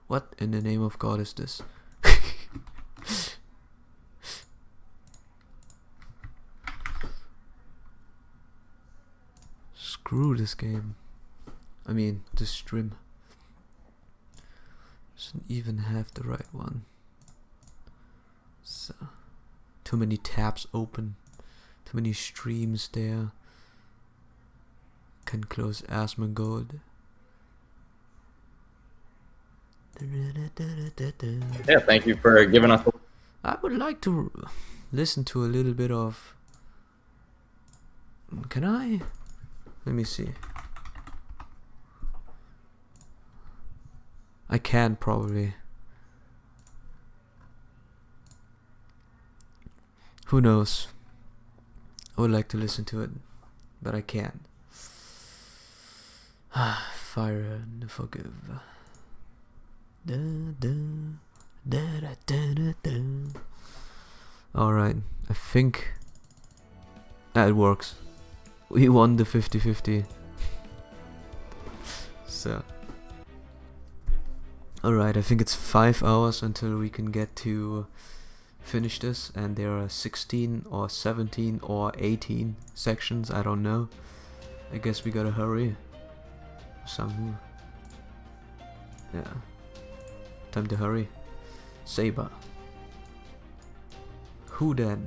What in the name of God is this? Screw this game. I mean, this stream. Shouldn't even have the right one. So, too many tabs open. Too many streams there. Can close Asmongold. Yeah, thank you for giving us. I would like to listen to a little bit of. Can I? Let me see. I can probably. Who knows? I would like to listen to it, but I can't. Fire and forgive. Alright, I think that works. We won the 50-50. So. Alright, I think it's 5 hours until we can get to finish this, and there are 16 or 17 or 18 sections, I don't know. I guess we gotta hurry. Something. Yeah. Time to hurry. Saber. Who then?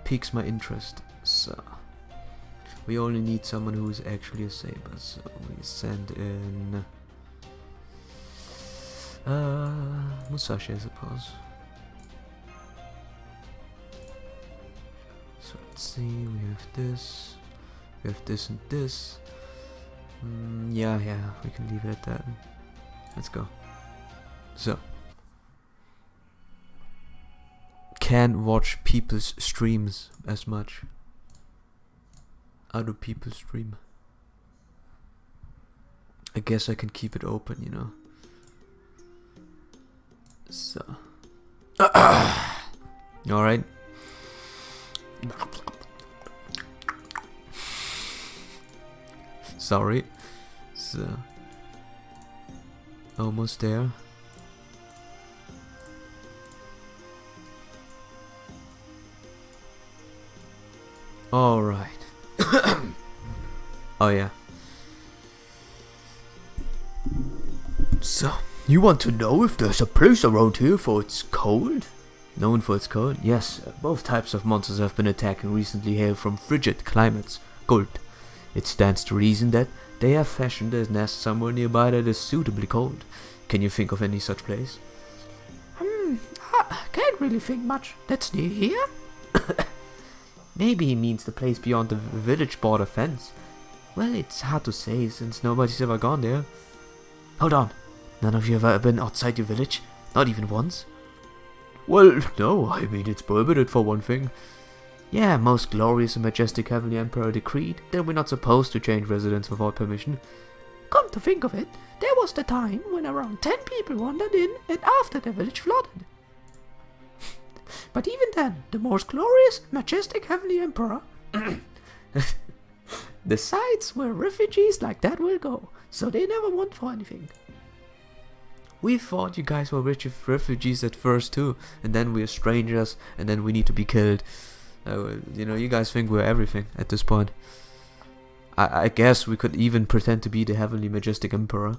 Piques my interest. So. We only need someone who is actually a Saber, so we send in Musashi, I suppose. So let's see, we have this and this. Yeah, we can leave it at that. Let's go. So. Can't watch people's streams as much. Other people stream. I guess I can keep it open, you know. So. Alright. Sorry. So. Almost there. Alright. Oh yeah. So, you want to know if there's a place around here for its cold? Known for its cold? Yes, both types of monsters have been attacking recently hail from frigid climates. Cold. It stands to reason that they have fashioned a nest somewhere nearby that is suitably cold. Can you think of any such place? I can't really think much. That's near here? Maybe he means the place beyond the village border fence. Well, it's hard to say since nobody's ever gone there. Hold on. None of you have ever been outside your village? Not even once? Well, no, I mean it's prohibited for one thing. Yeah, most glorious and majestic heavenly emperor decreed that we're not supposed to change residence without permission. Come to think of it, there was the time when around 10 people wandered in and after the village flooded. But even then, the most glorious, majestic heavenly emperor decides where refugees like that will go, so they never want for anything. We thought you guys were rich refugees at first too, and then we're strangers, and then we need to be killed. You know, you guys think we're everything at this point. I guess we could even pretend to be the heavenly majestic emperor.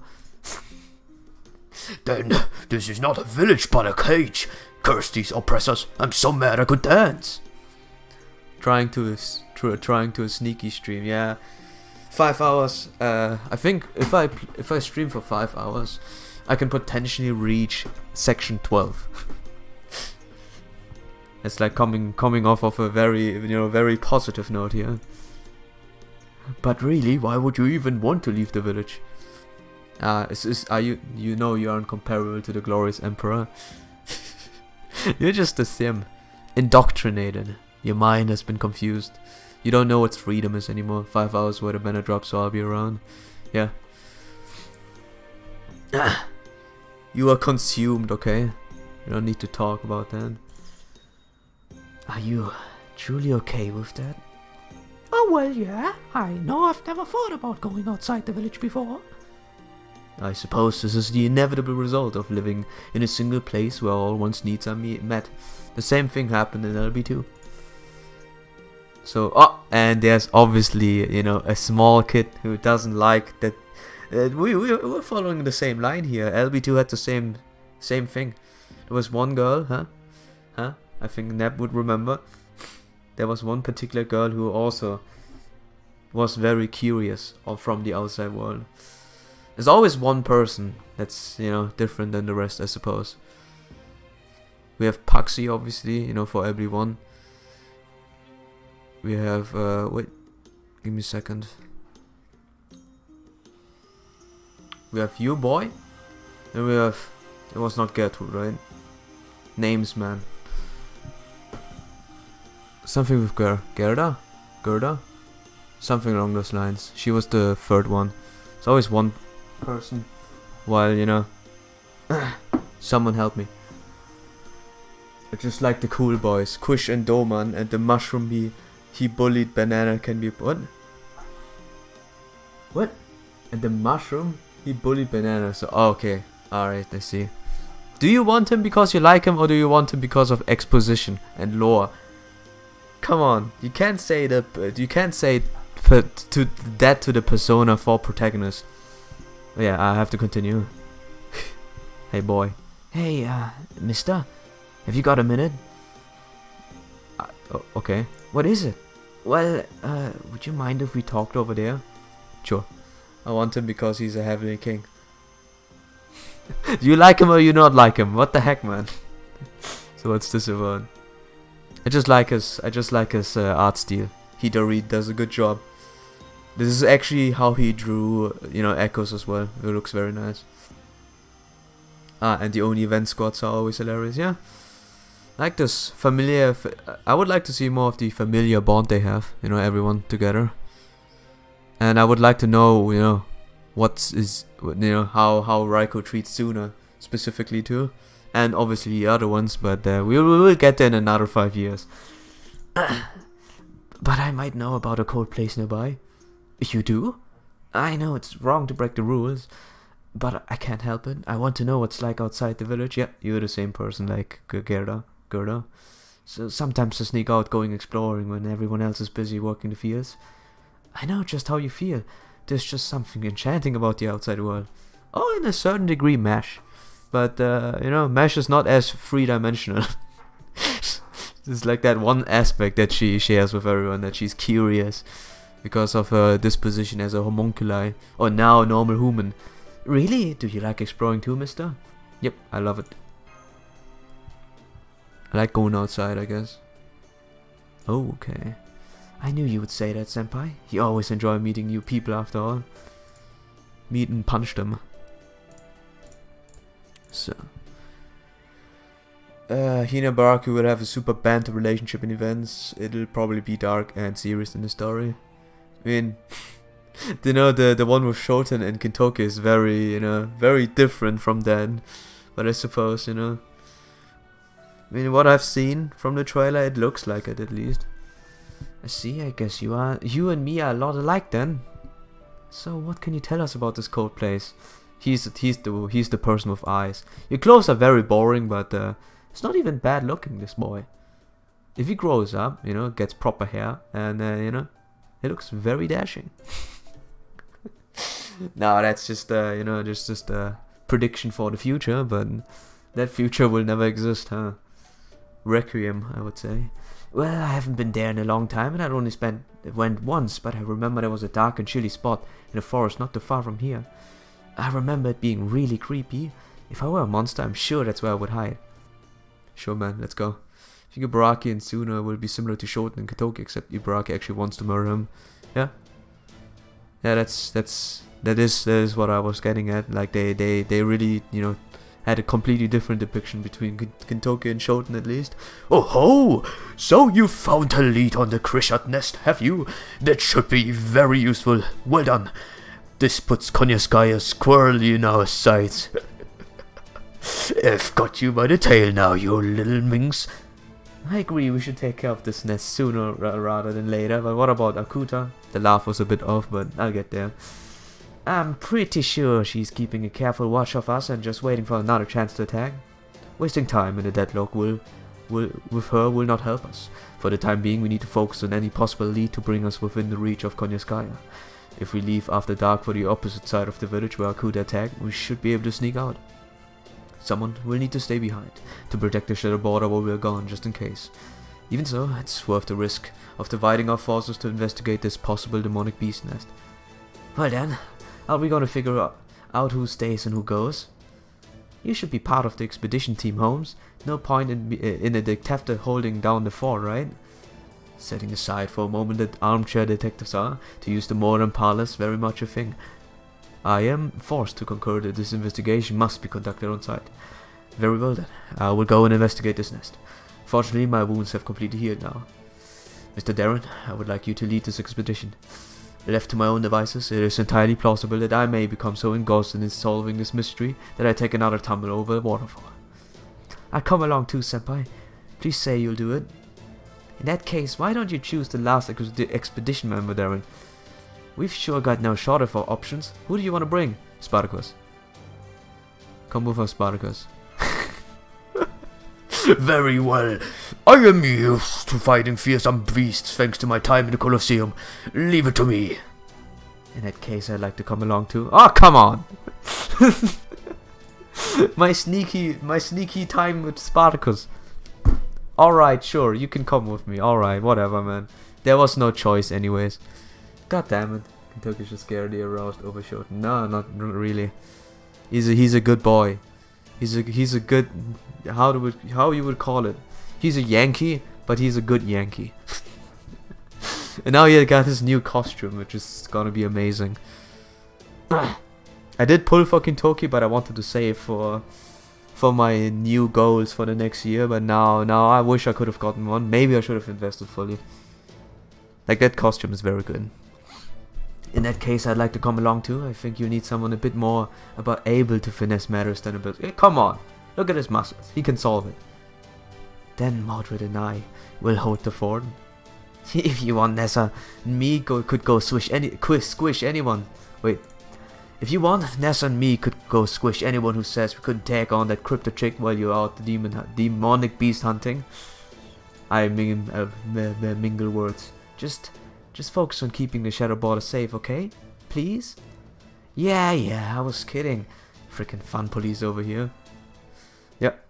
Then this is not a village but a cage. Curse these oppressors! I'm so mad I could dance. Trying to a sneaky stream, yeah. 5 hours. I think if I stream for 5 hours, I can potentially reach section 12. It's like coming off of a very positive note here. But really, why would you even want to leave the village? Are you know you aren't comparable to the glorious emperor. You're just a sim. Indoctrinated. Your mind has been confused. You don't know what freedom is anymore. 5 hours where the banner drops, so I'll be around. Yeah. You are consumed, okay? You don't need to talk about that. Are you truly okay with that? Oh, well, yeah. I know I've never thought about going outside the village before. I suppose this is the inevitable result of living in a single place where all one's needs are met. The same thing happened in LB2. So, and there's obviously, you know, a small kid who doesn't like that. We're following the same line here. LB2 had the same thing. There was one girl, huh? I think Neb would remember. There was one particular girl who also was very curious from the outside world. There's always one person that's, you know, different than the rest, I suppose. We have Paxi, obviously, you know, for everyone. We have, wait, give me a second. We have you, boy. And we have, it was not Gertrude, right? Names, man. Something with Gerda? Something along those lines. She was the third one. It's always one person. While, you know, someone help me. It's just like the cool boys. Kush and Doman and the mushroom he bullied banana can be... What? What? And the mushroom he bullied banana. So, okay. Alright, I see. Do you want him because you like him, or do you want him because of exposition and lore? Come on, you can't say that. You can't say that to the Persona 4 protagonist. Yeah, I have to continue. Hey, boy. Hey, mister, have you got a minute? Okay. What is it? Well, would you mind if we talked over there? Sure. I want him because he's a heavenly king. Do you like him or you not like him? What the heck, man? So what's this about? I just like his art style. Hidori does a good job. This is actually how he drew, you know, Echoes as well. It looks very nice. And the only event squads are always hilarious. Yeah, like this familiar. I would like to see more of the familiar bond they have. You know, everyone together. And I would like to know, you know, how Raiko treats Suna specifically too. And obviously the other ones, but we will get there in another 5 years. But I might know about a cold place nearby. You do? I know it's wrong to break the rules, but I can't help it. I want to know what's like outside the village. Yeah, you're the same person like Gerda. So sometimes I sneak out going exploring when everyone else is busy working the fields. I know just how you feel. There's just something enchanting about the outside world. Oh, in a certain degree, Mesh. But, you know, Mesh is not as three-dimensional. It's like that one aspect that she shares with everyone, that she's curious because of her disposition as a homunculi, or now a normal human. Really? Do you like exploring too, mister? Yep, I love it. I like going outside, I guess. Oh, okay. I knew you would say that, senpai. You always enjoy meeting new people after all. Meet and punch them. So, Hinabaraki will have a super banter relationship in events. It'll probably be dark and serious in the story. I mean, you know, the one with Shoten and Kintoki is very, you know, very different from that. But I suppose, you know, I mean, what I've seen from the trailer, it looks like it at least. I see. I guess you and me are a lot alike then. So, what can you tell us about this cold place? He's the person with eyes. Your clothes are very boring, but it's not even bad looking, this boy. If he grows up, you know, gets proper hair, and you know, he looks very dashing. No, that's just you know, just a prediction for the future, but that future will never exist, huh? Requiem, I would say. Well, I haven't been there in a long time, and I'd only went once, but I remember there was a dark and chilly spot in a forest not too far from here. I remember it being really creepy. If I were a monster, I'm sure that's where I would hide. Sure, man, let's go. I think Ibaraki and Suna will be similar to Shoten and Katoki, except Ibaraki actually wants to murder him. Yeah? Yeah, that's That is what I was getting at. Like they really, you know, had a completely different depiction between Kentucky and Shoten, at least. Oh ho! So you found a lead on the Krishat nest, have you? That should be very useful. Well done. This puts Konyaskaya squarely in our sights. I've got you by the tail now, you little minx. I agree, we should take care of this nest sooner rather than later. But what about Akuta? The laugh was a bit off, but I'll get there. I'm pretty sure she's keeping a careful watch of us and just waiting for another chance to attack. Wasting time in a deadlock with her will not help us. For the time being, we need to focus on any possible lead to bring us within the reach of Konyaskaya. If we leave after dark for the opposite side of the village where Akuta attacked, we should be able to sneak out. Someone will need to stay behind to protect the shadow border while we are gone, just in case. Even so, it's worth the risk of dividing our forces to investigate this possible demonic beast nest. Well then, are we gonna figure out who stays and who goes? You should be part of the expedition team, Holmes. No point in a detective holding down the fort, right? Setting aside for a moment that armchair detectives are, to use the modern parlance, very much a thing. I am forced to concur that this investigation must be conducted on site. Very well then, I will go and investigate this nest. Fortunately, my wounds have completely healed now. Mr. Darren, I would like you to lead this expedition. Left to my own devices, it is entirely plausible that I may become so engrossed in solving this mystery that I take another tumble over the waterfall. I'll come along too, Senpai. Please say you'll do it. In that case, why don't you choose the last expedition member, Darren? We've sure got no shortage of options. Who do you want to bring? Spartacus. Come with us, Spartacus. Very well. I am used to fighting fearsome beasts thanks to my time in the Colosseum. Leave it to me. In that case, I'd like to come along too. Oh, come on! my sneaky time with Spartacus. Alright, sure, you can come with me. Alright, whatever, man. There was no choice anyways. God damn it. Kentucky should scare the aroused overshot. No, not really. He's a good boy. He's a good, how you would call it. He's a Yankee, but he's a good Yankee. And now he got his new costume, which is gonna be amazing. I did pull for Kentucky, but I wanted to save for my new goals for the next year. But now I wish I could have gotten one. Maybe I should have invested fully. Like, that costume is very good. In that case, I'd like to come along too. I think you need someone a bit more able to finesse matters than a bit. Come on, look at his muscles. He can solve it. Then Mordred and I will hold the fort. If you want, Nessa, me could go squish anyone. Wait. If you want, Nessa and me could go squish anyone who says we couldn't take on that crypto chick while you're out the demonic beast hunting. I mean, mingle words. Just focus on keeping the shadow border safe, okay? Please? Yeah, I was kidding. Freaking fun police over here. Yep.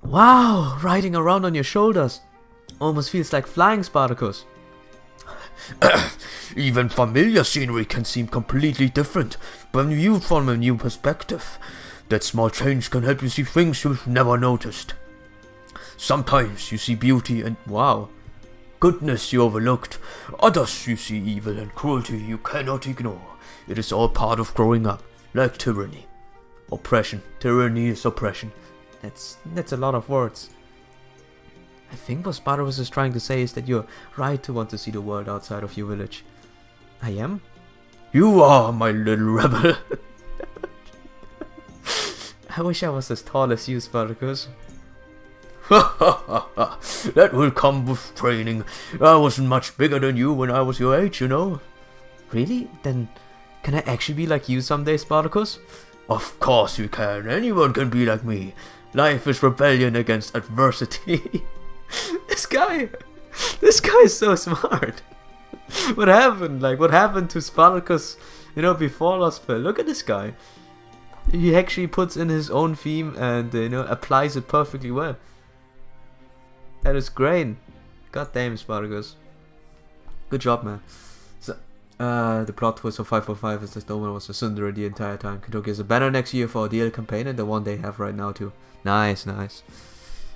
Wow, riding around on your shoulders. Almost feels like flying, Spartacus. Even familiar scenery can seem completely different when viewed from a new perspective. That small change can help you see things you've never noticed. Sometimes you see beauty and wow, goodness you overlooked. Others you see evil and cruelty you cannot ignore. It is all part of growing up, like tyranny. Oppression. Tyranny is oppression. That's a lot of words. I think what Spartacus is trying to say is that you're right to want to see the world outside of your village. I am? You are my little rebel. I wish I was as tall as you, Spartacus. That will come with training. I wasn't much bigger than you when I was your age, you know. Really? Then can I actually be like you someday, Spartacus? Of course you can. Anyone can be like me. Life is rebellion against adversity. This guy is so smart. What happened? Like, what happened to Spartacus, before Lost Phil? Look at this guy. He actually puts in his own theme and, applies it perfectly well. That is great. God damn, Spartacus. Good job, man. So, the plot twist of 545 is that no one was a Sundara the entire time. Kentucky is a banner next year for a DL campaign and the one they have right now too. Nice.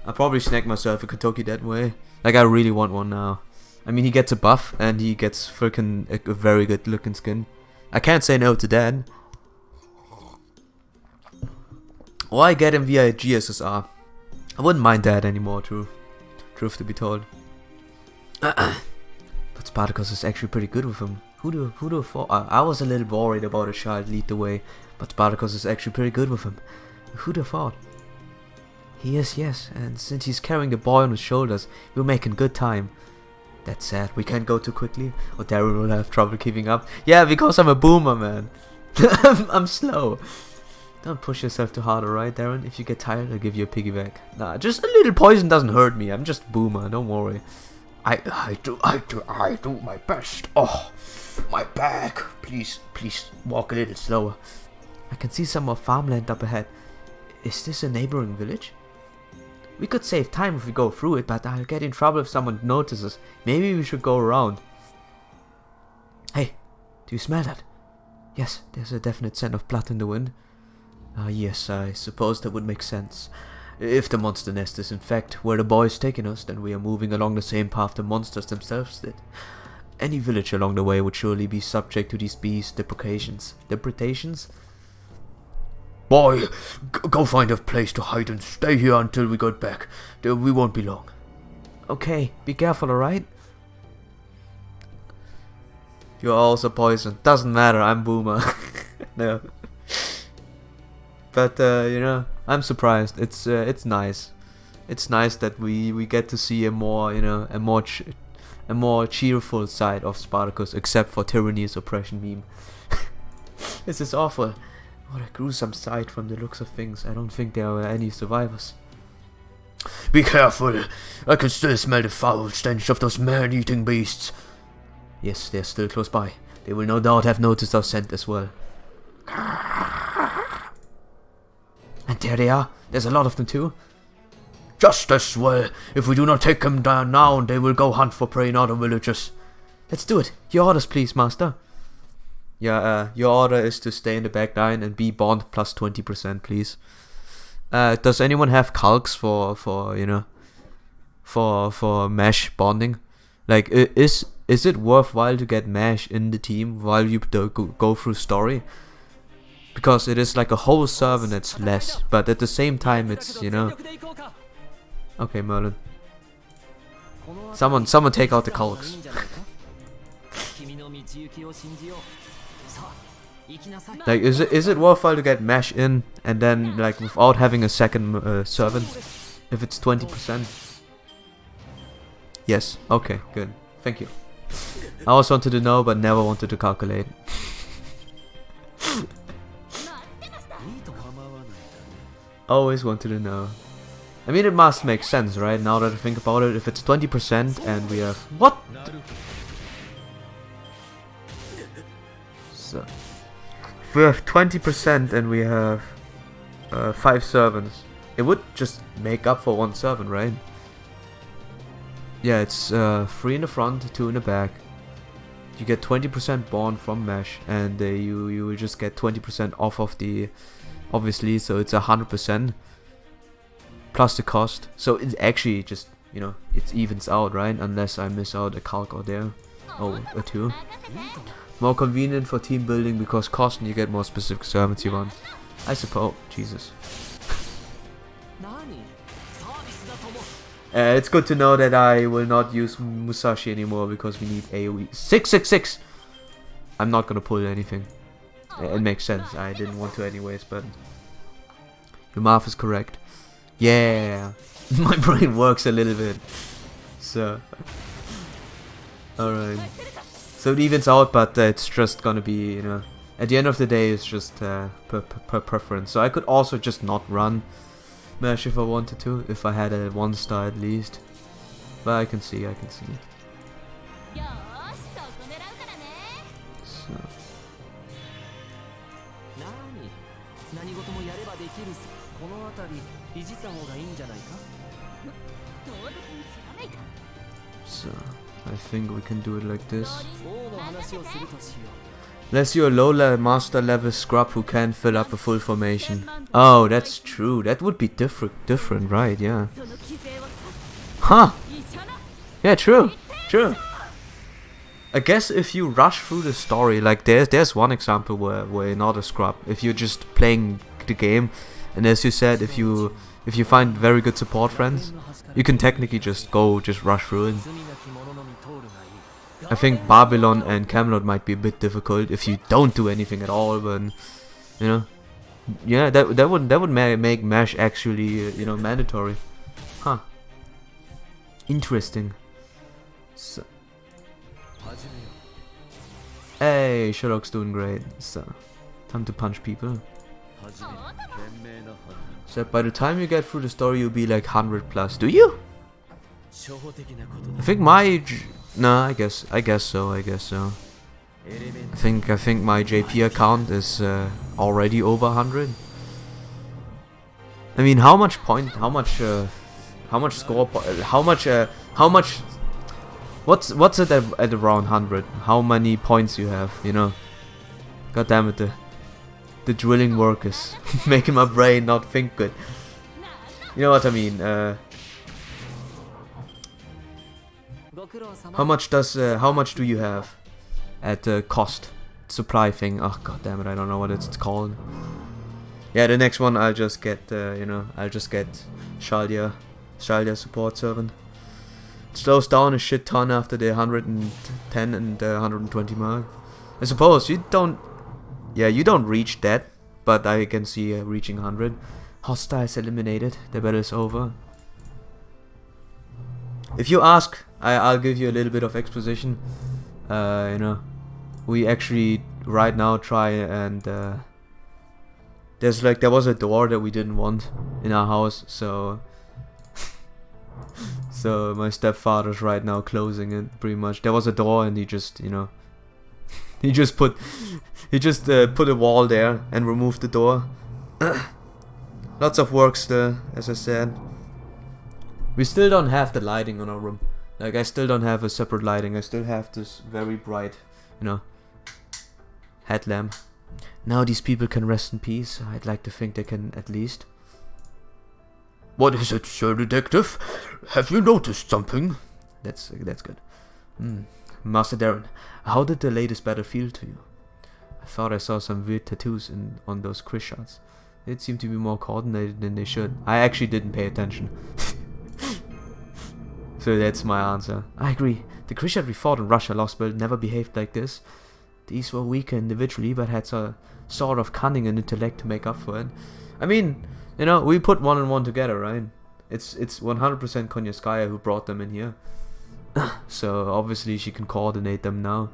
I'll probably snag myself a Kentucky that way. Like, I really want one now. I mean, he gets a buff, and he gets freaking a very good looking skin. I can't say no to that. Or I get him via GSSR. I wouldn't mind that anymore, truth to be told. But Spartacus is actually pretty good with him. Who'd have thought? I was a little worried about a child lead the way, but Spartacus is actually pretty good with him. Who'd have thought? He is, yes, and since he's carrying the boy on his shoulders, we're making good time. That's sad, we can't go too quickly, or Darren will have trouble keeping up. Yeah, because I'm a boomer, man. I'm slow. Don't push yourself too hard, alright, Darren? If you get tired, I'll give you a piggyback. Nah, just a little poison doesn't hurt me. I'm just a boomer, don't worry. I do my best. Oh, my back. Please walk a little slower. I can see some more farmland up ahead. Is this a neighboring village? We could save time if we go through it, but I'll get in trouble if someone notices. Maybe we should go around. Hey, do you smell that? Yes, there's a definite scent of blood in the wind. Ah, yes, I suppose that would make sense. If the monster nest is in fact where the boy is taking us, then we are moving along the same path the monsters themselves did. Any village along the way would surely be subject to these beasts' depredations. Boy, go find a place to hide and stay here until we get back. We won't be long. Okay, be careful, alright? You're also poisoned. Doesn't matter, I'm boomer. No. But, you know, I'm surprised. It's nice. It's nice that we get to see a more, you know, a more cheerful side of Spartacus, except for tyranny's oppression meme. This is awful. What a gruesome sight from the looks of things. I don't think there are any survivors. Be careful. I can still smell the foul stench of those man-eating beasts. Yes, they're still close by. They will no doubt have noticed our scent as well. And there they are. There's a lot of them too. Just as well. If we do not take them down now, they will go hunt for prey in other villages. Let's do it. Your orders, please, master. Yeah, your order is to stay in the back line and be bond plus 20%, please. Does anyone have calcs for you know, for mesh bonding? Like, is it worthwhile to get mesh in the team while you go through story? Because it is like a whole server that's less, but at the same time it's, you know. Okay, Merlin. Someone take out the calcs. Like, is it worthwhile to get mesh in and then, like, without having a second servant, if it's 20%? Yes. Okay. Good. Thank you. I always wanted to know, but never wanted to calculate. Always wanted to know. I mean, it must make sense, right? Now that I think about it, if it's 20% and we have what? So. If we have 20% and we have 5 servants, it would just make up for 1 servant, right? Yeah, it's 3 in the front, 2 in the back. You get 20% bond from mesh, and you will just get 20% off of the, obviously, so it's 100% plus the cost. So it actually just, you know, it evens out, right? Unless I miss out a calc or there, or a 2. More convenient for team building because cost and you get more specific servants you want. I suppose. Jesus. It's good to know that I will not use Musashi anymore because we need AoE. 666! I'm not gonna pull anything. It makes sense. I didn't want to anyways, but your math is correct. Yeah! My brain works a little bit. So. Alright. So it evens out, but it's just gonna be, you know, at the end of the day, it's just per preference. So I could also just not run mesh if I wanted to, if I had a 1 star at least. But I can see. So. So, I think we can do it like this. Unless you're a low master level scrub who can't fill up a full formation. Oh, that's true. That would be different, right? Yeah. Huh. Yeah, true. True. I guess if you rush through the story, like there's one example where you're not a scrub. If you're just playing the game, and as you said, if you find very good support friends, you can technically just rush through it. I think Babylon and Camelot might be a bit difficult if you don't do anything at all, but you know, yeah, that would make Mesh actually mandatory. Huh. Interesting. So. Hey, Sherlock's doing great. So, time to punch people. So by the time you get through the story, you'll be like 100 plus. Do you? I think my no, I guess so. I think my JP account is already over 100. I mean, how much score? How much? What's it at around 100? How many points you have? You know? God damn it, the drilling work is making my brain not think good. You know what I mean? How much do you have at cost supply thing? Oh god damn it, I don't know what it's called. Yeah, the next one I'll just get Shaldia support servant. It slows down a shit ton after the 110 and 120 mark. I suppose you don't reach that, but I can see reaching 100. Hostiles eliminated. The battle is over. If you ask, I'll give you a little bit of exposition. We actually right now try and there was a door that we didn't want in our house, so so my stepfather's right now closing it pretty much. There was a door and he just put a wall there and removed the door. Lots of work still, as I said. We still don't have the lighting on our room. Like, I still don't have a separate lighting. I still have this very bright, headlamp. Now these people can rest in peace. I'd like to think they can at least. What is it, Sir Detective? Have you noticed something? That's good. Master Darren, how did the latest battle feel to you? I thought I saw some weird tattoos on those Chris shots. They seemed to be more coordinated than they should. I actually didn't pay attention. So that's my answer. I agree. The Chris shot we fought in Russia lost but never behaved like this. These were weaker individually but had a sort of cunning and intellect to make up for it. I mean, we put one and one together, right? It's 100% Konyaskaya who brought them in here. So obviously she can coordinate them now.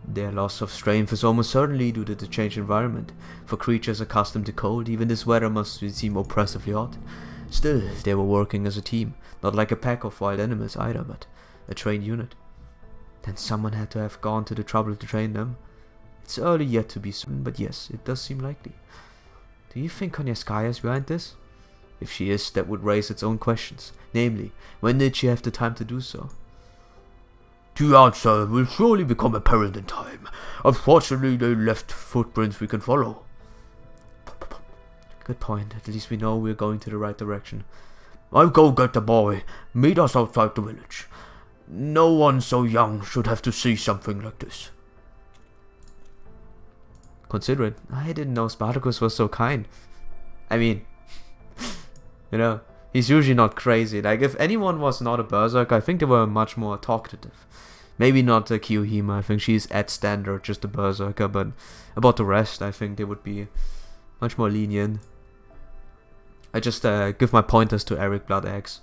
Their loss of strength is almost certainly due to the changed environment. For creatures accustomed to cold, even this weather must seem oppressively hot. Still, they were working as a team, not like a pack of wild animals either, but a trained unit. Then someone had to have gone to the trouble to train them. It's early yet to be certain, but yes, it does seem likely. Do you think Konyaskaya is behind this? If she is, that would raise its own questions. Namely, when did she have the time to do so? The answer will surely become apparent in time. Unfortunately, they left footprints we can follow. Good point. At least we know we're going to the right direction. I'll go get the boy. Meet us outside the village. No one so young should have to see something like this. Consider it. I didn't know Spartacus was so kind. I mean, he's usually not crazy. Like, if anyone was not a berserk, I think they were much more talkative. Maybe not Kiyohima. I think she's at standard, just a berserker. But about the rest, I think they would be much more lenient. I just give my pointers to Eric Bloodaxe.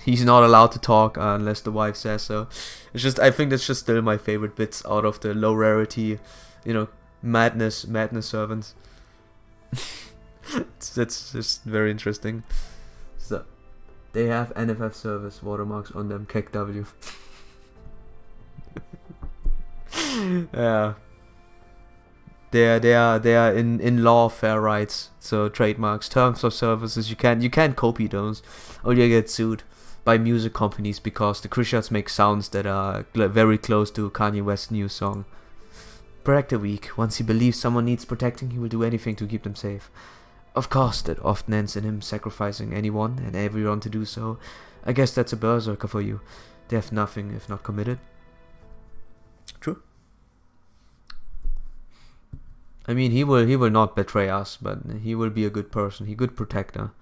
He's not allowed to talk unless the wife says so. I think that's just still my favorite bits out of the low rarity, madness servants. That's just very interesting. So, they have NFF service watermarks on them, KEKW. Yeah. They are in law fair rights, so trademarks, terms of services, you can't copy those, or you get sued by music companies because the Chris shots make sounds that are very close to Kanye West's new song. Protector weak. Once he believes someone needs protecting, he will do anything to keep them safe. Of course, that often ends in him sacrificing anyone and everyone to do so. I guess that's a berserker for you. They have nothing if not committed. True. I mean, he will not betray us, but he will be a good person. He good protector.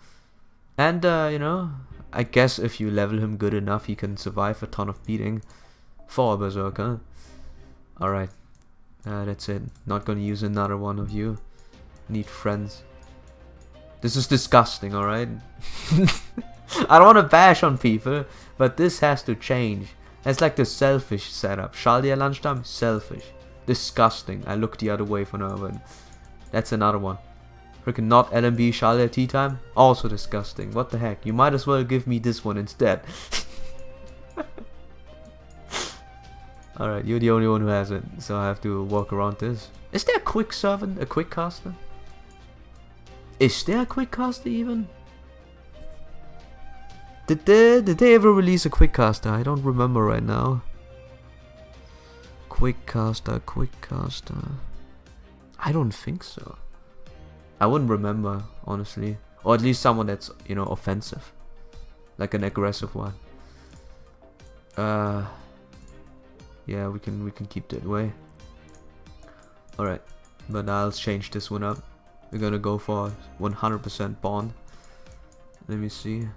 And, you know, I guess if you level him good enough, he can survive a ton of beating for a berserker. Alright. That's it. Not gonna use another one of you. Need friends. This is disgusting, alright? I don't want to bash on people, but this has to change. It's like the selfish setup. Schaldi at lunchtime? Selfish. Disgusting. I look the other way for now, but that's another one. Freaking not LMB Schaldi at tea time? Also disgusting. What the heck? You might as well give me this one instead. Alright, you're the only one who has it, so I have to walk around this. Is there a quick servant? A quick caster? Is there a quick caster even? Did they ever release a quick caster? I don't remember right now. Quick caster. I don't think so. I wouldn't remember, honestly. Or at least someone that's, you know, offensive. Like an aggressive one. Yeah, we can keep that way. Alright. But I'll change this one up. We're gonna go for 100% bond. Let me see.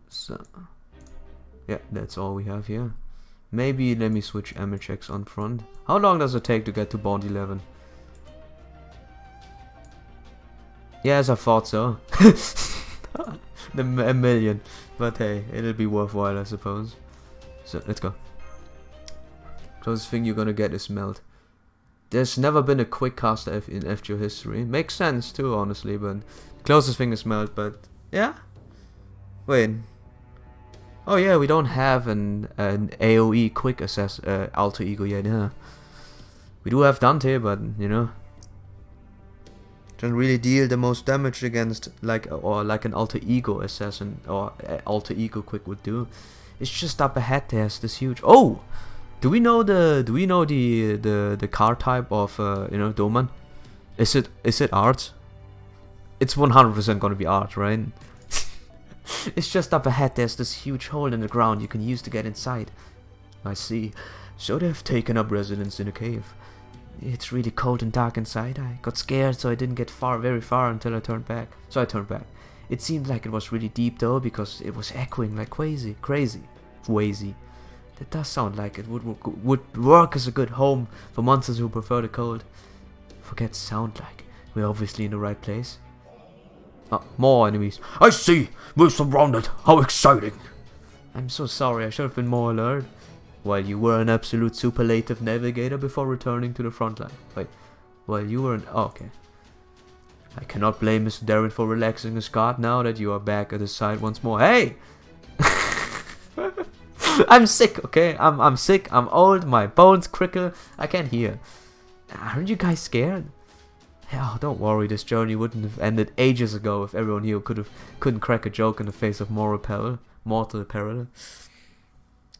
So, yeah, that's all we have here. Maybe let me switch ammo checks on front. How long does it take to get to bond 11? Yes, I thought so. A million. But hey, it'll be worthwhile, I suppose. So, let's go. Closest thing you're gonna get is melt. There's never been a quick caster in FGO history. Makes sense too, honestly, but the closest thing is melt, but yeah. Wait. Oh yeah, we don't have an AoE quick assess alter ego yet, yeah. We do have Dante, but you know, doesn't really deal the most damage against like an alter ego assassin or alter ego quick would do. It's just up ahead there's this huge. Oh, do we know the car type of you know, Doman? Is it art? It's 100% gonna be art, right? It's just up ahead there's this huge hole in the ground you can use to get inside. I see. So they've taken up residence in a cave. It's really cold and dark inside. I got scared, so I didn't get very far until I turned back. So I turned back. It seemed like it was really deep though, because it was echoing like crazy. That does sound like it would work as a good home for monsters who prefer the cold. Forget sound like. We're obviously in the right place. Oh, more enemies. I see! We're surrounded! How exciting! I'm so sorry, I should have been more alert. While you were an absolute superlative navigator before returning to the front line. Wait, while you were an... Oh, okay. I cannot blame Mr. Darren for relaxing his guard now that you are back at his side once more. Hey! I'm sick, okay? I'm sick, I'm old, my bones crickle, I can't hear. Aren't you guys scared? Oh, don't worry, this journey wouldn't have ended ages ago if everyone here couldn't crack a joke in the face of mortal peril.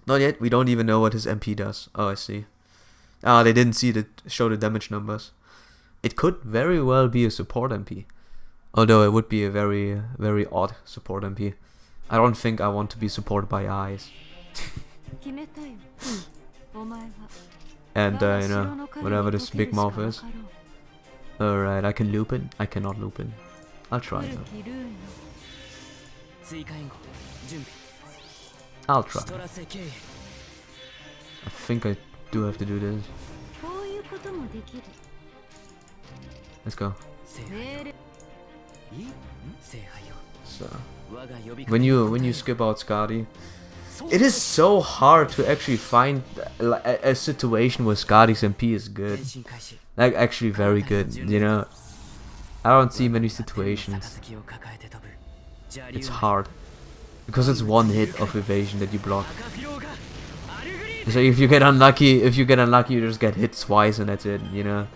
Not yet, we don't even know what his MP does. Oh, I see. Ah, they didn't show the damage numbers. It could very well be a support MP. Although it would be a very, very odd support MP. I don't think I want to be supported by eyes. And, you know, whatever this big mouth is. Alright, I can loop it. I cannot loop it. I'll try though. I'll try. I think I do have to do this. Let's go. So, when you skip out Skadi, it is so hard to actually find a situation where Skadi's MP is good. Like, actually very good, you know. I don't see many situations. It's hard. Because it's one hit of evasion that you block. So if you get unlucky, you just get hit twice and that's it, you know.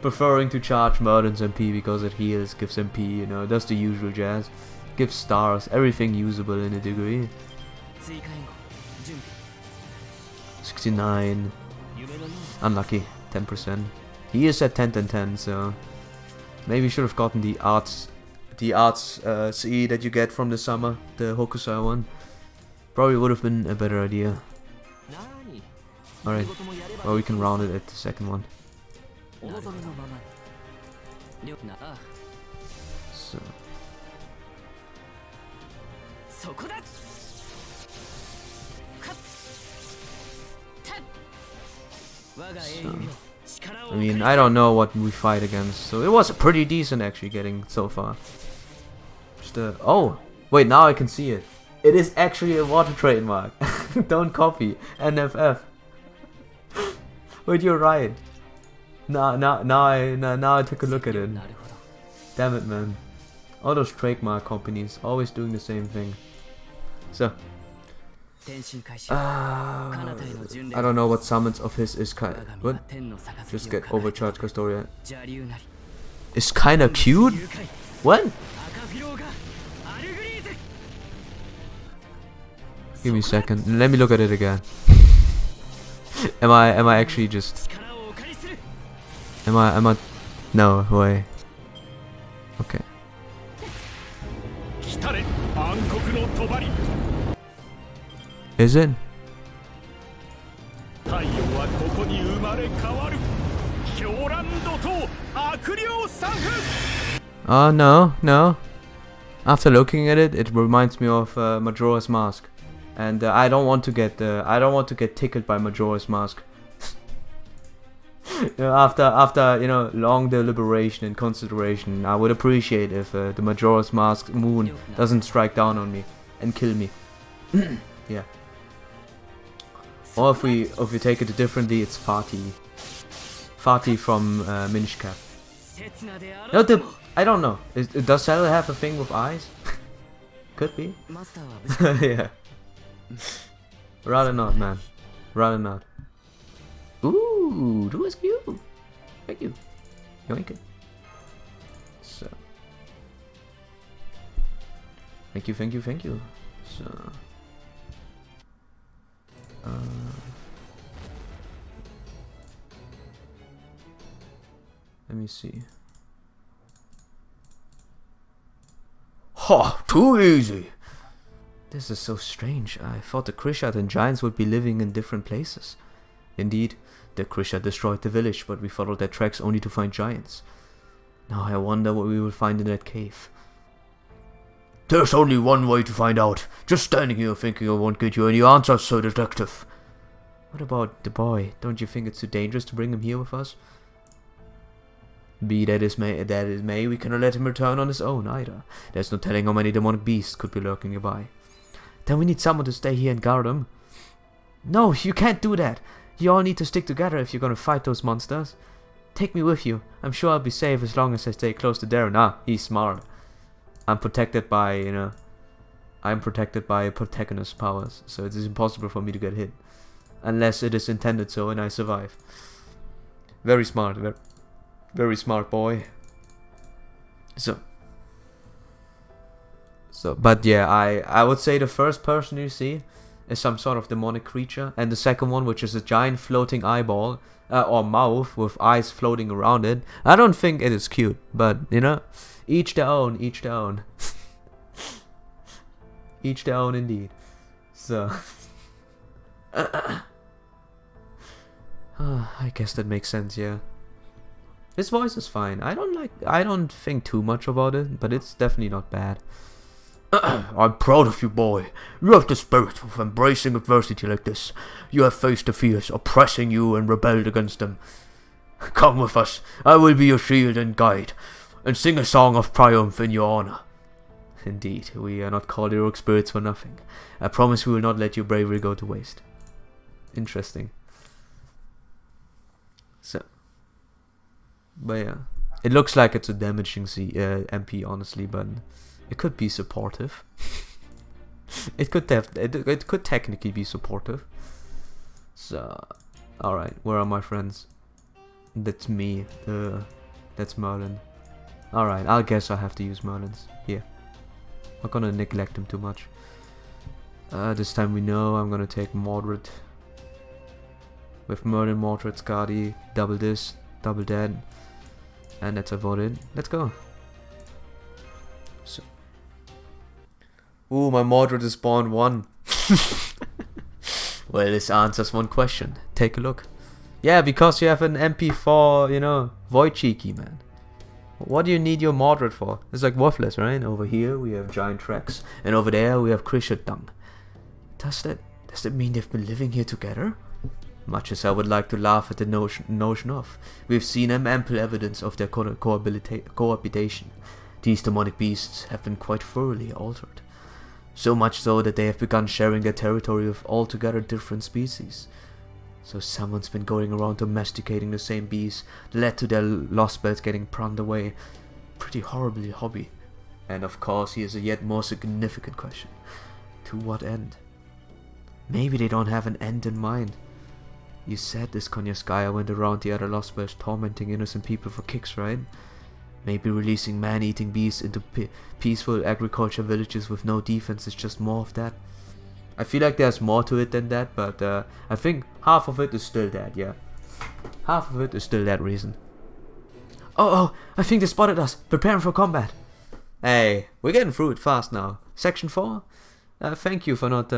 Preferring to charge Merlin's MP because it heals, gives MP, you know, does the usual jazz. Gives stars, everything usable in a degree. 69. Unlucky. 10%. He is at 10 and 10, so maybe should have gotten the arts CE that you get from the summer, the Hokusai one. Probably would have been a better idea. Alright, well we can round it at the second one. So. I mean, I don't know what we fight against, so it was pretty decent actually getting so far. Just oh, wait, now I can see it. It is actually a water trademark. Don't copy. NFF. Wait, you're right. Now I took a look at it. Damn it, man. All those trademark companies always doing the same thing. So. I don't know what summons of his is kind. What? Just get overcharged Castoria. It's kinda cute? What? Give me a second. Let me look at it again. am I actually just Am I no way. Okay. Is it? Oh no. After looking at it, it reminds me of Majora's Mask, and I don't want to get tickled by Majora's Mask. After long deliberation and consideration, I would appreciate if the Majora's Mask moon doesn't strike down on me and kill me. Yeah. Or if we take it differently, it's Fatih. Fatih from Minish Cap. No, I don't know. Does Zelda have a thing with eyes? Could be. Yeah. Rather not, man. Rather not. Ooh, do you? Thank you. Yoink it. So. Thank you. So. Let me see. Ha! Too easy! This is so strange. I thought the Krishat and giants would be living in different places. Indeed, the Krishat destroyed the village, but we followed their tracks only to find giants. Now I wonder what we will find in that cave. There's only one way to find out. Just standing here thinking I won't get you any answers, Sir Detective. What about the boy? Don't you think it's too dangerous to bring him here with us? Be that as may, we cannot let him return on his own either. There's no telling how many demonic beasts could be lurking nearby. Then we need someone to stay here and guard him. No, you can't do that. You all need to stick together if you're gonna fight those monsters. Take me with you. I'm sure I'll be safe as long as I stay close to Darren. Ah, he's smart. I'm protected by, I'm protected by protagonist powers, so it is impossible for me to get hit. Unless it is intended so and I survive. Very smart, very smart boy. So, but yeah, I would say the first person you see is some sort of demonic creature, and the second one, which is a giant floating eyeball, or mouth with eyes floating around it. I don't think it is cute, but, each their own, each their own. Each their own indeed. So, I guess that makes sense, yeah. His voice is fine. I don't think too much about it, but it's definitely not bad. I'm proud of you, boy. You have the spirit of embracing adversity like this. You have faced the fears oppressing you and rebelled against them. Come with us. I will be your shield and guide, and sing a song of triumph in your honor. Indeed, we are not called heroic spirits for nothing. I promise we will not let your bravery go to waste. Interesting. So, but yeah, it looks like it's a damaging MP, honestly, but it could be supportive. it could technically be supportive. So, all right, where are my friends? That's me. That's Merlin. All right, I guess I have to use Merlin's. Yeah, not gonna neglect him too much. This time we know I'm gonna take Mordred. With Merlin, Mordred, Skadi, double this, double that. And that's a vote in. Let's go. So. Ooh, my Mordred is spawned 1. Well, this answers one question. Take a look. Yeah, because you have an MP4, you know, Void Cheeky, man. What do you need your Mordred for? It's like worthless, right? Over here we have Giant Tracks, and over there we have Krishat Dung. Does that mean they've been living here together? Much as I would like to laugh at the notion of, we've seen ample evidence of their cohabitation. These demonic beasts have been quite thoroughly altered. So much so that they have begun sharing their territory with altogether different species. So someone's been going around domesticating the same bees, led to their lost belts getting pruned away. Pretty horribly hobby. And of course here's a yet more significant question. To what end? Maybe they don't have an end in mind. You said this Konyaskaya went around the other lost belts tormenting innocent people for kicks, right? Maybe releasing man-eating beasts into peaceful agriculture villages with no defense is just more of that. I feel like there's more to it than that, but I think half of it is still that, yeah. Half of it is still that reason. Oh, I think they spotted us. Preparing for combat. Hey, we're getting through it fast now. Section 4? Thank you for not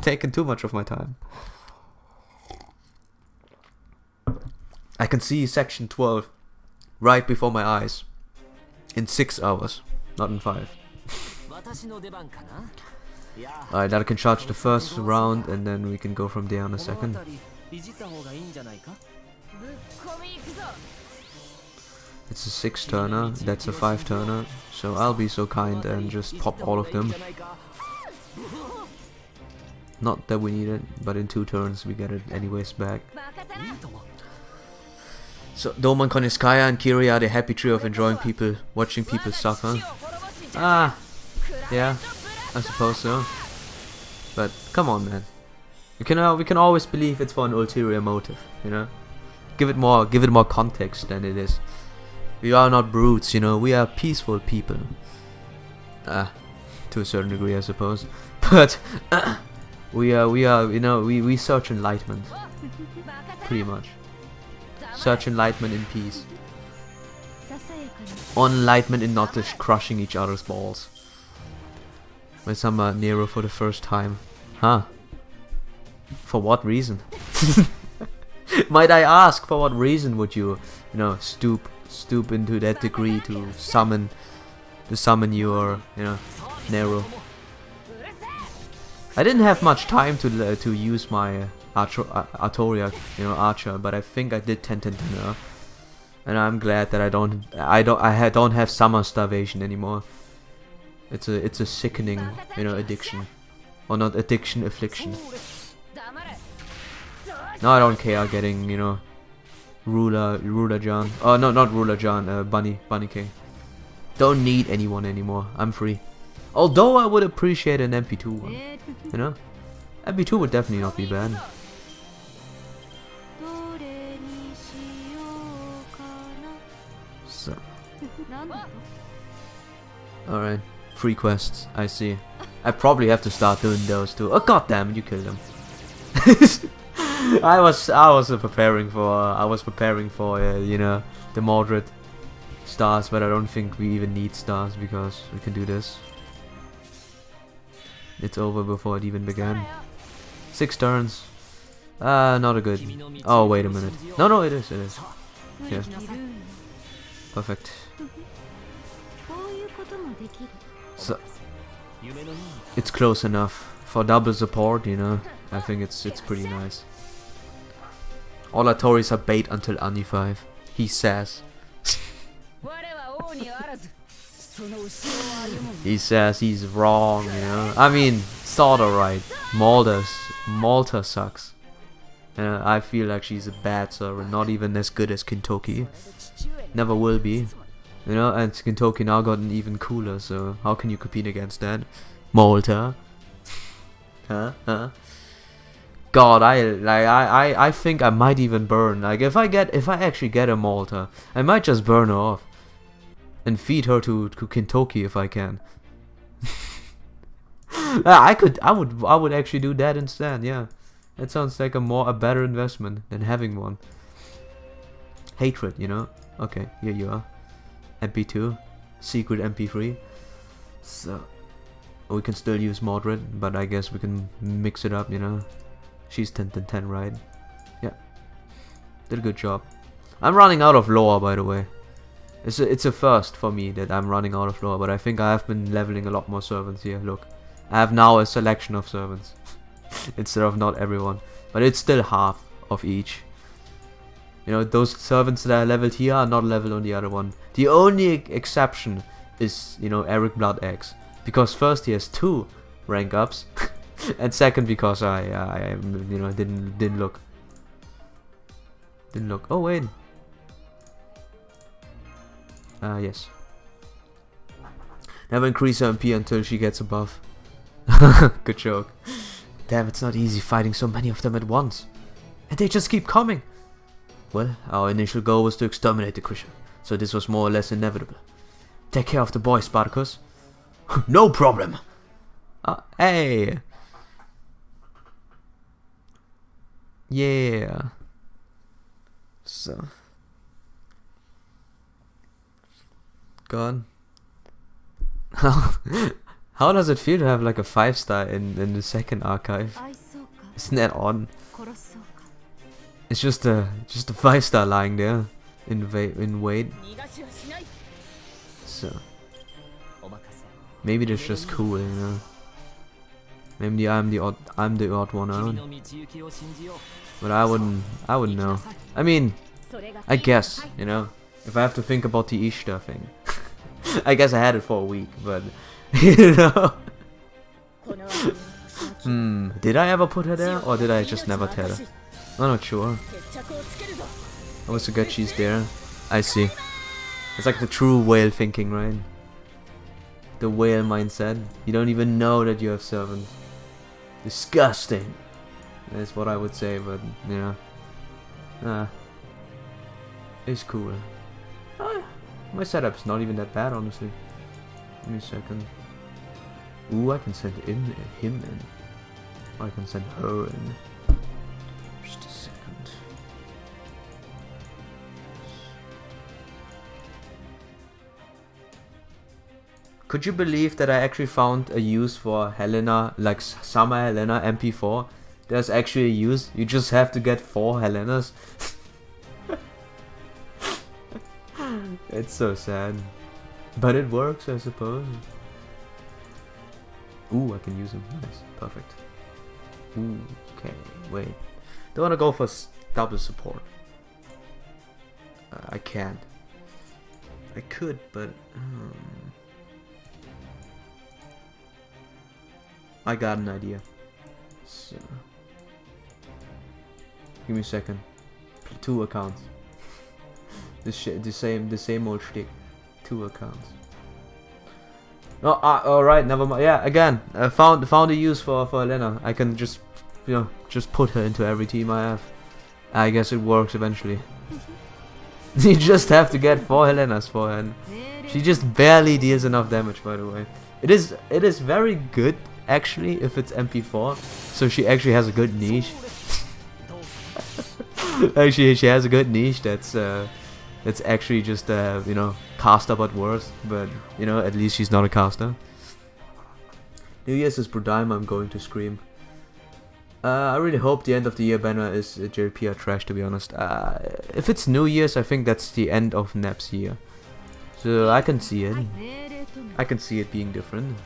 taking too much of my time. I can see section 12 right before my eyes. In 6 hours, not in 5. Alright, that can charge the first round and then we can go from there on a second. It's a 6 turner, that's a 5 turner, so I'll be so kind and just pop all of them. Not that we need it, but in 2 turns we get it anyways back. So Doman, Konyaskaya and Kiri are the happy trio of enjoying people, watching people suffer. Ah, yeah, I suppose so. But come on, man. We can always believe it's for an ulterior motive, you know. Give it more context than it is. We are not brutes, you know. We are peaceful people. To a certain degree, I suppose. But we are, you know, we search enlightenment, pretty much. Search enlightenment in peace. Enlightenment in not just crushing each other's balls. When some Nero for the first time. Huh? For what reason? Might I ask, for what reason would you know, stoop into that degree to summon your, you know, Nero? I didn't have much time to use my Artoria, you know, Archer, but I think I did 10 nerf, and I'm glad that I don't have summer starvation anymore. It's a sickening, you know, addiction, or not addiction, affliction. No, I don't care getting, you know, Ruler John. Oh no, not Ruler John. Bunny King. Don't need anyone anymore. I'm free. Although I would appreciate an MP2 one, you know, MP2 would definitely not be bad. So. Alright, free quests, I see. I probably have to start doing those too. Oh god damn it, you killed him. I was preparing for you know, the Mordred stars, but I don't think we even need stars because we can do this. It's over before it even began. 6 turns. Not a good. Oh wait a minute. No, it is. Yeah. Perfect. So it's close enough for double support, you know. I think it's pretty nice. All our Tories are bait until Ani 5. He says. He says he's wrong, you know. I mean, sorta right. Malta sucks. I feel like she's a bad server, not even as good as Kentucky. Never will be. You know, and Kentucky now gotten even cooler, so how can you compete against that? Malta. Huh? God, I think I might even burn. Like if I actually get a Malta, I might just burn her off and feed her to Kentucky if I can. I would actually do that instead. Yeah, that sounds like a better investment than having one. Hatred, you know. Okay, here you are. MP2, secret MP3. So we can still use Mordred, but I guess we can mix it up, you know. She's 10/10, right? Yeah, did a good job. I'm running out of lore, by the way. It's a first for me that I'm running out of lore, but I think I have been leveling a lot more servants here. Look, I have now a selection of servants instead of not everyone, but it's still half of each. You know, those servants that are leveled here are not leveled on the other one. The only exception is, you know, Eric Blood X, because first he has 2 rank ups, and second because I you know, didn't look. Oh wait. Yes. Never increase her MP until she gets above. Good joke. Damn, it's not easy fighting so many of them at once. And they just keep coming. Well, our initial goal was to exterminate the creature, so this was more or less inevitable. Take care of the boy, Spartacus. No problem. Hey. Yeah. So. God. How does it feel to have like a 5-star in the second archive? Isn't that odd? It's just a 5-star lying there in weight. So maybe that's just cool, you know. Maybe I'm the odd one out. But I wouldn't know. I mean, I guess, you know, if I have to think about the Ishtar thing. I guess I had it for a week, but you know. Did I ever put her there, or did I just never tell her? I'm not sure. I always forget she's there. I see. It's like the true whale thinking, right? The whale mindset. You don't even know that you have servants. Disgusting. That's what I would say, but you know. It's cool. My setup's not even that bad, honestly. Give me a second. Ooh, I can send him in. Or I can send her in. Just a second. Could you believe that I actually found a use for Helena, like Summer Helena MP4? There's actually a use. You just have to get 4 Helenas. It's so sad. But it works, I suppose. Ooh, I can use him. Nice. Perfect. Ooh, okay. Wait. Don't want to go for double support. I can't. I could, but... I got an idea. So... Give me a second. 2 accounts. The same old shtick. 2 accounts. Oh, alright, never mind. Yeah, again, I found a use for Helena. I can just, you know, just put her into every team I have. I guess it works eventually. You just have to get 4 Helenas for her. She just barely deals enough damage, by the way. It is very good actually if it's MP4. So she actually has a good niche. Actually, she has a good niche. That's actually just you know, caster but worse, but you know, at least she's not a caster. New Year's is Brudime, I'm going to scream. I really hope the end of the year banner is JPR trash, to be honest. If it's New Year's, I think that's the end of Nep's year. So I can see it. I can see it being different.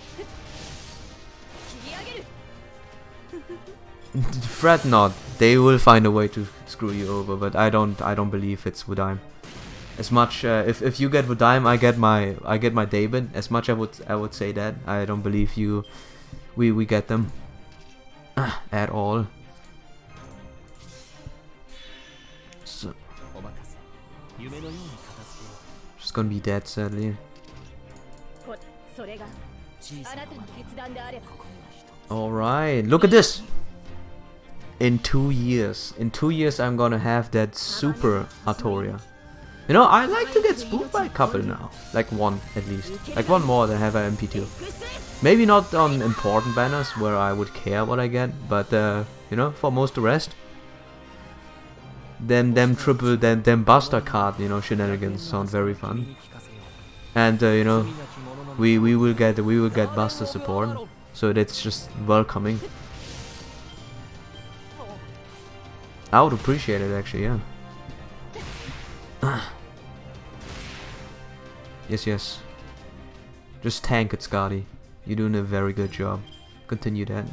Fret not, they will find a way to screw you over, but I don't believe it's Brudime. As much if you get Vodime, I get my David. As much I would say that I don't believe we get them at all. So just gonna be dead, sadly. All right, look at this. In 2 years, I'm gonna have that super Artoria. You know, I like to get spoofed by a couple now. Like one, at least. Like one more than have a MP2. Maybe not on important banners where I would care what I get, but you know, for most of the rest. Them Buster card, you know, shenanigans sound very fun. And you know, we will get Buster support, so that's just welcoming. I would appreciate it actually, yeah. Yes. Just tank it, Scotty. You're doing a very good job. Continue that.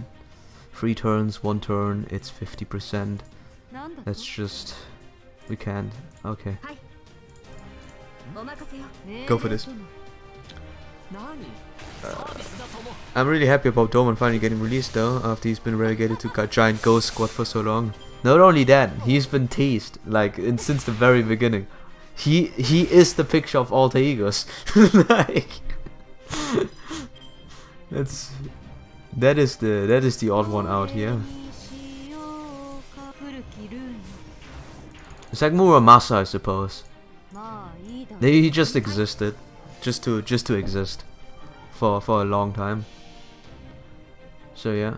3 turns, 1 turn, it's 50%. That's just... we can't. Okay. Go for this. I'm really happy about Doman finally getting released though, after he's been relegated to Giant Ghost Squad for so long. Not only that, he's been teased, like, since the very beginning. He is the picture of alter egos. Like, that is the odd one out here. It's like Muramasa, I suppose. He just existed, just to exist, for a long time. So yeah.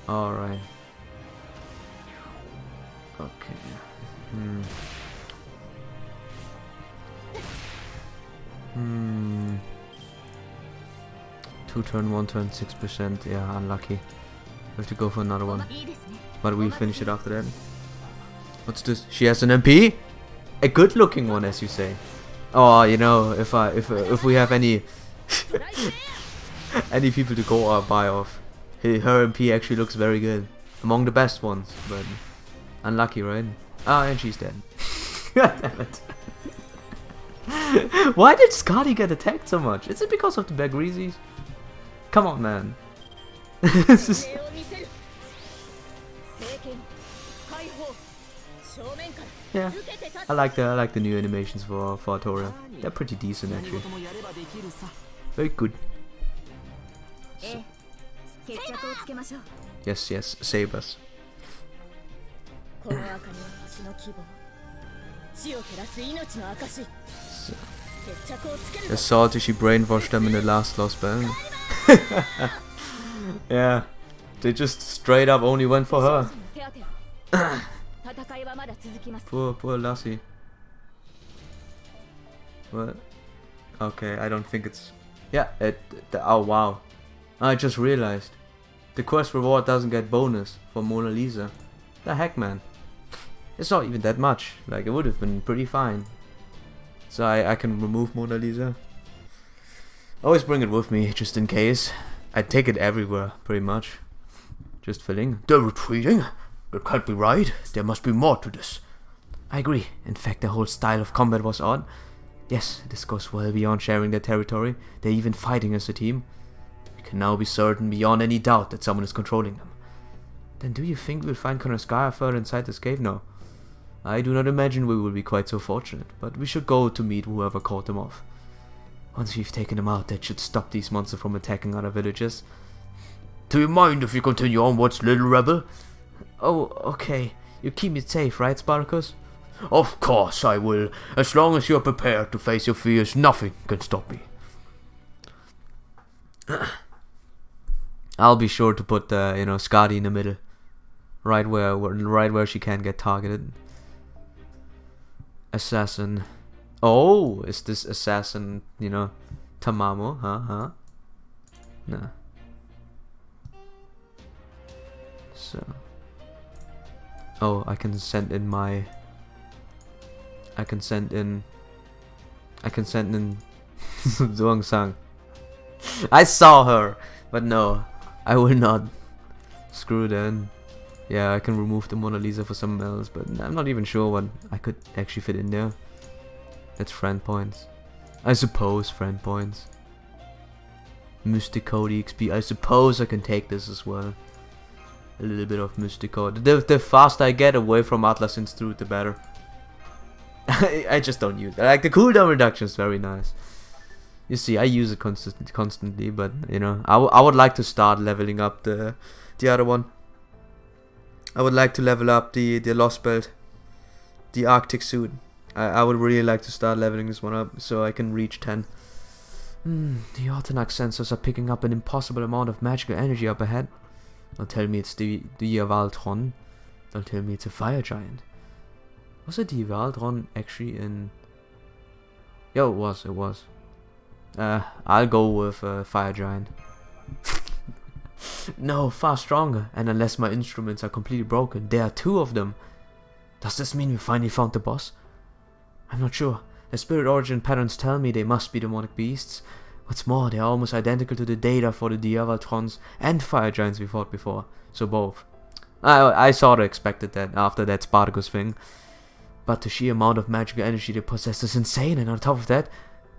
Alright. Okay. 2 turn, 1 turn, 6%. Yeah, unlucky. We have to go for another one. But we'll finish it after that. What's this? She has an MP? A good looking one, as you say. Oh, you know, if we have any any people to go or buy off, her MP actually looks very good. Among the best ones, but unlucky, right? Ah, and she's dead. Damn it. Why did Scotty get attacked so much? Is it because of the Bagreezes? Come on, man. This is... Yeah, I like the new animations for Artoria. They're pretty decent actually. Very good. So. Yes, sabers. I saw that she brainwashed them in the last lost battle. Yeah, they just straight up only went for her. Poor Lassie. What? Okay, I don't think it's... Yeah, oh wow. I just realized. The quest reward doesn't get bonus for Mona Lisa. The heck, man. It's not even that much. Like, it would have been pretty fine. So I can remove Mona Lisa. Always bring it with me, just in case. I take it everywhere, pretty much. Just filling. They're retreating? That can't be right. There must be more to this. I agree. In fact, the whole style of combat was odd. Yes, this goes well beyond sharing their territory. They're even fighting as a team. We can now be certain beyond any doubt that someone is controlling them. Then do you think we'll find Konoskaya further inside this cave? No. I do not imagine we will be quite so fortunate, but we should go to meet whoever caught them off. Once we've taken them out, that should stop these monsters from attacking other villages. Do you mind if you continue onwards, little rebel? Oh, okay. You keep me safe, right, Spartacus? Of course I will. As long as you're prepared to face your fears, nothing can stop me. I'll be sure to put Scotty in the middle, right where she can get targeted. Assassin. Oh, is this assassin? Tamamo? Huh? No. So. Oh, I can send in Zhuang-Sang. I saw her, but no, I will not. Screw then. Yeah, I can remove the Mona Lisa for someone else, but I'm not even sure what I could actually fit in there. That's friend points. I suppose friend points. Mystic Code EXP. I suppose I can take this as well. A little bit of Mystic Code. The faster I get away from Atlas Institute, the better. I just don't use it. Like, the cooldown reduction is very nice. You see, I use it constantly, but, you know, I would like to start leveling up the other one. I would like to level up the Lost Belt, the Arctic suit. I would really like to start leveling this one up so I can reach 10. The Orthonax sensors are picking up an impossible amount of magical energy up ahead. Don't tell me it's the Valtron. Don't tell me it's a fire giant. Was it the Valtron actually in... Yeah, it was. I'll go with fire giant. No, far stronger. And unless my instruments are completely broken, there are 2 of them. Does this mean we finally found the boss? I'm not sure. The spirit origin patterns tell me they must be demonic beasts. What's more, they are almost identical to the data for the Diavaltrons and fire giants we fought before. So both. I sort of expected that after that Spartacus thing. But the sheer amount of magical energy they possess is insane, and on top of that,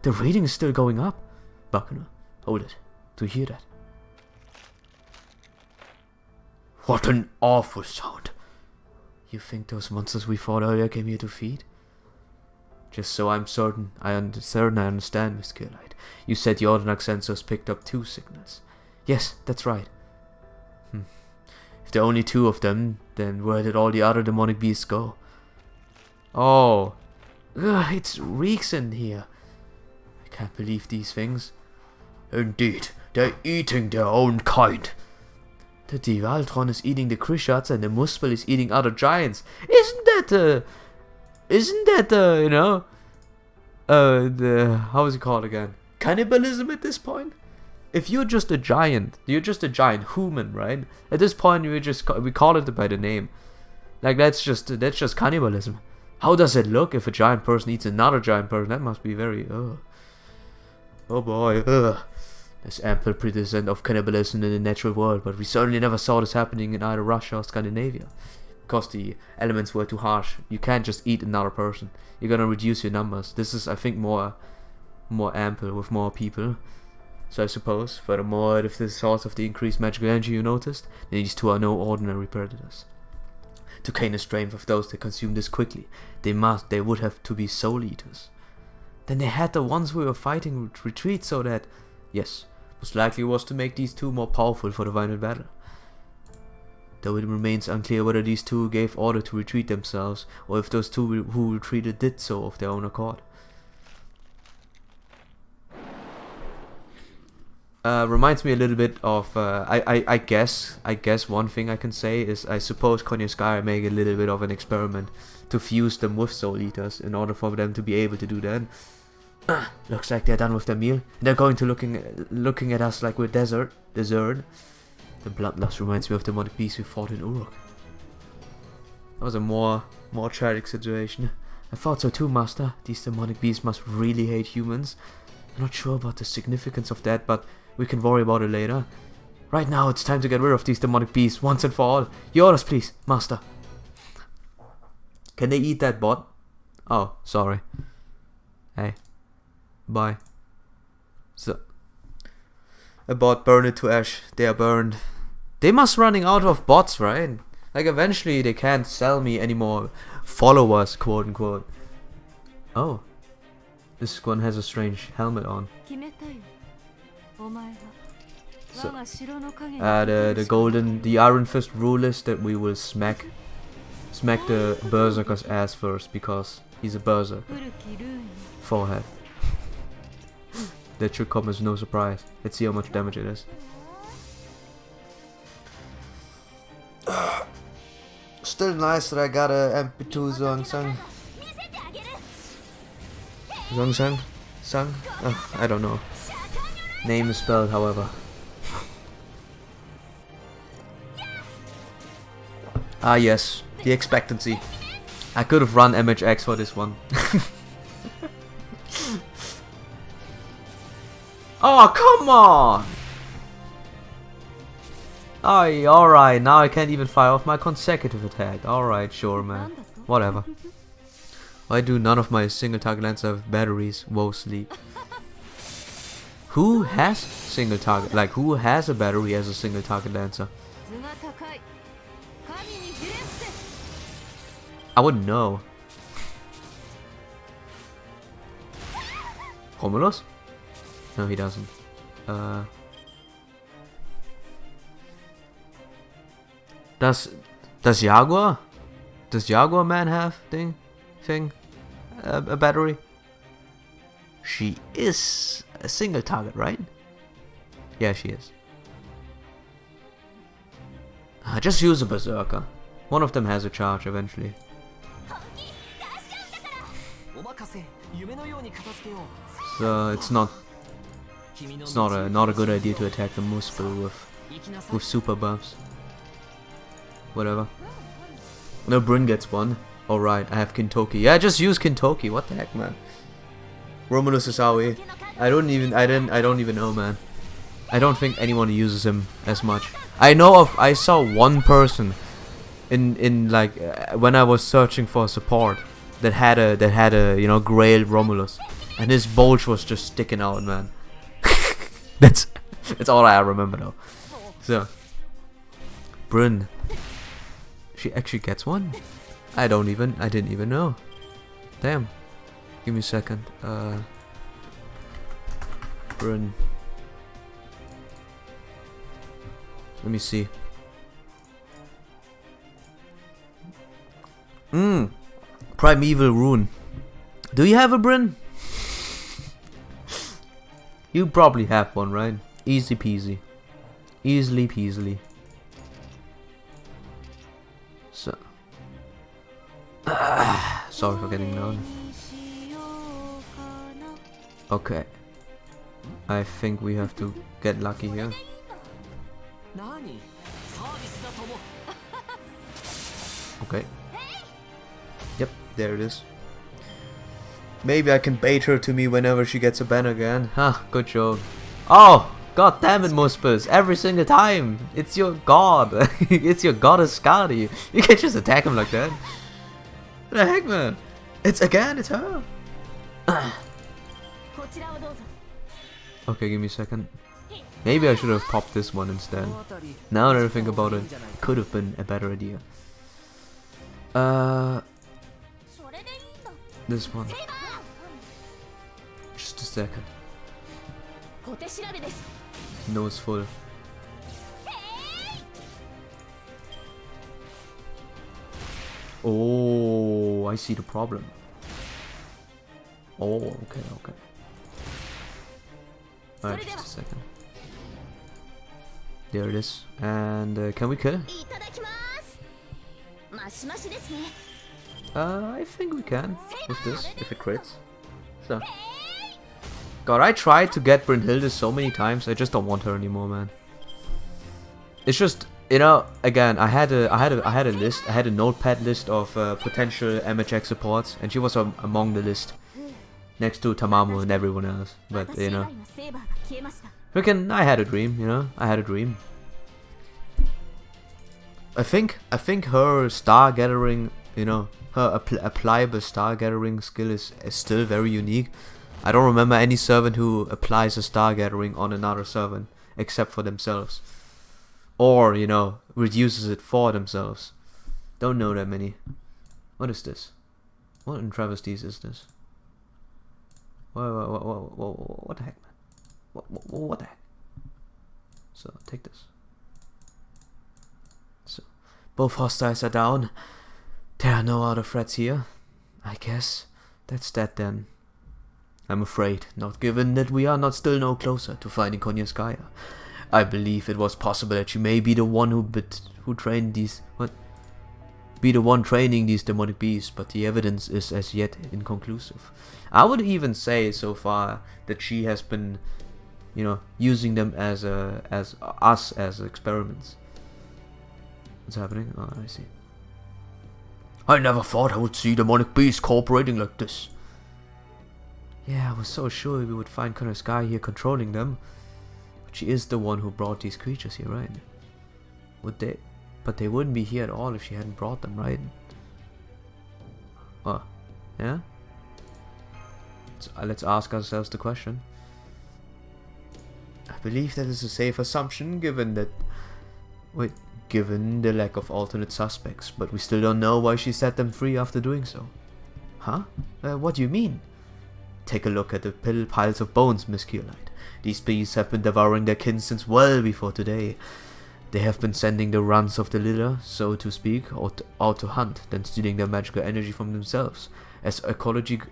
the rating is still going up. Buckner, hold it. Do you hear that? What an awful sound. You think those monsters we fought earlier came here to feed? Just so I'm certain I understand, Miss Killite. You said the Orthonax sensors picked up 2 signals. Yes, that's right. If there are only 2 of them, then where did all the other demonic beasts go? Oh. Ugh, it reeks in here. I can't believe these things. Indeed, they're eating their own kind. The Divaltron is eating the Krishats and the Muspel is eating other giants. Isn't that you know, how is it called again? Cannibalism at this point? If you're just a giant human, right? At this point, we call it by the name. Like, that's just cannibalism. How does it look if a giant person eats another giant person? That must be very, oh boy, There's ample precedent of cannibalism in the natural world, but we certainly never saw this happening in either Russia or Scandinavia. Because the elements were too harsh. You can't just eat another person. You're gonna reduce your numbers. This is, I think, more ample with more people. So I suppose, furthermore, if this is source of the increased magical energy you noticed, then these 2 are no ordinary predators. To gain the strength of those that consume this quickly, they would have to be soul eaters. Then they had the ones we were fighting retreat so that, yes, most likely was to make these 2 more powerful for the final battle. Though it remains unclear whether these 2 gave order to retreat themselves, or if those 2 who retreated did so of their own accord. Reminds me a little bit of, I guess one thing I can say is, I suppose Konyaskaya made a little bit of an experiment to fuse them with Soul Eaters in order for them to be able to do that. Looks like they're done with their meal. They're going to looking at us like we're dessert. The bloodlust reminds me of the demonic beast we fought in Uruk. That was a more tragic situation. I thought so too, Master. These demonic beasts must really hate humans. I'm not sure about the significance of that, but we can worry about it later. Right now, it's time to get rid of these demonic beasts once and for all. Your orders, please, Master. Can they eat that bot? Oh, sorry. Hey. Bye. So, a bot, burn it to ash. They are burned. They must running out of bots, right? Like, eventually they can't sell me any more followers, quote unquote. Oh. This one has a strange helmet on. So, the Iron Fist rule is that we will smack the Berserker's ass first, because he's a Berserker. Forehead. That should come as no surprise. Let's see how much damage it is. Still nice that I got a MP2 Zhongsang. Zhongsang? I don't know. Name is spelled, however. Ah yes, the expectancy. I could have run MHX for this one. Oh, come on! Alright, now I can't even fire off my consecutive attack. Alright, sure, man. Whatever. Why do none of my single target lancers have batteries? Whoa, sleep. Who has single target? Like, who has a battery as a single target lancer? I wouldn't know. Romulus? No, he doesn't. Does Jaguar? Does Jaguar man have a battery? She is a single target, right? Yeah, she is. Just use a berserker. One of them has a charge eventually. So it's not a good idea to attack the Muspel with super buffs. Whatever. No, Bryn gets one. Alright, I have Kintoki. Yeah, just use Kintoki. What the heck, man? Romulus is AOE. I don't even know, man. I don't think anyone uses him as much. I saw one person in like when I was searching for support that had a you know, Grail Romulus, and his bulge was just sticking out, man. that's all I remember though. So Bryn, she actually gets one. I didn't even know. Damn. Give me a second. Bryn. Let me see. Primeval Rune. Do you have a Bryn? You probably have one, right? Easy peasy. Easily peasily. So. Sorry for getting loud. Okay. I think we have to get lucky here. Okay. Yep, there it is. Maybe I can bait her to me whenever she gets a ban again. Huh, good job. Oh, god damn it, Muspers. Every single time. It's your god. It's your goddess Skadi. You can't just attack him like that. What the heck, man? It's her. Okay, give me a second. Maybe I should have popped this one instead. Now that I think about it, could have been a better idea. This one. Just a second. Nose full. Oh, I see the problem. Oh, okay. Alright, just a second. There it is. And can we kill? I think we can with this, if it crits. So. God, I tried to get Brynhilde so many times. I just don't want her anymore, man. It's just, you know, again, I had a list. I had a notepad list of potential MHX supports, and she was among the list, next to Tamamu and everyone else. But you know, freaking, I had a dream. You know, I had a dream. I think her star gathering, you know, her applicable star gathering skill is still very unique. I don't remember any servant who applies a star gathering on another servant except for themselves, or you know, reduces it for themselves. Don't know that many. What is this? What in travesties is this? What the heck, man? What the heck? So take this. So both hostiles are down. There are no other threats here. I guess that's that then. I'm afraid, not given that we are not still no closer to finding Konyaskaya. I believe it was possible that she may be the one who trained these training these demonic beasts, but the evidence is as yet inconclusive. I would even say so far that she has been, you know, using them as experiments. What's happening? Oh, I see. I never thought I would see demonic beasts cooperating like this. Yeah, I was so sure we would find Konyaskaya here controlling them. But she is the one who brought these creatures here, right? But they wouldn't be here at all if she hadn't brought them, right? Oh, yeah? So, let's ask ourselves the question. I believe that is a safe assumption, given the lack of alternate suspects, but we still don't know why she set them free after doing so. Huh? What do you mean? Take a look at the piles of bones, Miss Keelite. These beasts have been devouring their kin since well before today. They have been sending the runs of the litter, so to speak, out to hunt, then stealing their magical energy from themselves. As ecologies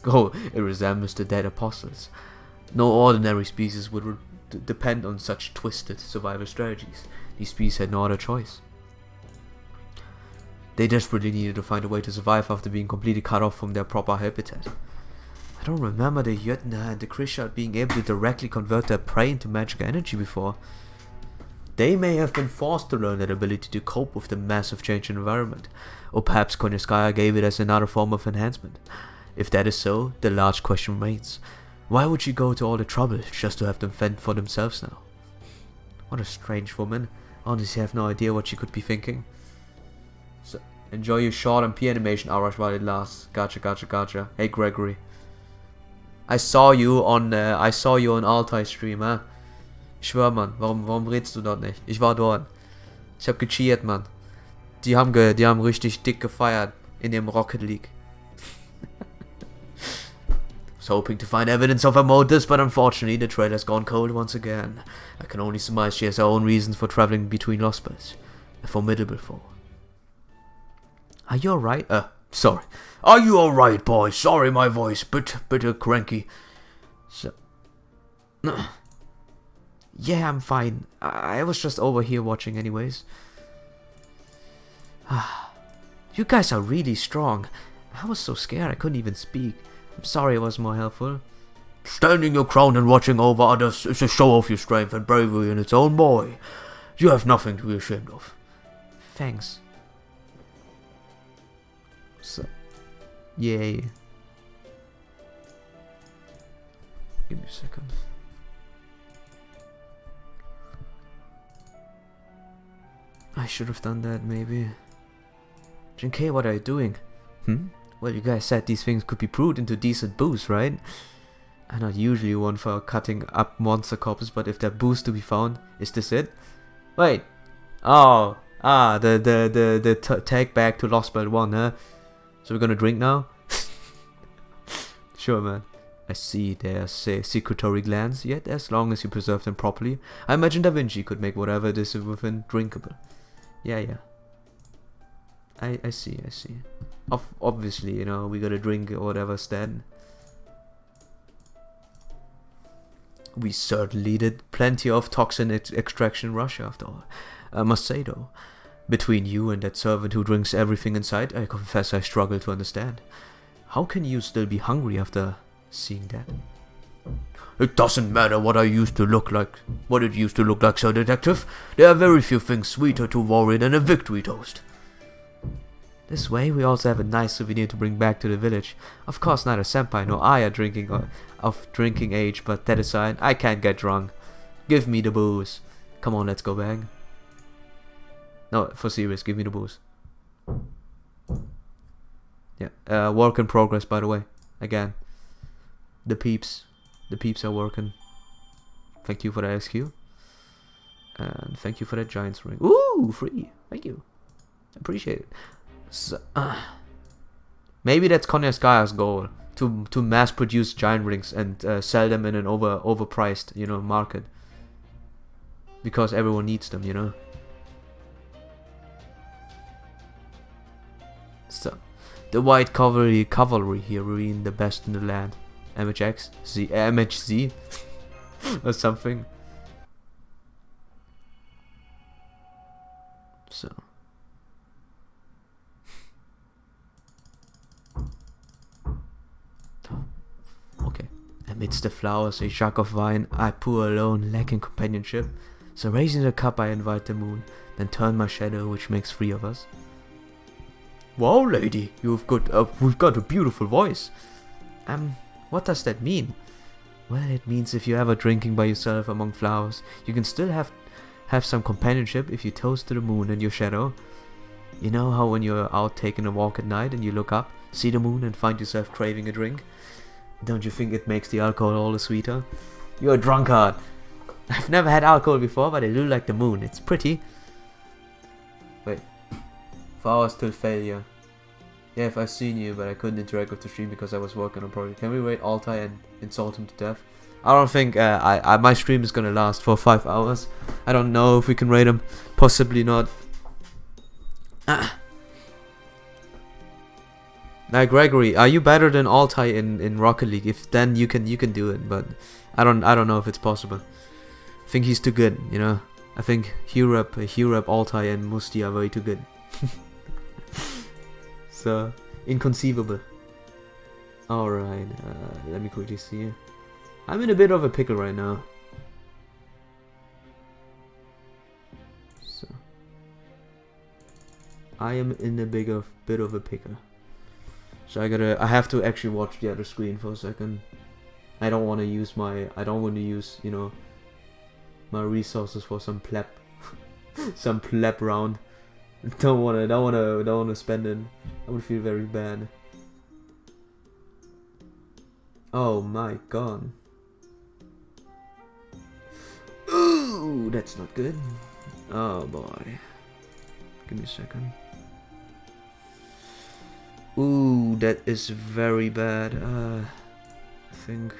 go, it resembles the dead apostles. No ordinary species would depend on such twisted survival strategies. These species had no other choice. They desperately needed to find a way to survive after being completely cut off from their proper habitat. I don't remember the Jötnar and the Krishad being able to directly convert their prey into magical energy before. They may have been forced to learn that ability to cope with the massive change in environment, or perhaps Konyaskaya gave it as another form of enhancement. If that is so, the large question remains. Why would she go to all the trouble just to have them fend for themselves now? What a strange woman. Honestly, I have no idea what she could be thinking. So, enjoy your short MP animation, Arash, while it lasts. Gotcha. Hey, Gregory. I saw you on Altai Stream, huh? Ich schwör, Mann, warum redest du dort nicht? Ich war dort. Ich hab gecheert, Mann. Die haben richtig dick gefeiert in dem Rocket League. Was hoping to find evidence of her motives, but unfortunately the trail has gone cold once again. I can only surmise she has her own reasons for traveling between Lost Spells. A formidable foe. Are you alright? Sorry. Are you alright, boy? Sorry, my voice, bit cranky. So... Yeah, I'm fine. I was just over here watching anyways. You guys are really strong. I was so scared I couldn't even speak. I'm sorry I wasn't more helpful. Standing your ground and watching over others is a show of your strength and bravery in its own, boy. You have nothing to be ashamed of. Thanks. So... Yay. Give me a second. I should have done that, maybe. Jinkei, what are you doing? Well, you guys said these things could be brewed into decent booze, right? I'm not usually one for cutting up monster corpses, but if there are booze to be found, is this it? Wait. Oh. The tag back to Lost Spell 1, huh? So we're gonna drink now? Sure, man. I see there's secretory glands, yet as long as you preserve them properly, I imagine Da Vinci could make whatever it is within drinkable. Yeah. I see. Obviously, you know, we gotta drink or whatever instead. We certainly did plenty of toxin extraction in Russia, after all. I must say, though, between you and that servant who drinks everything in sight, I confess I struggle to understand. How can you still be hungry after seeing that? It doesn't matter what it used to look like, Sir Detective. There are very few things sweeter to worry than a victory toast. This way, we also have a nice souvenir to bring back to the village. Of course, neither Senpai nor I are of drinking age, but that aside, I can't get drunk. Give me the booze. Come on, let's go back. No, for serious, give me the booze. Yeah, work in progress, by the way. Again, the peeps are working. Thank you for the SQ. And thank you for that Giants ring. Ooh, free. Thank you. Appreciate it. So, maybe that's Konyaskaya's goal. To mass produce giant rings and sell them in an overpriced, you know, market. Because everyone needs them, you know. So, the white cavalry here being the best in the land. MHZ or something. So. Okay. Amidst the flowers, a jug of wine, I pour alone, lacking companionship. So raising the cup, I invite the moon, then turn my shadow, which makes three of us. Wow, lady, we've got a beautiful voice. What does that mean? Well, it means if you're ever drinking by yourself among flowers, you can still have some companionship if you toast to the moon and your shadow. You know how when you're out taking a walk at night and you look up, see the moon and find yourself craving a drink? Don't you think it makes the alcohol all the sweeter? You're a drunkard. I've never had alcohol before, but I do like the moon. It's pretty. Wait. Flowers till failure. Yeah, if I've seen you, but I couldn't interact with the stream because I was working on project. Can we raid Altai and insult him to death? I don't think my stream is gonna last for 5 hours. I don't know if we can raid him. Possibly not. Now, Gregory, are you better than Altai in Rocket League? If then you can do it, but I don't know if it's possible. I think he's too good, you know. I think Hurep, Altai, and Musti are way too good. So inconceivable. All right, let me quickly see. I'm in a bit of a pickle right now. So I am in a bit of a pickle. So I have to actually watch the other screen for a second. I don't want to use you know, my resources for some pleb some pleb round. Don't wanna spend it. I would feel very bad. Oh my god. Ooh, that's not good. Oh boy. Give me a second. Ooh, that is very bad. I think.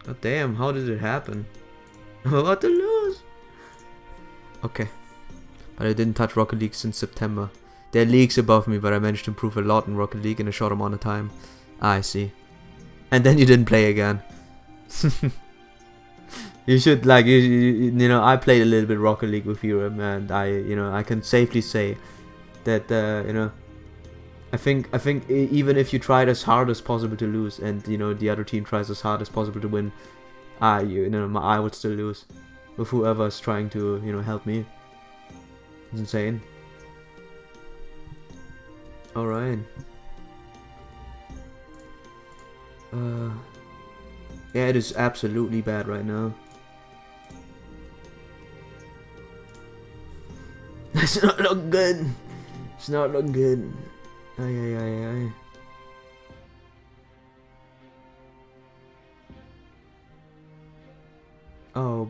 God damn, how did it happen? What to lose? Okay. But I didn't touch Rocket League since September. There are leagues above me, but I managed to improve a lot in Rocket League in a short amount of time. I see. And then you didn't play again. You should, like, you know, I played a little bit Rocket League with you, and I can safely say that, you know, I think even if you tried as hard as possible to lose, and, you know, the other team tries as hard as possible to win, I would still lose with whoever's trying to, you know, help me. It's insane. All right. Yeah, it is absolutely bad right now. It's not looking good. It's not looking good. Ay. Oh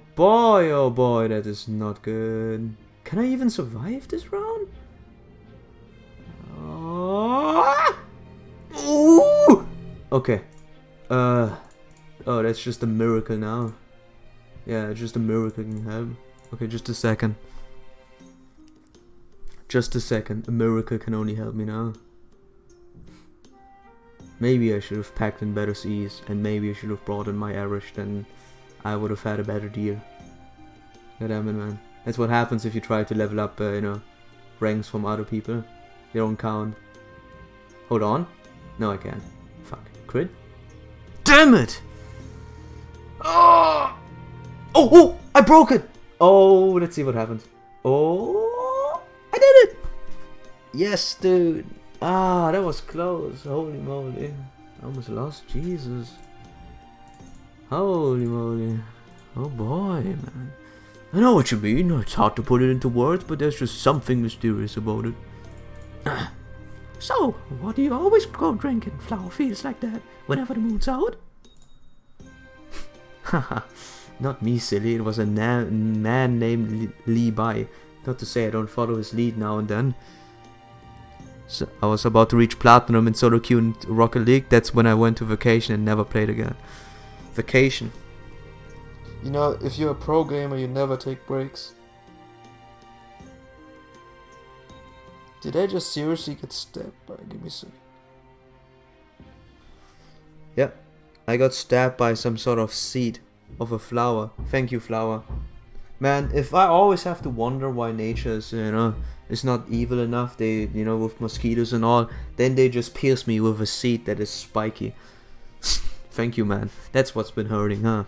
boy, that is not good. Can I even survive this round? Oh. Ooh. Okay. Oh, that's just a miracle now. Yeah, just a miracle can help. Okay, just a second. Just a second. A miracle can only help me now. Maybe I should have packed in better seas, and maybe I should have brought in my Irish, then I would have had a better deal. God damn it, man. That's what happens if you try to level up, you know, ranks from other people. They don't count. Hold on. No, I can't. Fuck. Crit? Damn it! Oh! Oh! I broke it! Oh, let's see what happens. Oh! I did it! Yes, dude. Ah, that was close. Holy moly. I almost lost. Jesus. Holy moly. Oh boy, man. I know what you mean. It's hard to put it into words, but there's just something mysterious about it. So, what do you always go drinking? Flower feels like that whenever the moon's out? Haha, not me, silly. It was a man named Lee Bai. Not to say I don't follow his lead now and then. So I was about to reach Platinum in solo queue in Rocket League. That's when I went to vacation and never played again. Vacation. You know, if you're a pro gamer, you never take breaks. Did I just seriously get stabbed by? Give me a second. Yep. I got stabbed by some sort of seed of a flower. Thank you, flower. Man, if I always have to wonder why nature is, you know, is not evil enough, they, you know, with mosquitoes and all, then they just pierce me with a seed that is spiky. Thank you, man. That's what's been hurting, huh?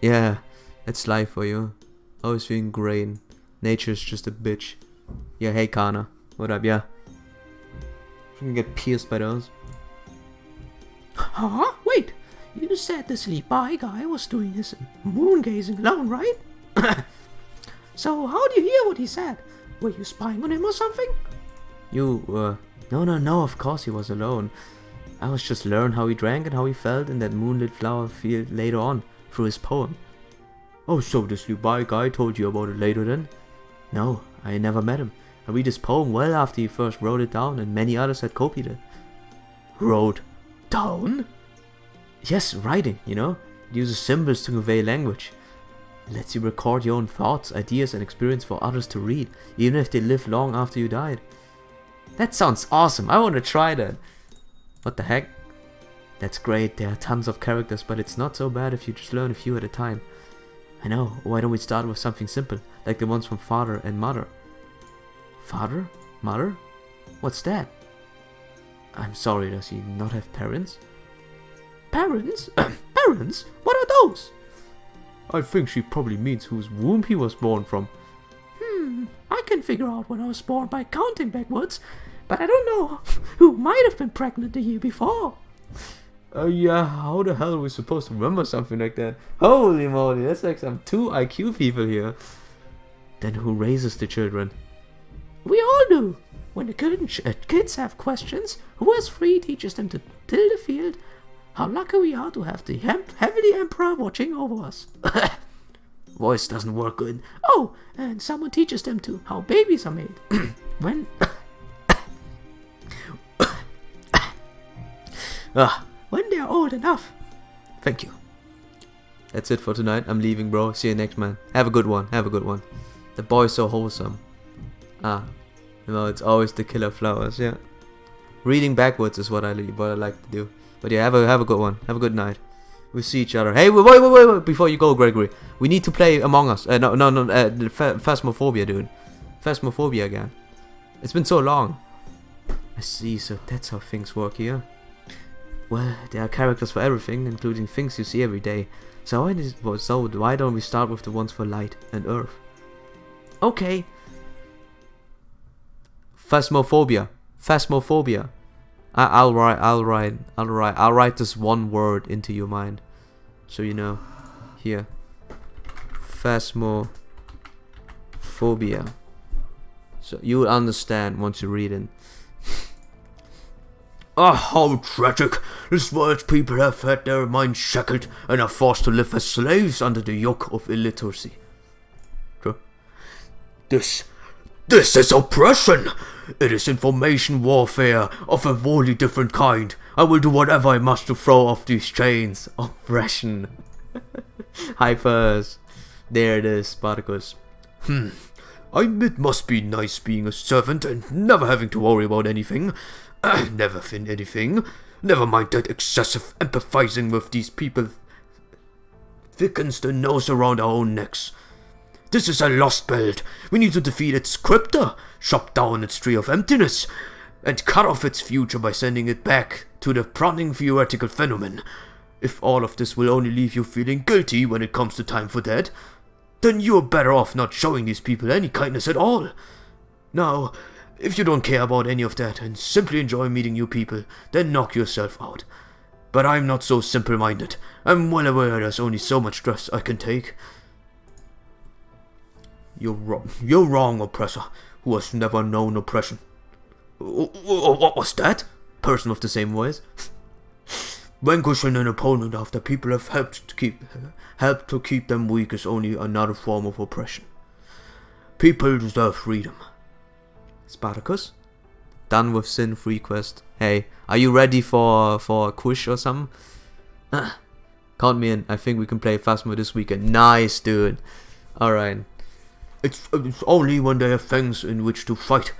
Yeah, that's life for you. Always feeling great. Nature's just a bitch. Yeah, hey Kana. What up, yeah? You can get pierced by those. Huh? Wait! You said the sleep-eye guy was doing his moon gazing alone, right? So how do you hear what he said? Were you spying on him or something? No, of course he was alone. I was just learning how he drank and how he felt in that moonlit flower field later on, through his poem. Oh, so the sleep-eye guy told you about it later then? No, I never met him. I read his poem well after he first wrote it down, and many others had copied it. Wrote down? Yes, writing, you know? It uses symbols to convey language. It lets you record your own thoughts, ideas, and experience for others to read, even if they live long after you died. That sounds awesome. I want to try that. What the heck? That's great. There are tons of characters, but it's not so bad if you just learn a few at a time. I know. Why don't we start with something simple, like the ones from Father and Mother? Father? Mother? What's that? I'm sorry, does he not have parents? Parents? Parents? What are those? I think she probably means whose womb he was born from. I can figure out when I was born by counting backwards, but I don't know who might have been pregnant the year before. Yeah, how the hell are we supposed to remember something like that? Holy moly, that's like some 2 IQ people here. Then who raises the children? We all do. When the kids have questions, who has 3 teaches them to till the field. How lucky we are to have the heavenly emperor watching over us. Voice doesn't work good. Oh, and someone teaches them to how babies are made. when when they are old enough. Thank you. That's it for tonight. I'm leaving, bro. See you next, man. Have a good one. Have a good one. The boy's so wholesome. You know, it's always the killer flowers, yeah. Reading backwards is what I like to do. But yeah, have a good one. Have a good night. We'll see each other. Hey, wait. Before you go, Gregory. We need to play Among Us. Phasmophobia, dude. Phasmophobia again. It's been so long. I see, so that's how things work here. Well, there are characters for everything, including things you see every day. So why don't we start with the ones for light and earth? Okay. Phasmophobia. I'll write this one word into your mind, so you know. Here. Phasmophobia. So you'll understand once you read it. Ah, how tragic! This world's people have had their minds shackled and are forced to live as slaves under the yoke of illiteracy. This is oppression! It is information warfare of a wholly different kind. I will do whatever I must to throw off these chains. Oppression. Hypers. There it is, Spartacus. It must be nice being a servant and never having to worry about anything. Never fin anything. Never mind that excessive empathizing with these people thickens the noose around our own necks. This is a lost belt. We need to defeat its scriptor, chop down its tree of emptiness, and cut off its future by sending it back to the prodding theoretical phenomenon. If all of this will only leave you feeling guilty when it comes to time for that, then you're better off not showing these people any kindness at all. Now, if you don't care about any of that and simply enjoy meeting new people, then knock yourself out. But I'm not so simple-minded. I'm well aware there's only so much stress I can take. You're wrong, oppressor, who has never known oppression. What was that? Person with the same voice. Vanquishing an opponent after people have helped to keep them weak is only another form of oppression. People deserve freedom. Spartacus? Done with sin-free quest. Hey, are you ready for a quiz or something? Count me in. I think we can play Phasmo this weekend. Nice, dude. Alright. It's only when they have things in which to fight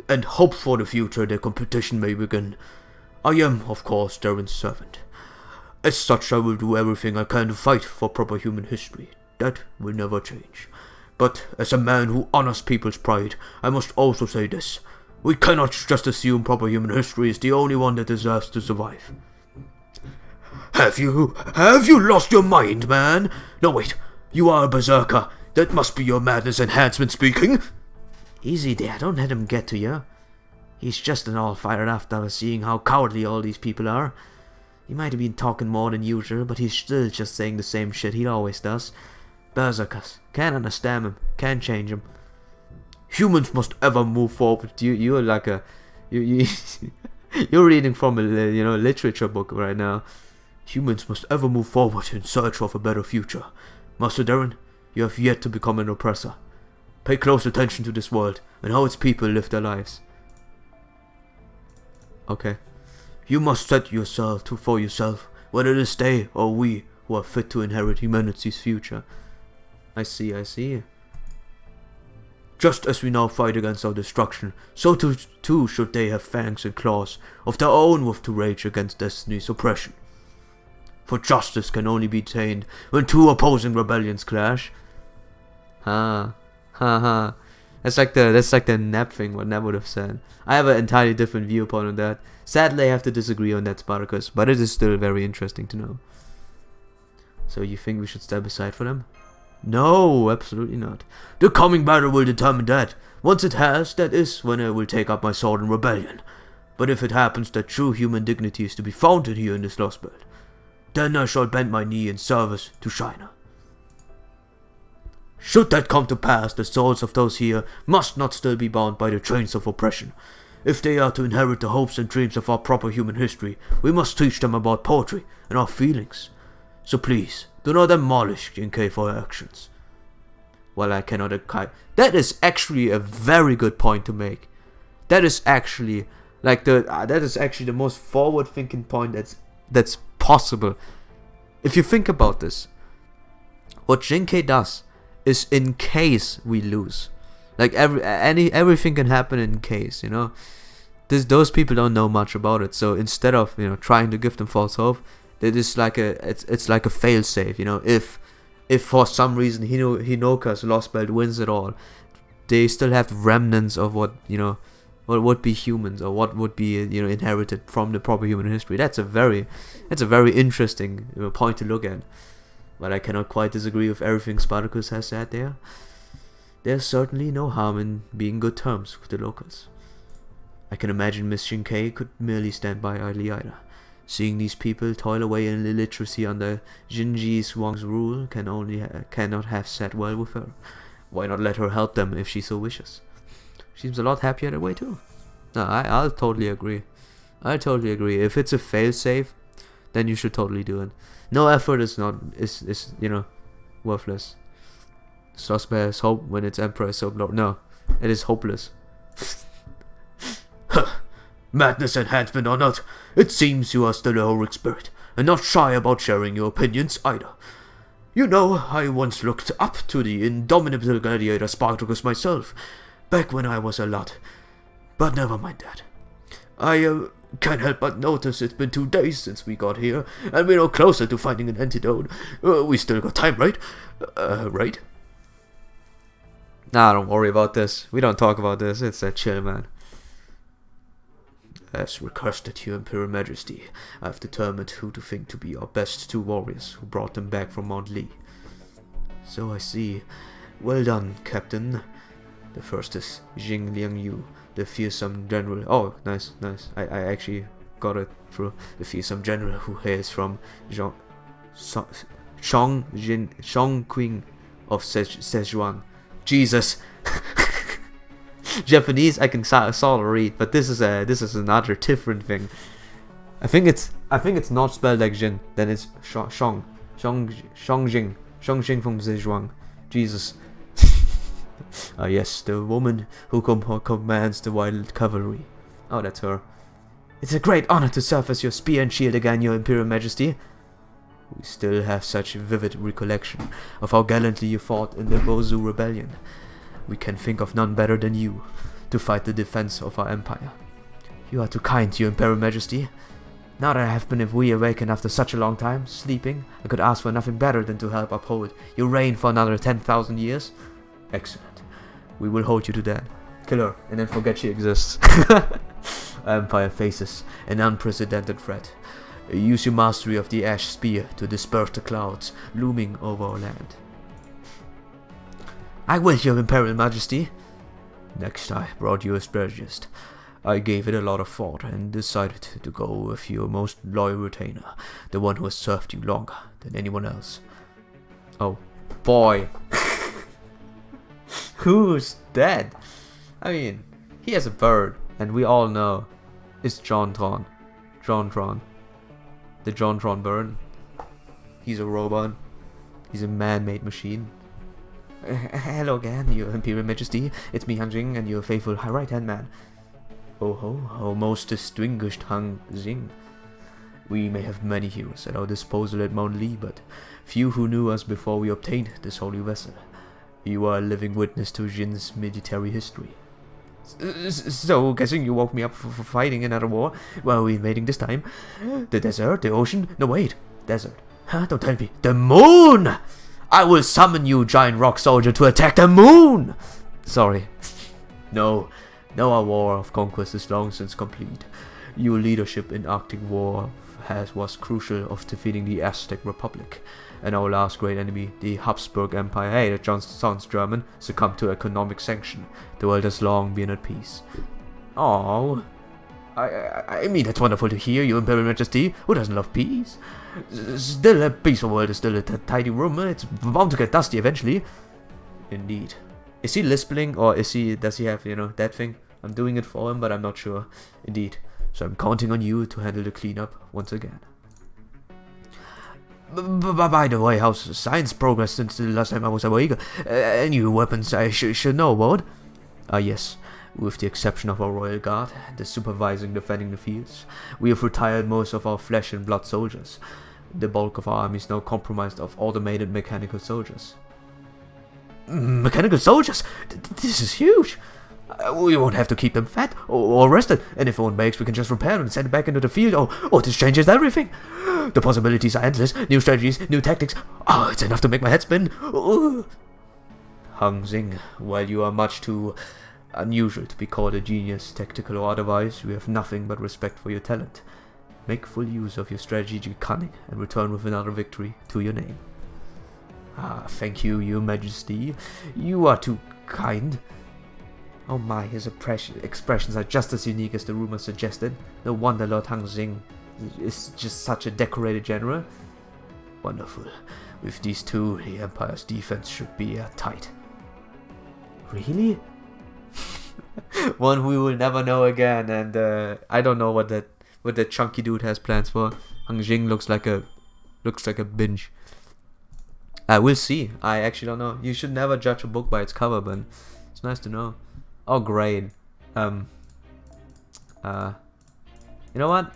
and hope for the future the competition may begin. I am, of course, Darren's servant. As such, I will do everything I can to fight for proper human history. That will never change. But as a man who honors people's pride, I must also say this. We cannot just assume proper human history is the only one that deserves to survive. Have you lost your mind, man? No, wait. You are a berserker. That must be your madness enhancement speaking. Easy there, don't let him get to you. He's just an all fired after seeing how cowardly all these people are. He might have been talking more than usual, but he's still just saying the same shit he always does. Berserkers, can't understand him, can't change him. Humans must ever move forward. You're like a... You're reading from a literature book right now. Humans must ever move forward in search of a better future. Master Darren, you have yet to become an oppressor. Pay close attention to this world and how its people live their lives. Okay. You must set yourself for yourself whether it is they or we who are fit to inherit humanity's future. I see. Just as we now fight against our destruction, so too should they have fangs and claws of their own with to rage against destiny's oppression. For justice can only be attained when two opposing rebellions clash. Ha ha. That's like the Nep thing, what Nep would have said. I have an entirely different viewpoint on that. Sadly, I have to disagree on that, Spartacus, but it is still very interesting to know. So you think we should step aside for them? No, absolutely not. The coming battle will determine that. Once it has, that is when I will take up my sword in rebellion. But if it happens that true human dignity is to be founded here in this lost world, then I shall bend my knee in service to Shiner. Should that come to pass, the souls of those here must not still be bound by the chains of oppression. If they are to inherit the hopes and dreams of our proper human history, we must teach them about poetry and our feelings. So please, do not demolish Jinkei for her actions. Well, I cannot agree. That is actually a very good point to make. That is actually the most forward-thinking point that's possible. If you think about this, what Jinkei does is in case we lose. Like everything can happen in case, you know. Those people don't know much about it, so instead of trying to give them false hope, it is like it's like a fail safe, you know. If for some reason Hinoka's lost belt wins it all, they still have remnants of what would be humans or what would be inherited from the proper human history. That's a very interesting point to look at. But I cannot quite disagree with everything Spartacus has said there. There's certainly no harm in being good terms with the locals. I can imagine Miss Jinkei could merely stand by idly either. Seeing these people toil away in illiteracy under Jinji Swang's rule cannot have sat well with her. Why not let her help them if she so wishes? Seems a lot happier that way too. No, I'll totally agree. If it's a failsafe, then you should totally do it. No effort is worthless. Suspect has hope when its emperor is so low. No, it is hopeless. Madness enhancement or not, it seems you are still a heroic spirit, and not shy about sharing your opinions either. You know, I once looked up to the indomitable gladiator Spartacus myself, back when I was a lad. But never mind that. I can't help but notice it's been 2 days since we got here, and we're no closer to finding an antidote. We still got time, right? Right? Nah, don't worry about this. We don't talk about this. It's a chill, man. As requested, Your Imperial Majesty, I have determined who to think to be our best 2 warriors who brought them back from Mount Lee. So I see. Well done, Captain. The first is Jing Liang Yu, the fearsome general. Oh, nice. I actually got it through. The fearsome general who hails from Chongqing of Szechuan. Jesus. Japanese I can sort of read, but this is another different thing. I think it's not spelled like Jin, then it's Shongjing from Szechuan. Jesus. Yes, the woman who commands the wild cavalry. Oh, that's her. It's a great honor to serve as your spear and shield again, Your Imperial Majesty. We still have such vivid recollection of how gallantly you fought in the Bozu Rebellion. We can think of none better than you to fight the defense of our empire. You are too kind, Your Imperial Majesty. Now that I have been reawakened after such a long time, sleeping, I could ask for nothing better than to help uphold your reign for another 10,000 years. Excellent. We will hold you to that. Kill her, and then forget she exists. Our empire faces an unprecedented threat. Use your mastery of the Ash Spear to disperse the clouds looming over our land. I will, Your Imperial Majesty. Next I brought you a strategist. I gave it a lot of thought and decided to go with your most loyal retainer, the one who has served you longer than anyone else. Oh, boy. Who's dead? I mean, he has a bird, and we all know it's Jontron. The Jontron bird. He's a robot. He's a man-made machine. Hello again, your Imperial Majesty. It's me, Hang Jing, and your faithful high right-hand man. Oh ho, oh most distinguished Hang Jing. We may have many heroes at our disposal at Mount Lee, but few who knew us before we obtained this holy vessel. You are a living witness to Jin's military history. So, guessing you woke me up for fighting another war? Well, we invading this time? The desert? The ocean? No, wait. Desert. Huh? Don't tell me. The moon! I will summon you, giant rock soldier, to attack the moon! Sorry. No, our war of conquest is long since complete. Your leadership in Arctic War was crucial of defeating the Aztec Republic, and our last great enemy, the Habsburg Empire, hey, that sounds German, succumbed to economic sanction. The world has long been at peace. Oh, I mean, that's wonderful to hear, Your Imperial Majesty. Who doesn't love peace? Still, a peaceful world is still a tidy room. It's bound to get dusty eventually. Indeed. Is he lisping, or does he have, that thing? I'm doing it for him, but I'm not sure. Indeed. So I'm counting on you to handle the cleanup once again. By the way, how's science progressed since the last time I was awake? Any weapons I should know about? Yes. With the exception of our royal guard, the supervising defending the fields, we have retired most of our flesh and blood soldiers. The bulk of our army is now comprised of automated mechanical soldiers. Mechanical soldiers? This is huge! We won't have to keep them fed or rested, and if one breaks, we can just repair them and send it back into the field. Oh, this changes everything! The possibilities are endless. New strategies, new tactics. Oh, it's enough to make my head spin. Hang Jing, while you are much too unusual to be called a genius, tactical or otherwise, we have nothing but respect for your talent. Make full use of your strategic cunning and return with another victory to your name. Thank you, Your Majesty. You are too kind. Oh my, his expressions are just as unique as the rumor suggested. No wonder Lord Hang Jing is just such a decorated general. Wonderful. With these two, the Empire's defense should be tight. Really? One we will never know again, and I don't know what that chunky dude has plans for. Hang Jing looks like a binge. We'll see. I actually don't know. You should never judge a book by its cover, but it's nice to know. Oh, great. You know what?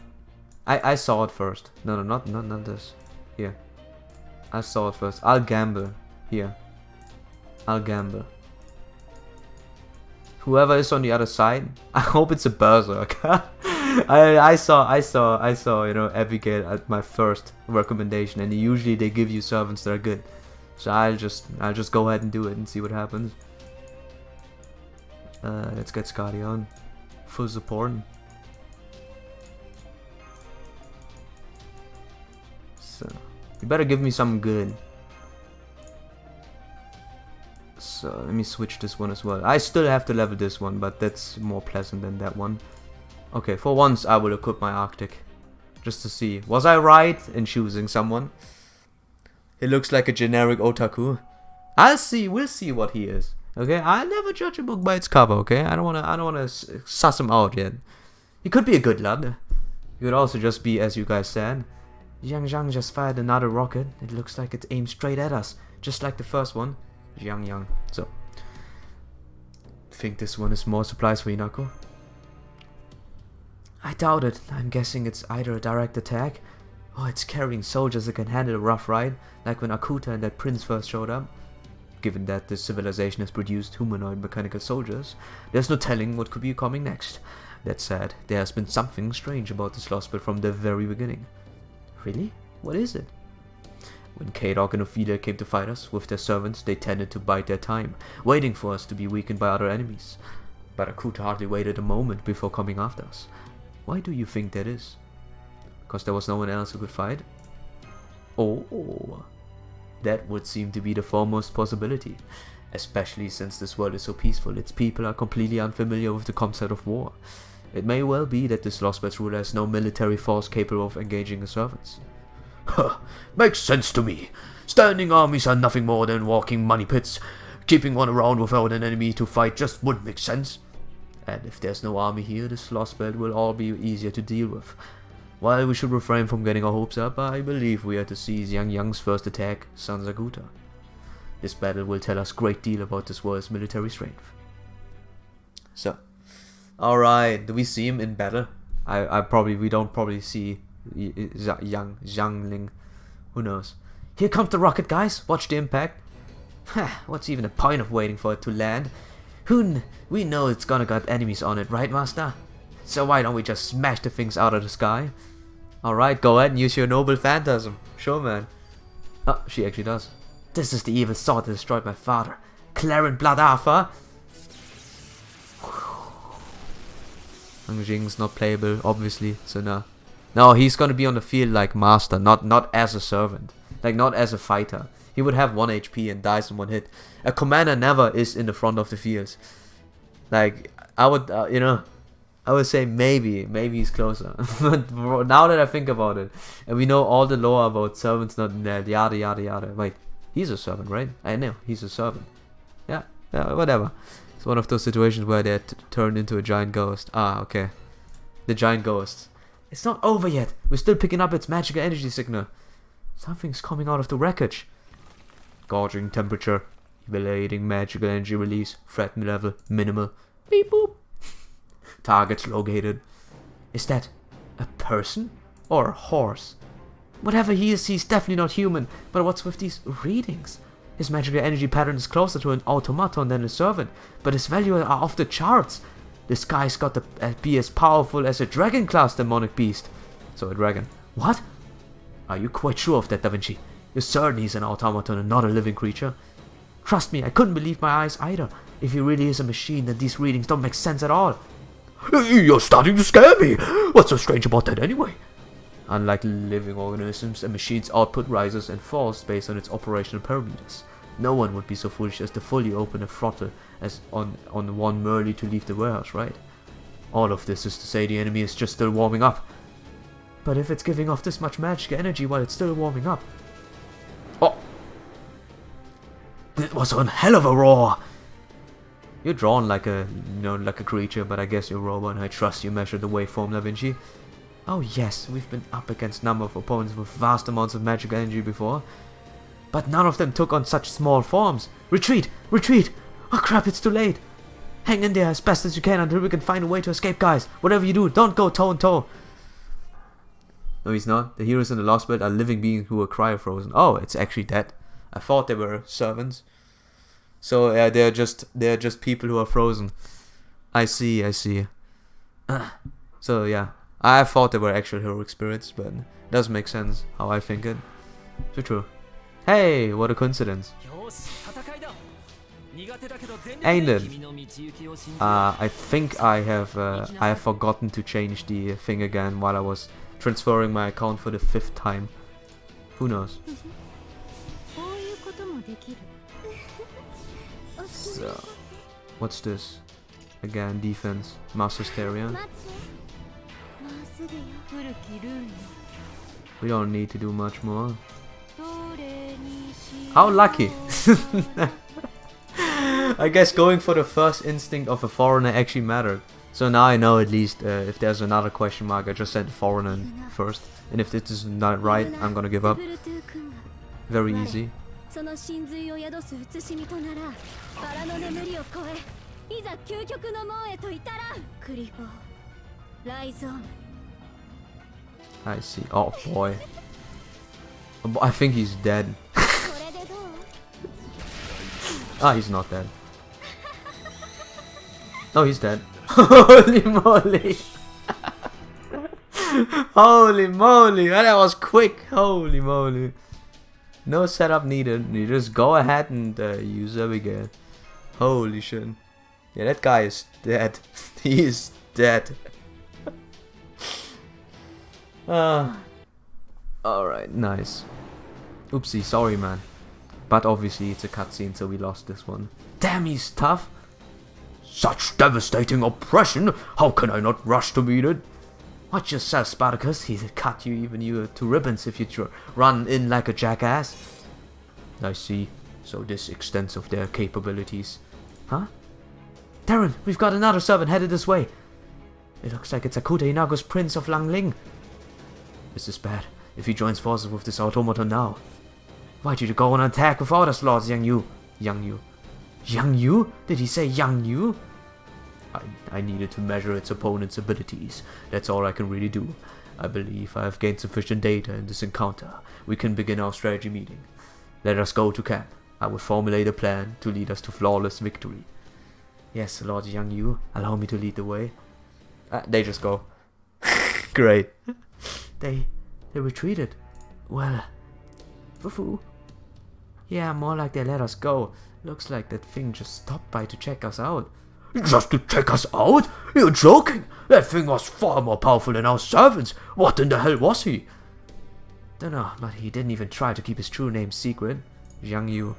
I saw it first. No, not this. Here. I saw it first. I'll gamble. Here. I'll gamble. Whoever is on the other side, I hope it's a berserker. I saw, Abigail at my first recommendation, and usually they give you servants that are good. So I'll just go ahead and do it and see what happens. Let's get Scotty on. Full support. So, you better give me something good. So, let me switch this one as well. I still have to level this one, but that's more pleasant than that one. Okay, for once I will equip my Arctic. Just to see. Was I right in choosing someone? He looks like a generic otaku. We'll see what he is. Okay, I'll never judge a book by its cover, okay? I don't wanna suss him out yet. He could be a good lad. He could also just be, as you guys said. Jiang Zhang just fired another rocket. It looks like it's aimed straight at us, just like the first one. Jiang Yang. So, think this one is more supplies for Inako? I doubt it. I'm guessing it's either a direct attack, or it's carrying soldiers that can handle a rough ride, like when Akuta and that prince first showed up. Given that this civilization has produced humanoid mechanical soldiers, there's no telling what could be coming next. That said, there has been something strange about this lost from the very beginning. Really? What is it? When K-Dog and Ophelia came to fight us with their servants, they tended to bide their time, waiting for us to be weakened by other enemies. But Akuta hardly waited a moment before coming after us. Why do you think that is? Because there was no one else who could fight? Oh, that would seem to be the foremost possibility. Especially since this world is so peaceful, its people are completely unfamiliar with the concept of war. It may well be that this Lost ruler has no military force capable of engaging his servants. Huh, makes sense to me. Standing armies are nothing more than walking money pits. Keeping one around without an enemy to fight just wouldn't make sense. And if there's no army here, this Lost Belt will all be easier to deal with. While we should refrain from getting our hopes up, I believe we are to see Jiang Yang's first attack, Sanzaguta. This battle will tell us a great deal about this world's military strength. So, alright, do we see him in battle? We don't probably see Ling. Who knows? Here comes the rocket, guys. Watch the impact. What's even the point of waiting for it to land? We know it's gonna got enemies on it, right, Master? So why don't we just smash the things out of the sky? Alright, go ahead and use your noble phantasm. Sure, man. Oh, she actually does. This is the evil sword that destroyed my father. Clarent Blood Arthur. Ang Jing's not playable, obviously, so no. No, he's gonna be on the field like Master, not as a servant. Like, not as a fighter. He would have 1 HP and dies in 1 hit. A commander never is in the front of the field. Like, I would, I would say maybe he's closer. But now that I think about it, and we know all the lore about servants not dead, yada yada yada. Wait, he's a servant, right? I know, he's a servant. Yeah, whatever. It's one of those situations where they're turned into a giant ghost. Ah, okay. The giant ghost. It's not over yet. We're still picking up its magical energy signal. Something's coming out of the wreckage. Gorging temperature. Evaluating magical energy release. Threat level minimal. Beep boop. Targets located. Is that a person or a horse? Whatever he is, he's definitely not human. But what's with these readings? His magical energy pattern is closer to an automaton than a servant, but his values are off the charts. This guy's got to be as powerful as a dragon-class demonic beast. So a dragon. What? Are you quite sure of that, Da Vinci? You're certain he's an automaton and not a living creature? Trust me, I couldn't believe my eyes either. If he really is a machine, then these readings don't make sense at all. You're starting to scare me. What's so strange about that anyway? Unlike living organisms, a machine's output rises and falls based on its operational parameters. No one would be so foolish as to fully open a throttle as on one merely to leave the warehouse, right? All of this is to say the enemy is just still warming up. But if it's giving off this much magic energy while it's still warming up... Oh! That was one hell of a roar! You're drawn like a, like a creature, but I guess you're a robot and I trust you measure the waveform, Da Vinci. Oh yes, we've been up against a number of opponents with vast amounts of magical energy before. But none of them took on such small forms. Retreat! Retreat! Oh crap, it's too late! Hang in there as best as you can until we can find a way to escape, guys. Whatever you do, don't go toe and toe. No, he's not. The heroes in the Lost World are living beings who are cryo-frozen. Oh, it's actually dead. I thought they were servants. So yeah, they're just people who are frozen. I see. So yeah, I thought they were actual heroic spirits, but it does make sense how I think it. So true. Hey, what a coincidence. Ain't it? I think I have forgotten to change the thing again while I was transferring my account for the 5th time. Who knows? So, what's this? Again, defense, mass hysteria. We don't need to do much more. How lucky! I guess going for the first instinct of a foreigner actually mattered. So now I know at least if there's another question mark, I just send foreigner in first. And if this is not right, I'm gonna give up. Very easy. I see. Oh boy. I think he's dead. Ah, he's not dead. No, he's dead. Holy moly! Holy moly! That was quick! Holy moly! No setup needed. You just go ahead and use Abigail. Holy shit! Yeah, that guy is dead. He is dead. Alright, nice. Oopsie, sorry man. But obviously it's a cutscene, so we lost this one. Damn, he's tough. Such devastating oppression! How can I not rush to meet it? Watch yourself, Spartacus. He'd cut you to ribbons if you run in like a jackass. I see. So this extends of their capabilities. Huh? Darren, we've got another servant headed this way. It looks like it's Akuta Inago's Prince of Langling. This is bad. If he joins forces with this automaton now. Why did you go on an attack without us, Lord Yang Yu? Yang Yu. Yang Yu? Did he say Yang Yu? I needed to measure its opponent's abilities. That's all I can really do. I believe I have gained sufficient data in this encounter. We can begin our strategy meeting. Let us go to camp. I will formulate a plan to lead us to flawless victory. Yes, Lord Yang Yu, allow me to lead the way. They just go. Great. They retreated. Well, foo. Yeah, more like they let us go. Looks like that thing just stopped by to check us out. Just to check us out? You're joking! That thing was far more powerful than our servants. What in the hell was he? Dunno, but he didn't even try to keep his true name secret. Yang Yu.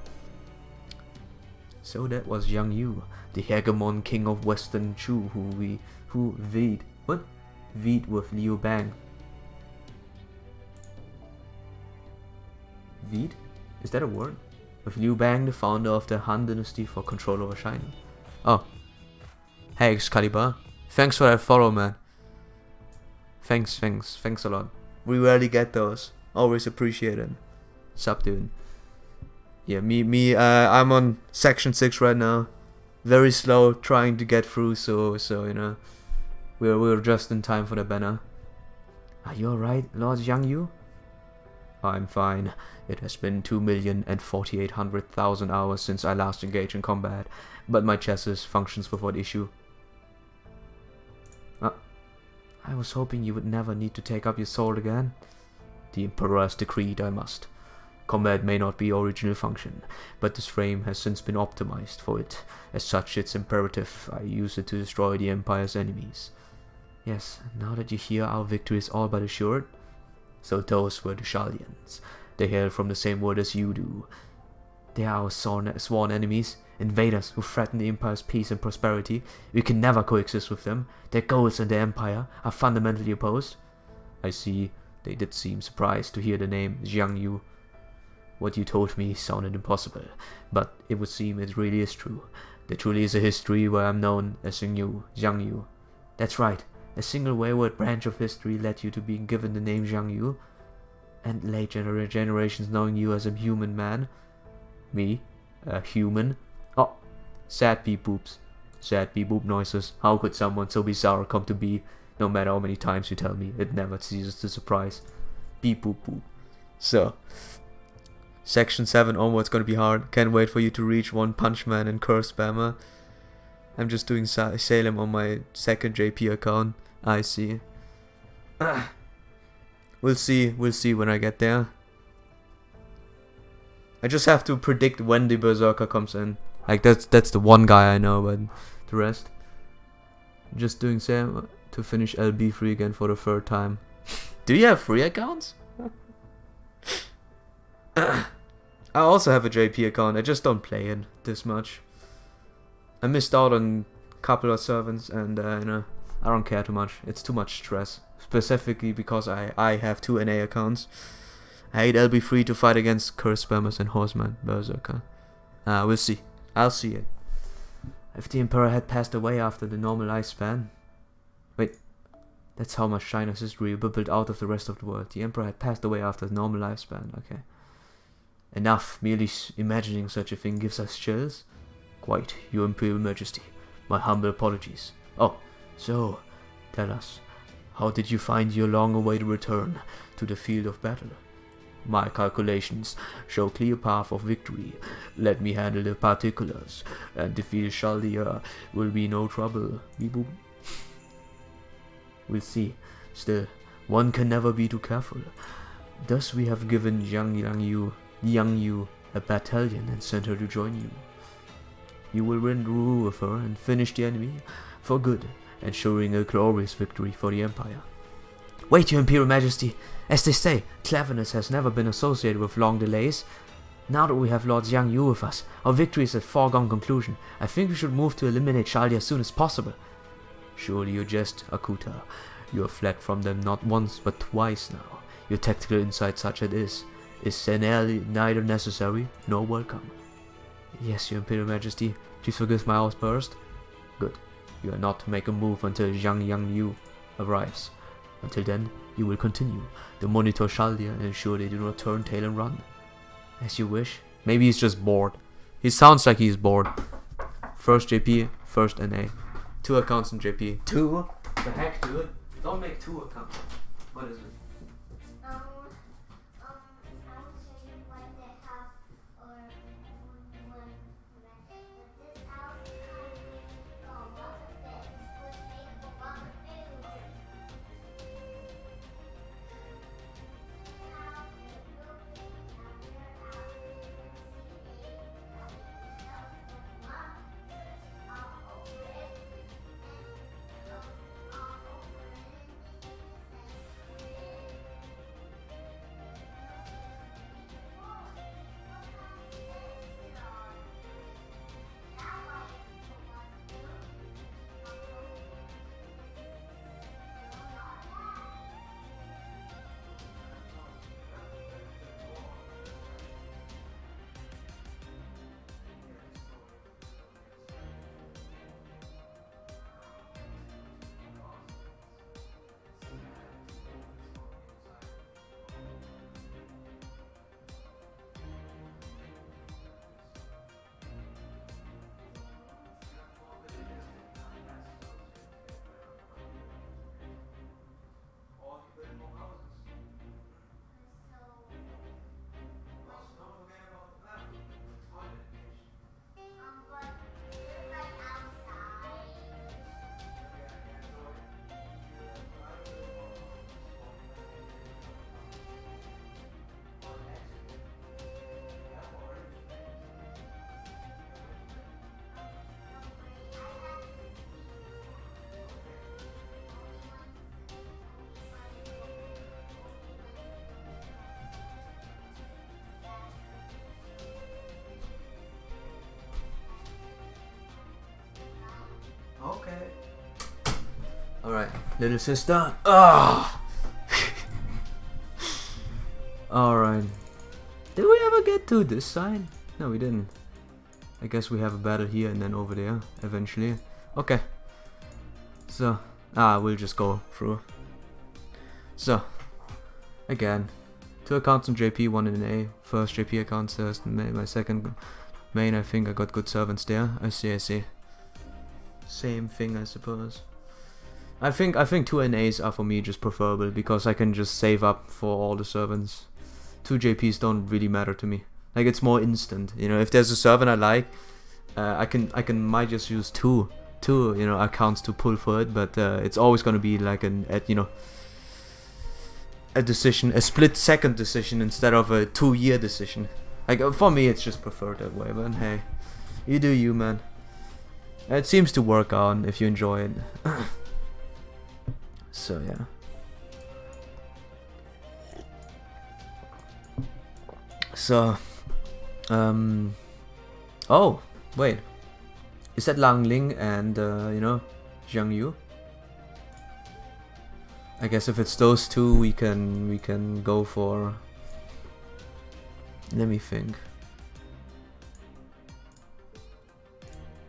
So that was Yang Yu, the hegemon king of Western Chu, who vied with Liu Bang. Vied? Is that a word? With Liu Bang, the founder of the Han dynasty, for control over China. Oh. Hey Excalibur. Thanks for that follow, man. Thanks a lot. We rarely get those. Always appreciated. Sup, dude. Yeah, I'm on section 6 right now. Very slow, trying to get through, so you know, we're just in time for the banner. Are you alright, Lord Yang Yu? I'm fine. It has been 2,048,000 hours since I last engaged in combat, but my chassis functions without issue. I was hoping you would never need to take up your sword again. The Emperor has decreed I must. Combat may not be original function, but this frame has since been optimized for it. As such, it's imperative I use it to destroy the Empire's enemies. Yes, now that you hear our victory is all but assured. So those were the Shallians. They hail from the same world as you do. They are our sworn enemies, invaders who threaten the Empire's peace and prosperity. We can never coexist with them. Their goals and the Empire are fundamentally opposed. I see. They did seem surprised to hear the name Jiang Yu. What you told me sounded impossible, but it would seem it really is true. There truly is a history where I'm known as Jiang Yu. That's right. A single wayward branch of history led you to being given the name Jiang Yu, and late generations knowing you as a human man. Me? A human? Oh, sad beep boops. Sad beep boop noises. How could someone so bizarre come to be? No matter how many times you tell me, it never ceases to surprise. Beep boop boop. So, section 7 onwards gonna be hard. Can't wait for you to reach One Punch Man and Curse Spammer. I'm just doing Salem on my second JP account. I see. We'll see when I get there. I just have to predict when the Berserker comes in. Like that's the one guy I know, but the rest. Just doing Sam to finish LB3 again for the third time. Do you have 3 accounts? I also have a JP account. I just don't play it this much. I missed out on a couple of servants, and you know, I don't care too much. It's too much stress, specifically because I have 2 NA accounts. I hate LB3 to fight against Curse Spammers and Horseman Berserker. We'll see. I'll see it. If the Emperor had passed away after the normal lifespan... Wait, that's how much China's history bubbled out of the rest of the world. The Emperor had passed away after the normal lifespan, okay. Enough, merely imagining such a thing gives us chills. Quite, Your Imperial Majesty. My humble apologies. Oh, so, tell us, how did you find your long-awaited return to the field of battle? My calculations show clear path of victory. Let me handle the particulars, and defeat Shaldia will be no trouble. Beep boop. We'll see. Still, one can never be too careful. Thus we have given Yang Yu a battalion and sent her to join you. You will win rule with her and finish the enemy for good, ensuring a glorious victory for the Empire. Wait, Your Imperial Majesty. As they say, cleverness has never been associated with long delays. Now that we have Lord Jiang Yu with us, our victory is a foregone conclusion. I think we should move to eliminate Shaldia as soon as possible. Surely you jest, Akuta. You have fled from them not once but twice now. Your tactical insight, such as it is neither necessary nor welcome. Yes, Your Imperial Majesty. Please forgive my outburst. Good. You are not to make a move until Jiang Yu arrives. Until then, you will continue to monitor Shaldia and ensure they do not turn tail and run. As you wish. Maybe he's just bored. He sounds like he's bored. First JP, first NA. 2 accounts in JP. 2? The heck, dude? Don't make 2 accounts. What is it? I would show you what they have or one. But this house has a lot of things which make a lot of food. Now you're looking at your house and see a else with mom all over it and all over it and Okay. Alright, little sister. Ah. Alright. Did we ever get to this side? No, we didn't. I guess we have a battle here and then over there eventually. Okay. So, we'll just go through. So, again, 2 accounts on JP, 1 in A. First JP account says my second main. I think I got good servants there. I see. Same thing, I suppose. I think 2 NAs are for me just preferable because I can just save up for all the servants. 2 JPs don't really matter to me. Like, it's more instant. You know, if there's a servant I like, I might just use two accounts to pull for it. But it's always gonna be like a decision, a split second decision instead of a 2-year decision. Like, for me, it's just preferred that way. But hey, you do you, man. It seems to work out if you enjoy it. So yeah. So, oh wait, is that Lang Ling and Zhang Yu? I guess if it's those two, we can go for. Let me think.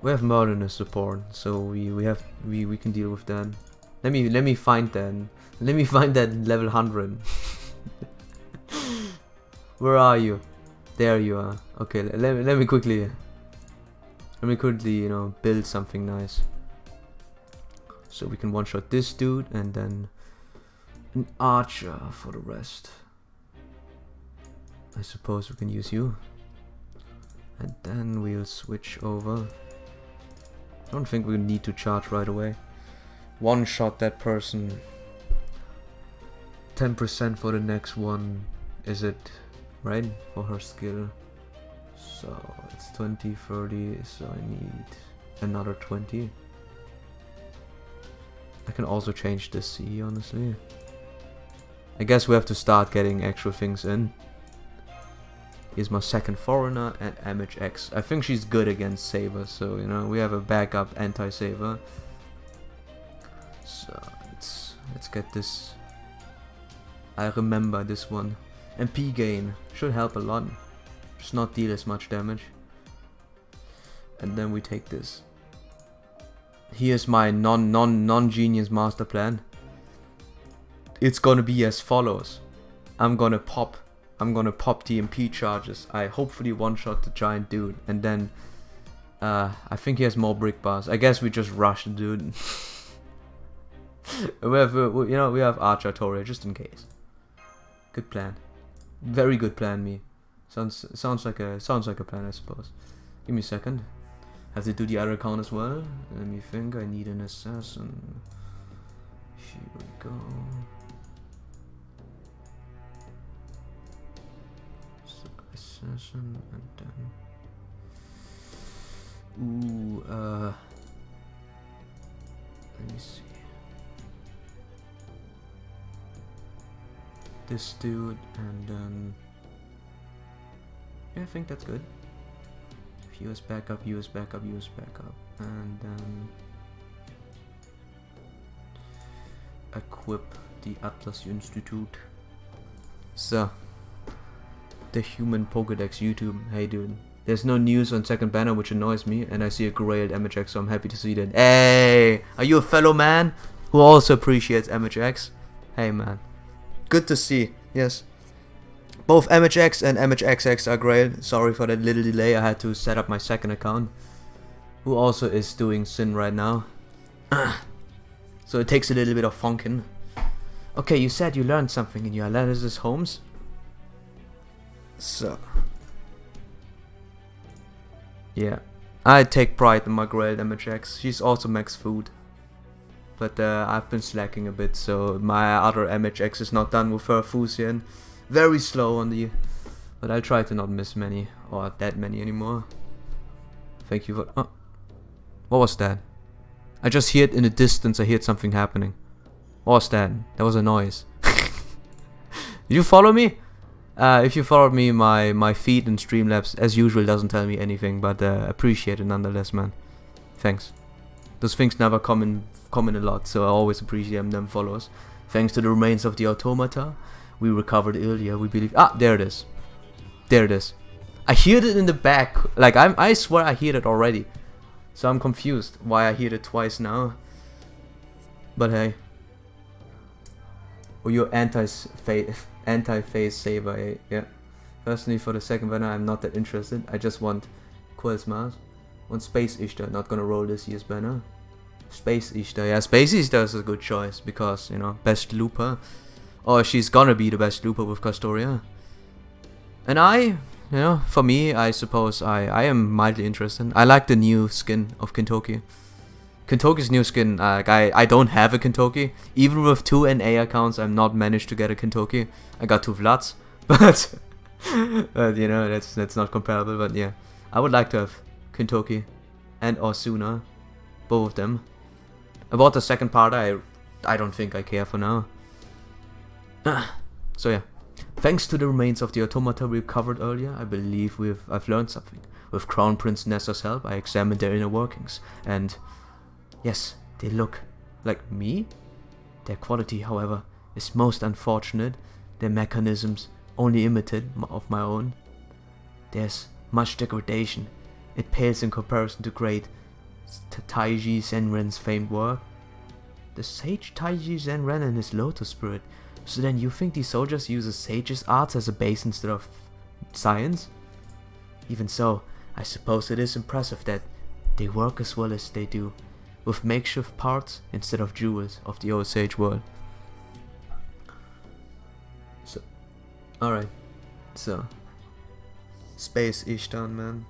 We have Merlin as support, so we can deal with that. Let me find that. Let me find that level 100. Where are you? There you are. Okay, let me quickly build something nice. So we can one-shot this dude and then an archer for the rest. I suppose we can use you. And then we'll switch over. I don't think we need to charge right away. One-shot that person. 10% for the next one. Is it right? For her skill. So it's 20, 30, so I need another 20. I can also change this C, honestly. I guess we have to start getting actual things in. Here's my second foreigner and MHX. I think she's good against Saber, so we have a backup anti-Saber. So let's get this. I remember this one. MP gain should help a lot. Just not deal as much damage. And then we take this. Here's my non-genius master plan. It's gonna be as follows. I'm gonna pop I'm gonna pop TMP charges. I hopefully one-shot the giant dude, and then I think he has more brick bars. I guess we just rush the dude. we have we have Archer Toria just in case. Good plan. Very good plan, me. Sounds like a plan, I suppose. Give me a second. Have to do the other account as well. Let me think. I need an assassin. Here we go. So assassin and then. Let me see. This dude and then. Yeah, I think that's good. US backup, US backup, US backup, and then equip the Atlas Institute. So, the human Pokedex YouTube. Hey dude, there's no news on second banner, which annoys me, and I see a Grailed MHX, so I'm happy to see that. Hey, are you a fellow man who also appreciates MHX? Hey man, good to see. Yes. Both MHX and MHXX are great. Sorry for that little delay. I had to set up my second account, who also is doing Sin right now. So it takes a little bit of funkin'. Okay, you said you learned something in your analysis, Holmes. So. Yeah. I take pride in my Grailed MHX. She's also max food. But I've been slacking a bit, so my other MHX is not done with her fusion. Very slow on the, but I'll try to not miss many or that many anymore. Thank you for. Oh, what was that? I just heard in the distance. I heard something happening. What was that? That was a noise. Did you follow me? If you followed me, my feed in Streamlabs as usual doesn't tell me anything, but appreciate it nonetheless, man. Thanks. Those things never come in a lot, so I always appreciate them follows. Thanks to the remains of the automata. We recovered earlier, we believe. Ah, there it is. There it is. I heard it in the back. Like, I swear I heard it already. So I'm confused why I heard it twice now. But hey. Oh, you're anti-phase saver, eh? Yeah. Personally, for the second banner, I'm not that interested. I just want Quill's Mars. Want Space Ishtar. Not gonna roll this year's banner. Space Ishtar. Yeah, Space Ishtar is a good choice because, you know, best looper. Or she's gonna be the best looper with Castoria. And for me, I suppose I am mildly interested. I like the new skin of Kintoki. Kintoki's new skin, I don't have a Kintoki. Even with 2 NA accounts, I'm not managed to get a Kintoki. I got 2 Vlads, but you know, that's not comparable. But yeah, I would like to have Kintoki and Osuna, both of them. About the second part, I don't think I care for now. So yeah, thanks to the remains of the automata we covered earlier, I believe I've learned something. With Crown Prince Nestor's help, I examined their inner workings, and yes, they look like me. Their quality, however, is most unfortunate. Their mechanisms only imitate of my own. There's much degradation. It pales in comparison to great Taiji Zenren's famed work. The sage Taiji Zenren and his lotus spirit. So then you think these soldiers use a sage's arts as a base instead of science? Even so, I suppose it is impressive that they work as well as they do, with makeshift parts instead of jewels of the old sage world. So, alright. So, Space Ishtar, man.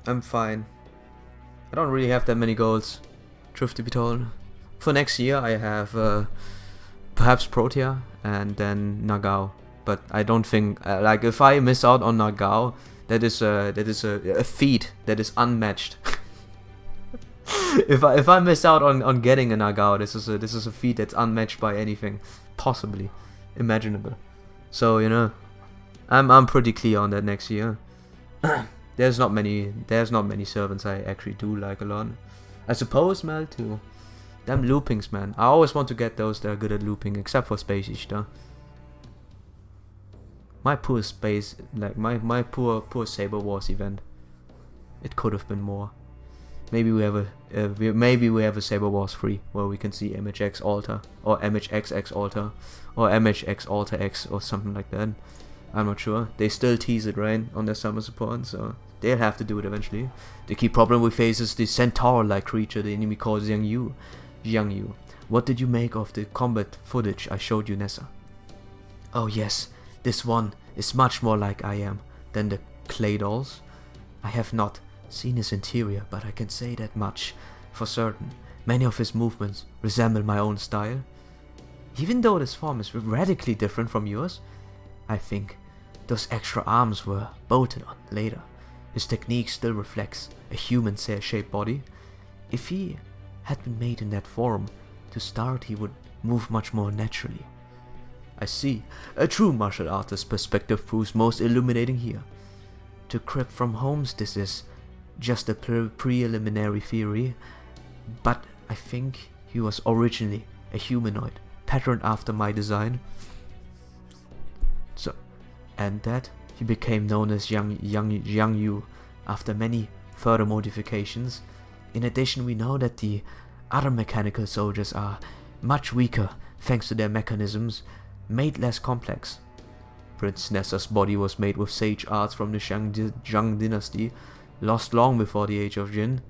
I'm fine. I don't really have that many goals, truth to be told. For next year I have perhaps Protea and then Nagao, but I don't think like if I miss out on Nagao, that is a feat that is unmatched. if I miss out on getting a Nagao, this is a feat that's unmatched by anything possibly imaginable. So you know, I'm pretty clear on that next year. There's not many servants I actually do like a lot. I suppose Mel too. Them loopings, man. I always want to get those that are good at looping, except for Space Ishtar. My poor space, like my poor Saber Wars event. It could have been more. Maybe we have maybe we have a Saber Wars 3 where we can see MHX Alter or MHXX Alter or MHX Alter X or something like that. I'm not sure. They still tease it, right, on their summer support, so they'll have to do it eventually. The key problem we face is the centaur-like creature the enemy calls Jiang Yu. What did you make of the combat footage I showed you, Nessa? Oh yes, this one is much more like I am than the clay dolls. I have not seen his interior, but I can say that much for certain. Many of his movements resemble my own style. Even though this form is radically different from yours, I think those extra arms were bolted on later. His technique still reflects a human-shaped body. If he had been made in that form, to start he would move much more naturally. I see. A true martial artist's perspective proves most illuminating here. To Crip from Holmes, this is just a preliminary theory, but I think he was originally a humanoid, patterned after my design. So, and that he became known as Jiang Yu after many further modifications. In addition, we know that the other mechanical soldiers are much weaker thanks to their mechanisms made less complex. Prince Nessa's body was made with sage arts from the Zhang dynasty, lost long before the age of Jin.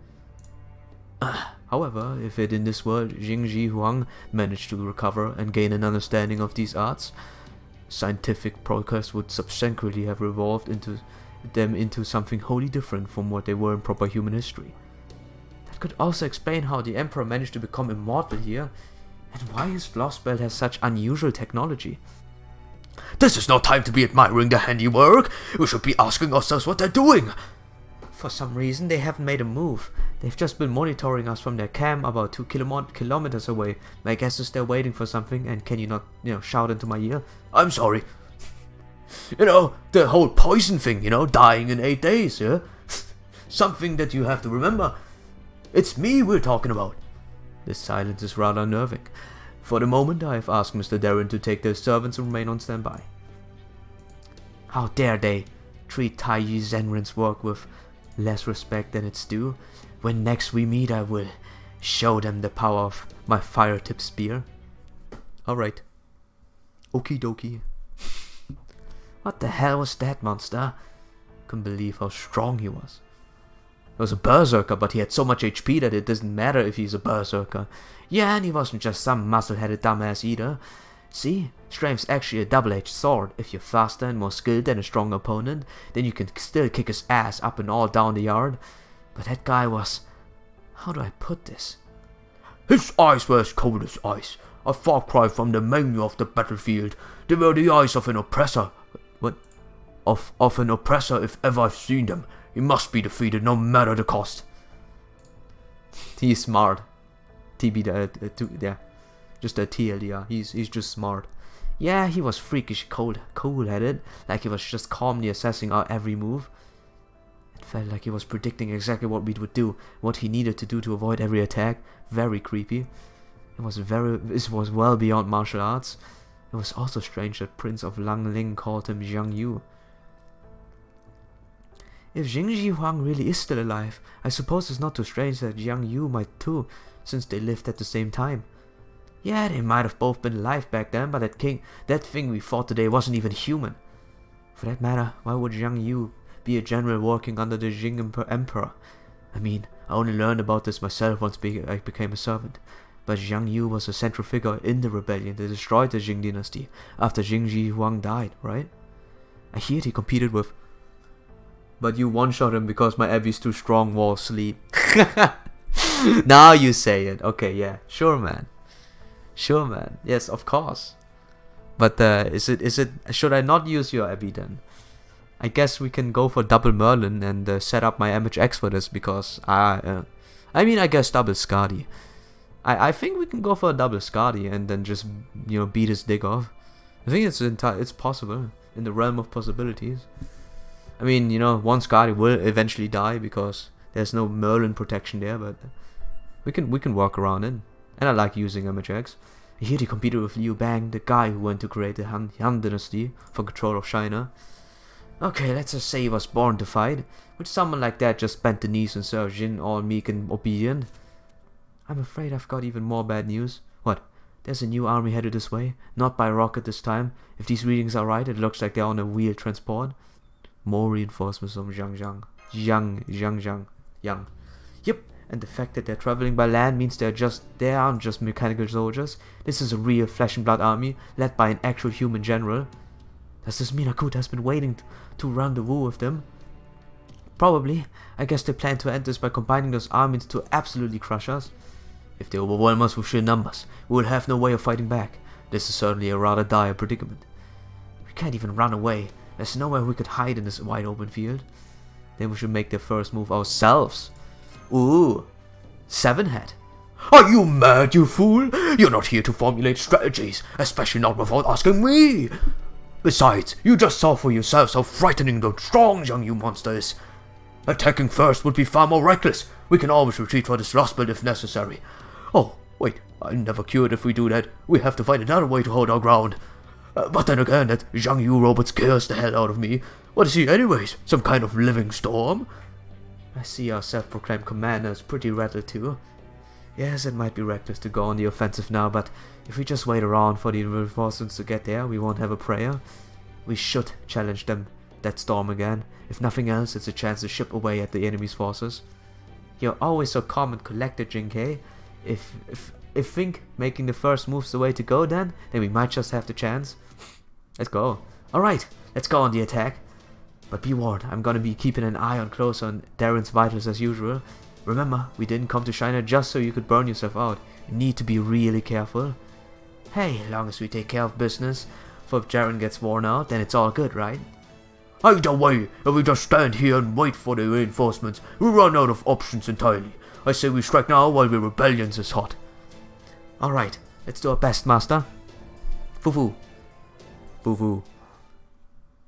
However, if it in this world Jingji Huang managed to recover and gain an understanding of these arts, scientific progress would subsequently have evolved into something wholly different from what they were in proper human history. That could also explain how the Emperor managed to become immortal here, and why his lost belt has such unusual technology. This is no time to be admiring their handiwork. We should be asking ourselves what they're doing. For some reason, they haven't made a move. They've just been monitoring us from their camp about 2 kilometers away. My guess is they're waiting for something, and can you not, shout into my ear? I'm sorry. The whole poison thing, dying in 8 days, yeah? Something that you have to remember. It's me we're talking about. This silence is rather unnerving. For the moment, I have asked Mr. Darren to take their servants and remain on standby. How dare they treat Taiji Zenrin's work with less respect than its due? When next we meet, I will show them the power of my fire-tip spear. Alright. Okie dokie. What the hell was that monster? Couldn't believe how strong he was. He was a berserker, but he had so much HP that it doesn't matter if he's a berserker. Yeah, and he wasn't just some muscle-headed dumbass either. See, strength's actually a double-edged sword. If you're faster and more skilled than a strong opponent, then you can still kick his ass up and all down the yard. But that guy was... how do I put this? His eyes were as cold as ice. A far cry from the menu of the battlefield. They were the eyes of an oppressor. What? Of an oppressor, if ever I've seen them. He must be defeated no matter the cost. He's smart. Yeah. Just a TLDR. He's just smart. Yeah, he was freakish cool-headed, like he was just calmly assessing our every move. It felt like he was predicting exactly what we would do, what he needed to do to avoid every attack. Very creepy. This was well beyond martial arts. It was also strange that Prince of Langling called him Jiang Yu. If Jingji Huang really is still alive, I suppose it's not too strange that Jiang Yu might too, since they lived at the same time. Yeah, they might have both been alive back then, but that thing we fought today wasn't even human. For that matter, why would Jiang Yu be a general working under the Jing Emperor? I mean, I only learned about this myself once I became a servant. But Jiang Yu was a central figure in the rebellion that destroyed the Jing dynasty after Jingji Huang died, right? I hear he competed with... But you one-shot him because my Abby's too strong, wall sleep. Now you say it. Okay, yeah. Sure, man. Sure, man. Yes, of course. But should I not use your Abby then? I guess we can go for double Merlin and set up my MHX for this because I guess double Skadi. I think we can go for a double Skadi and then just beat his dick off. I think it's possible in the realm of possibilities. I mean, one Skadi will eventually die because there's no Merlin protection there, but we can work around it. And I like using MHX. Here he competed with Liu Bang, the guy who went to create the Han dynasty for control of China. Okay, let's just say he was born to fight. Would someone like that just bend the knees and serve Jin all meek and obedient? I'm afraid I've got even more bad news. What? There's a new army headed this way. Not by rocket this time. If these readings are right, it looks like they're on a wheeled transport. More reinforcements from Yang. Yep, and the fact that they're traveling by land means they aren't just mechanical soldiers. This is a real flesh and blood army, led by an actual human general. Does this mean Akut has been waiting to rendezvous with them? Probably. I guess they plan to end this by combining those armies to absolutely crush us. If they overwhelm us with sheer numbers, we will have no way of fighting back. This is certainly a rather dire predicament. We can't even run away. There's nowhere we could hide in this wide open field. Then we should make the first move ourselves. Ooh, 7-head. Are you mad, you fool? You're not here to formulate strategies, especially not without asking me. Besides, you just saw for yourselves how frightening the strong young you monster is. Attacking first would be far more reckless. We can always retreat for this lost build if necessary. Oh, wait, I'm never cured if we do that. We have to find another way to hold our ground. But then again, that Zhang Yu robot scares the hell out of me. What is he anyways? Some kind of living storm? I see our self-proclaimed commander is pretty rattled too. Yes, it might be reckless to go on the offensive now, but if we just wait around for the reinforcements to get there, we won't have a prayer. We should challenge that storm again. If nothing else, it's a chance to chip away at the enemy's forces. You're always so calm and collected, Jinkei. If think making the first move's the way to go, then we might just have the chance. Let's go. Alright, let's go on the attack. But be warned, I'm gonna be keeping an eye close on Darren's vitals as usual. Remember, we didn't come to China just so you could burn yourself out. You need to be really careful. Hey, as long as we take care of business, for if Darren gets worn out, then it's all good, right? Either way, if we just stand here and wait for the reinforcements, we run out of options entirely. I say we strike now while the rebellion's is hot. Alright, let's do our best, master. Fufu. Fufu.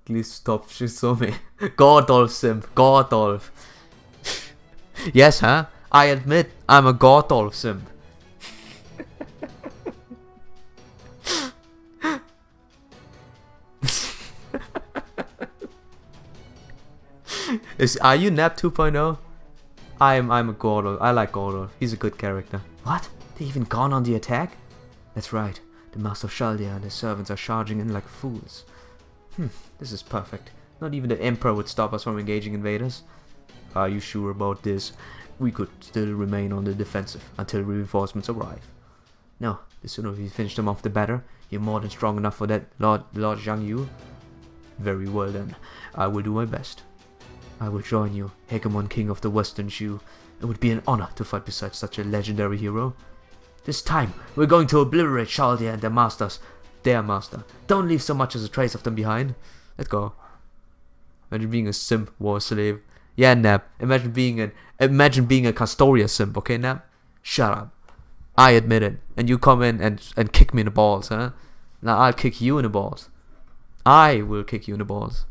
Please stop Shizome. Gordolf simp. Gordolf. Yes, huh? I admit, I'm a Gordolf simp. Are you Nap 2.0? I'm a Gordolf. I like Gordolf. He's a good character. What? They even gone on the attack? That's right. The Master of Shaldia and his servants are charging in like fools. This is perfect. Not even the Emperor would stop us from engaging invaders. Are you sure about this? We could still remain on the defensive until reinforcements arrive. No, the sooner we finish them off the better. You're more than strong enough for that, Lord Zhang Yu. Very well then. I will do my best. I will join you, Hegemon King of the Western Shu. It would be an honor to fight beside such a legendary hero. This time, we're going to obliterate Shaldia and their masters. Their master. Don't leave so much as a trace of them behind. Let's go. Imagine being a simp war slave. Yeah, Nap. Imagine being a Castoria simp, okay, Nap? Shut up. I admit it. And you come in and kick me in the balls, huh? Now I'll kick you in the balls. I will kick you in the balls.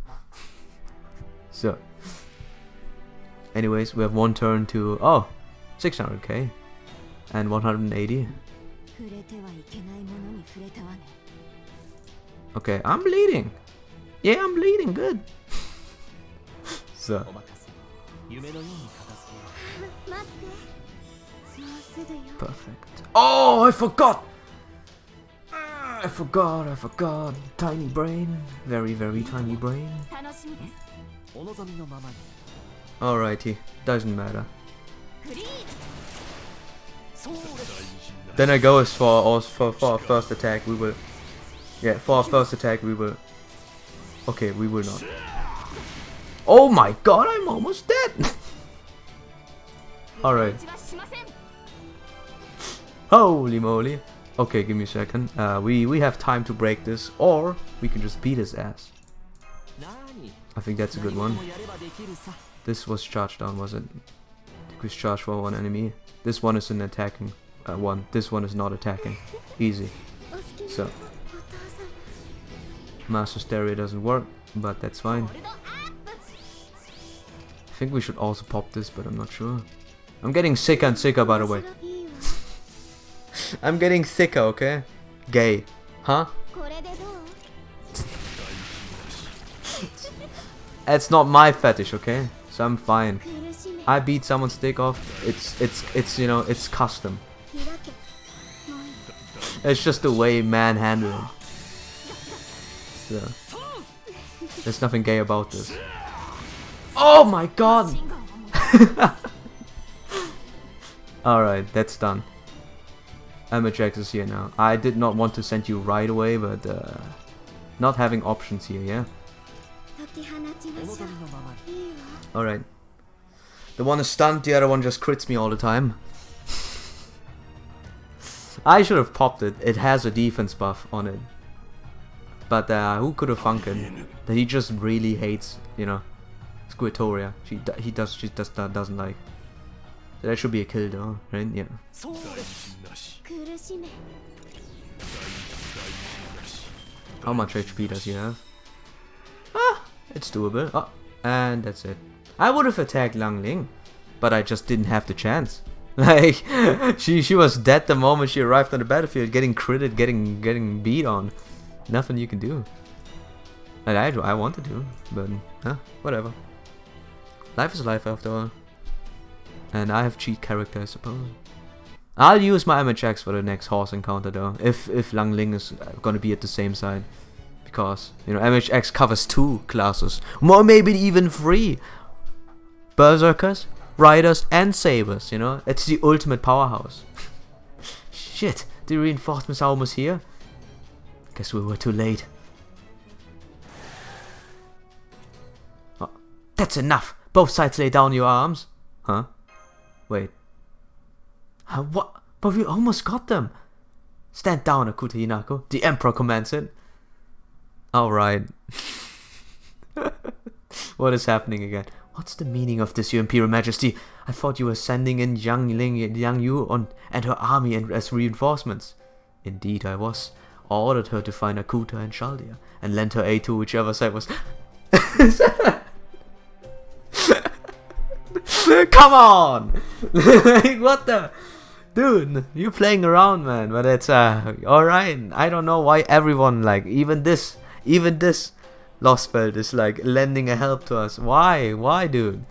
So. Anyways, we have one turn to 600k and 180. Okay, I'm bleeding. Yeah, I'm bleeding. Good. So. Perfect. Oh, I forgot. I forgot. Tiny brain. Very, very tiny brain. Alrighty, doesn't matter. Then I go as for our first attack. We will. Yeah, for our first attack we will. Okay, we will not. Oh my god, I'm almost dead. Alright. Holy moly. Okay, give me a second. We have time to break this, or we can just beat his ass. I think that's a good one. This was charged down, was it? Decrease charge for one enemy. This one is an attacking one. This one is not attacking. Easy. So. Master Stereo doesn't work, but that's fine. I think we should also pop this, but I'm not sure. I'm getting sicker and sicker, by the way. I'm getting thicker, okay? Gay. Huh? It's not my fetish, okay? So I'm fine. I beat someone's dick off. It's you know, it's custom. It's just the way man handle it. So, there's nothing gay about this. Oh my god! Alright, that's done. Jax is here now. I did not want to send you right away, but not having options here, yeah? Alright. The one is stunned, the other one just crits me all the time. I should have popped it. It has a defense buff on it. But who could have thunk it? That he just really hates, you know, Squirtoria. She just doesn't like. So that should be a kill though, right? Yeah. How much HP does he have? Ah, it's doable. Oh, and that's it. I would have attacked Lang Ling, but I just didn't have the chance. Like, she was dead the moment she arrived on the battlefield, getting critted, getting beat on. Nothing you can do. And I want to do, but whatever. Life is life after all. And I have cheat character, I suppose. I'll use my MHX for the next horse encounter though, if Lang Ling is gonna be at the same side. Because, you know, MHX covers 2 classes. More, maybe even 3. Berserkers, Riders, and Sabers, you know? It's the ultimate powerhouse. Shit, the reinforcements are almost here. Guess we were too late. Oh, that's enough! Both sides lay down your arms. Huh? Wait. What? But we almost got them! Stand down, Akuta Hinako. The Emperor commands it. Alright. What is happening again? What's the meaning of this, Your Imperial Majesty? I thought you were sending in Yang Yu and her army as reinforcements. Indeed I was. I ordered her to find Akuta and Shaldia, and lent her aid to whichever side was... Come on! Like, what the... Dude, you're playing around, man, but it's, alright. I don't know why everyone, like, even this Lost Belt is, like, lending a help to us. Why, dude?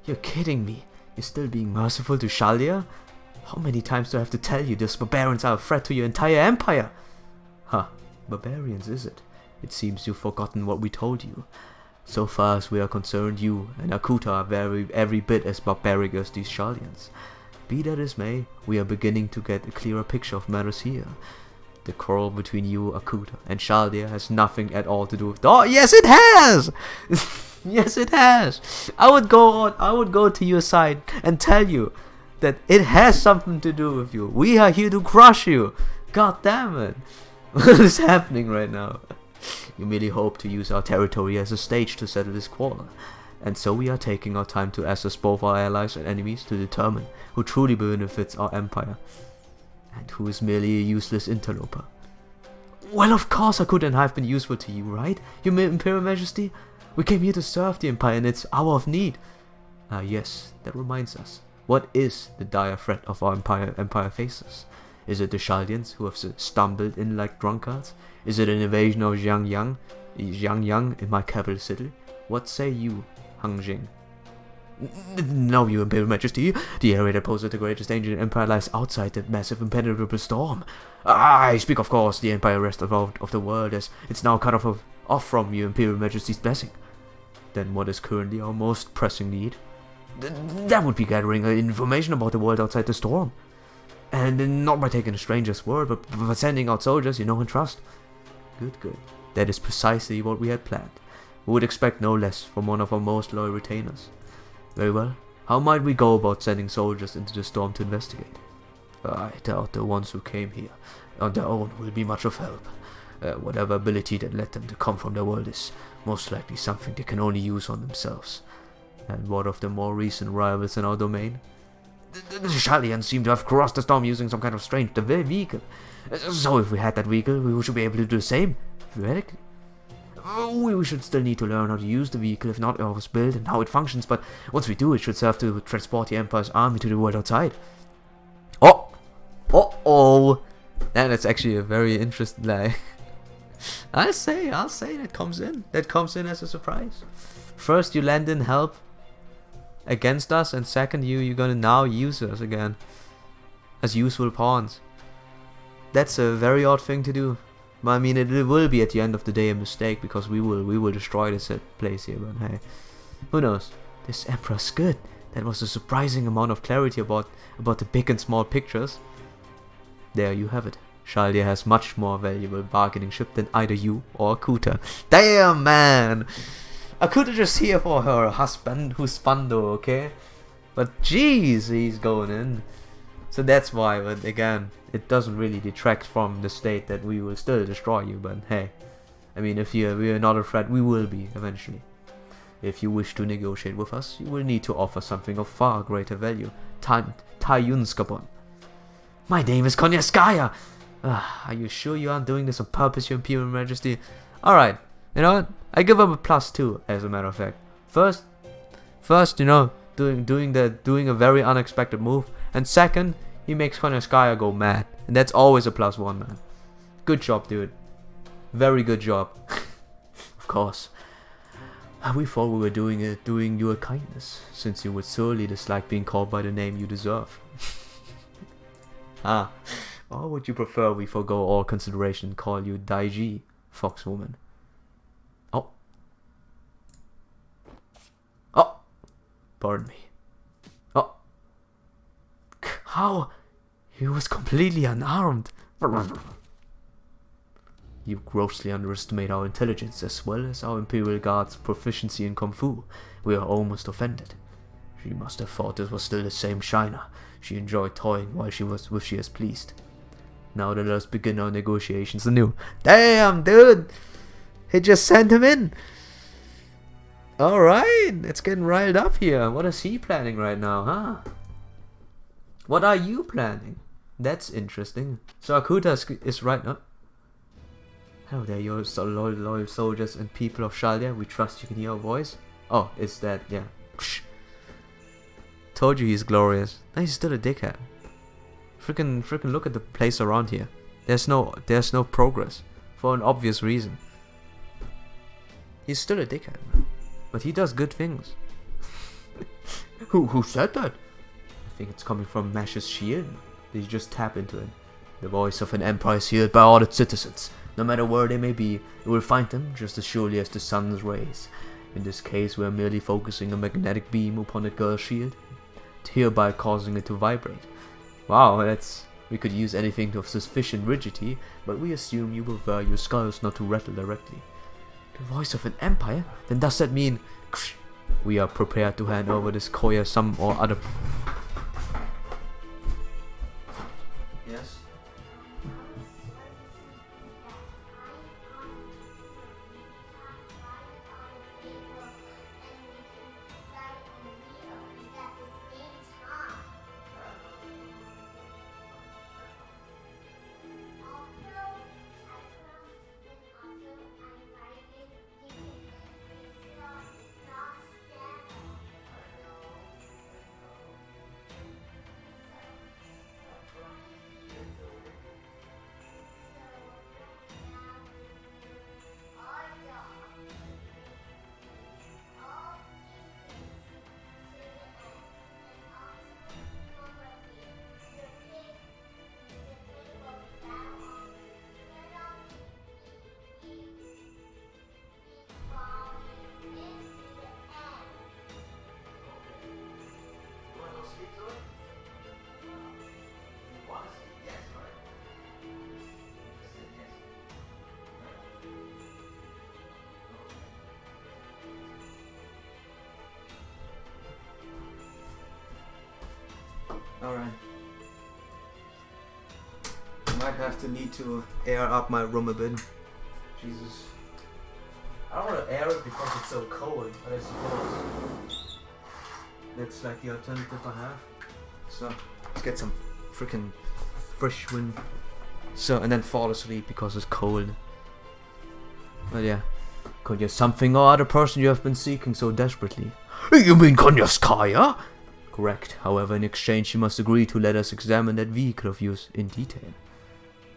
You're kidding me. You're still being merciful to Shaldia? How many times do I have to tell you these barbarians are a threat to your entire empire? Huh, barbarians, is it? It seems you've forgotten what we told you. So far as we are concerned, you and Akuta are every bit as barbaric as these Shaldians. Be that as may, we are beginning to get a clearer picture of matters here. The quarrel between you, Akuta, and Shaldia has nothing at all to do with... Oh, yes it has! Yes it has! I would go to your side and tell you that it has something to do with you. We are here to crush you! God damn it! What is happening right now? You merely hope to use our territory as a stage to settle this quarrel. And so we are taking our time to assess both our allies and enemies to determine who truly benefits our empire, and who is merely a useless interloper. Well, of course Akuta and I have been useful to you, right, Your Imperial Majesty? We came here to serve the empire in its hour of need. Ah yes, that reminds us. What is the dire threat of our empire faces? Is it the Shaldians who have stumbled in like drunkards? Is it an invasion of Xiangyang in my capital city? What say you, Hang Jing? No, Your Imperial Majesty. The area that poses the greatest danger in the Empire lies outside the massive impenetrable storm. I speak, of course, the Empire rest of the world, as it's now cut off from Your Imperial Majesty's blessing. Then what is currently our most pressing need? That would be gathering information about the world outside the storm. And not by taking a stranger's word, but by sending out soldiers you know and trust. Good. That is precisely what we had planned. We would expect no less from one of our most loyal retainers. Very well. How might we go about sending soldiers into the storm to investigate? I doubt the ones who came here on their own will be much of help. Whatever ability that led them to come from their world is most likely something they can only use on themselves. And what of the more recent rivals in our domain? The Shaldians seem to have crossed the storm using some kind of strange vehicle. So if we had that vehicle, we should be able to do the same. Theoretically. We should still need to learn how to use the vehicle, if not how it was built and how it functions, but once we do, it should serve to transport the Empire's army to the world outside. Oh! That's actually a very interesting, like... I'll say that comes in. That comes in as a surprise. First, you lend in help against us, and second, you're gonna now use us again as useful pawns. That's a very odd thing to do. But I mean, it will be at the end of the day a mistake, because we will destroy this place here. But hey, who knows? This Emperor's good. That was a surprising amount of clarity about the big and small pictures. There you have it. Shaldia has much more valuable bargaining chip than either you or Akuta. Damn, man! Akuta just here for her husband, who's Fando, okay? But jeez, he's going in. So that's why, but again, it doesn't really detract from the state that we will still destroy you, but hey. I mean, if we are not a threat, we will be, eventually. If you wish to negotiate with us, you will need to offer something of far greater value. Tayunskabon. My name is Konyaskaya! Are you sure you aren't doing this on purpose, Your Imperial Majesty? Alright, you know what? I give him a +2, as a matter of fact. First, you know, doing a very unexpected move, and second, he makes Konyaskaya go mad, and that's always a +1, man. Good job, dude. Very good job. Of course. We thought we were doing you a kindness, since you would sorely dislike being called by the name you deserve. Or would you prefer we forgo all consideration and call you Daiji, Foxwoman? Oh. Pardon me. Oh. How? He was completely unarmed. You grossly underestimate our intelligence as well as our Imperial Guard's proficiency in Kung Fu. We are almost offended. She must have thought this was still the same China. She enjoyed toying while she was pleased. Now let us begin our negotiations anew. Damn, dude! He just sent him in! Alright, it's getting riled up here. What is he planning right now, huh? What are you planning? That's interesting. So Akuta is right now. Hello there, you loyal soldiers and people of Shaldia. We trust you can hear our voice. Oh, it's that, yeah. Told you he's glorious. No, he's still a dickhead. Freaking look at the place around here. There's no progress. For an obvious reason. He's still a dickhead, man. But he does good things. Who said that? I think it's coming from Mash's shield. Did you just tap into it? The voice of an empire is heard by all its citizens. No matter where they may be, you will find them just as surely as the sun's rays. In this case, we are merely focusing a magnetic beam upon a girl's shield, hereby causing it to vibrate. Wow, we could use anything of sufficient rigidity, but we assume you prefer your skulls not to rattle directly. The voice of an empire? Then does that mean we are prepared to hand over this Koya some or other? Yes. Alright. Might have to need to air up my room a bit. Jesus. I don't want to air it because it's so cold, but I suppose that's like the alternative I have. So, let's get some freaking fresh wind. So, and then fall asleep because it's cold. But yeah. Konya something or other person you have been seeking so desperately. You mean Konyaskaya? Correct. However, in exchange you must agree to let us examine that vehicle of yours in detail.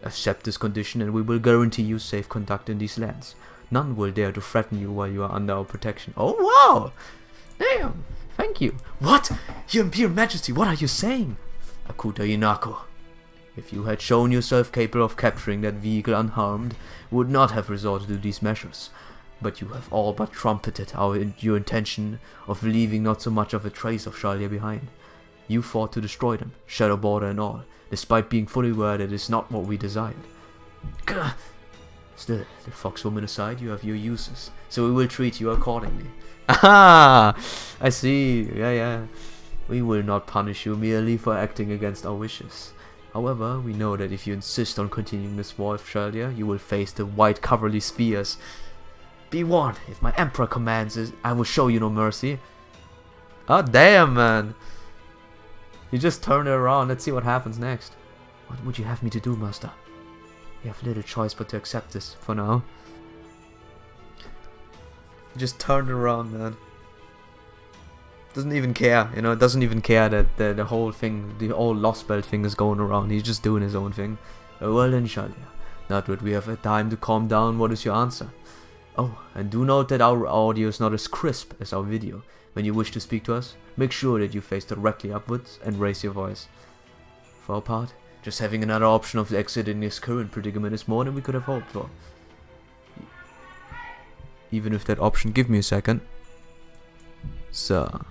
Accept this condition and we will guarantee you safe conduct in these lands. None will dare to threaten you while you are under our protection. Oh wow! Damn! Thank you. What? Your Imperial Majesty, what are you saying? Akuta Inako. If you had shown yourself capable of capturing that vehicle unharmed, we would not have resorted to these measures. But you have all but trumpeted your intention of leaving not so much of a trace of Shalia behind. You fought to destroy them, Shadow Border and all, despite being fully aware that it is not what we desired. Gah! Still, the foxwoman aside, you have your uses, so we will treat you accordingly. Aha! I see, yeah. We will not punish you merely for acting against our wishes. However, we know that if you insist on continuing this war with Shalia, you will face the white cavalry spears. Be warned, if my emperor commands it, I will show you no mercy. Oh damn, man. You just turn it around, let's see what happens next. What would you have me to do, master? You have little choice but to accept this, for now. Just turn it around, man. Doesn't even care, you know, doesn't even care that the whole thing, the whole Lost Belt thing is going around. He's just doing his own thing. Well then, Shalia, now that we have had time to calm down, what is your answer? Oh, and do note that our audio is not as crisp as our video. When you wish to speak to us, make sure that you face directly upwards and raise your voice. For our part, just having another option of exiting this current predicament is more than we could have hoped for. Even if that option, give me a second. So.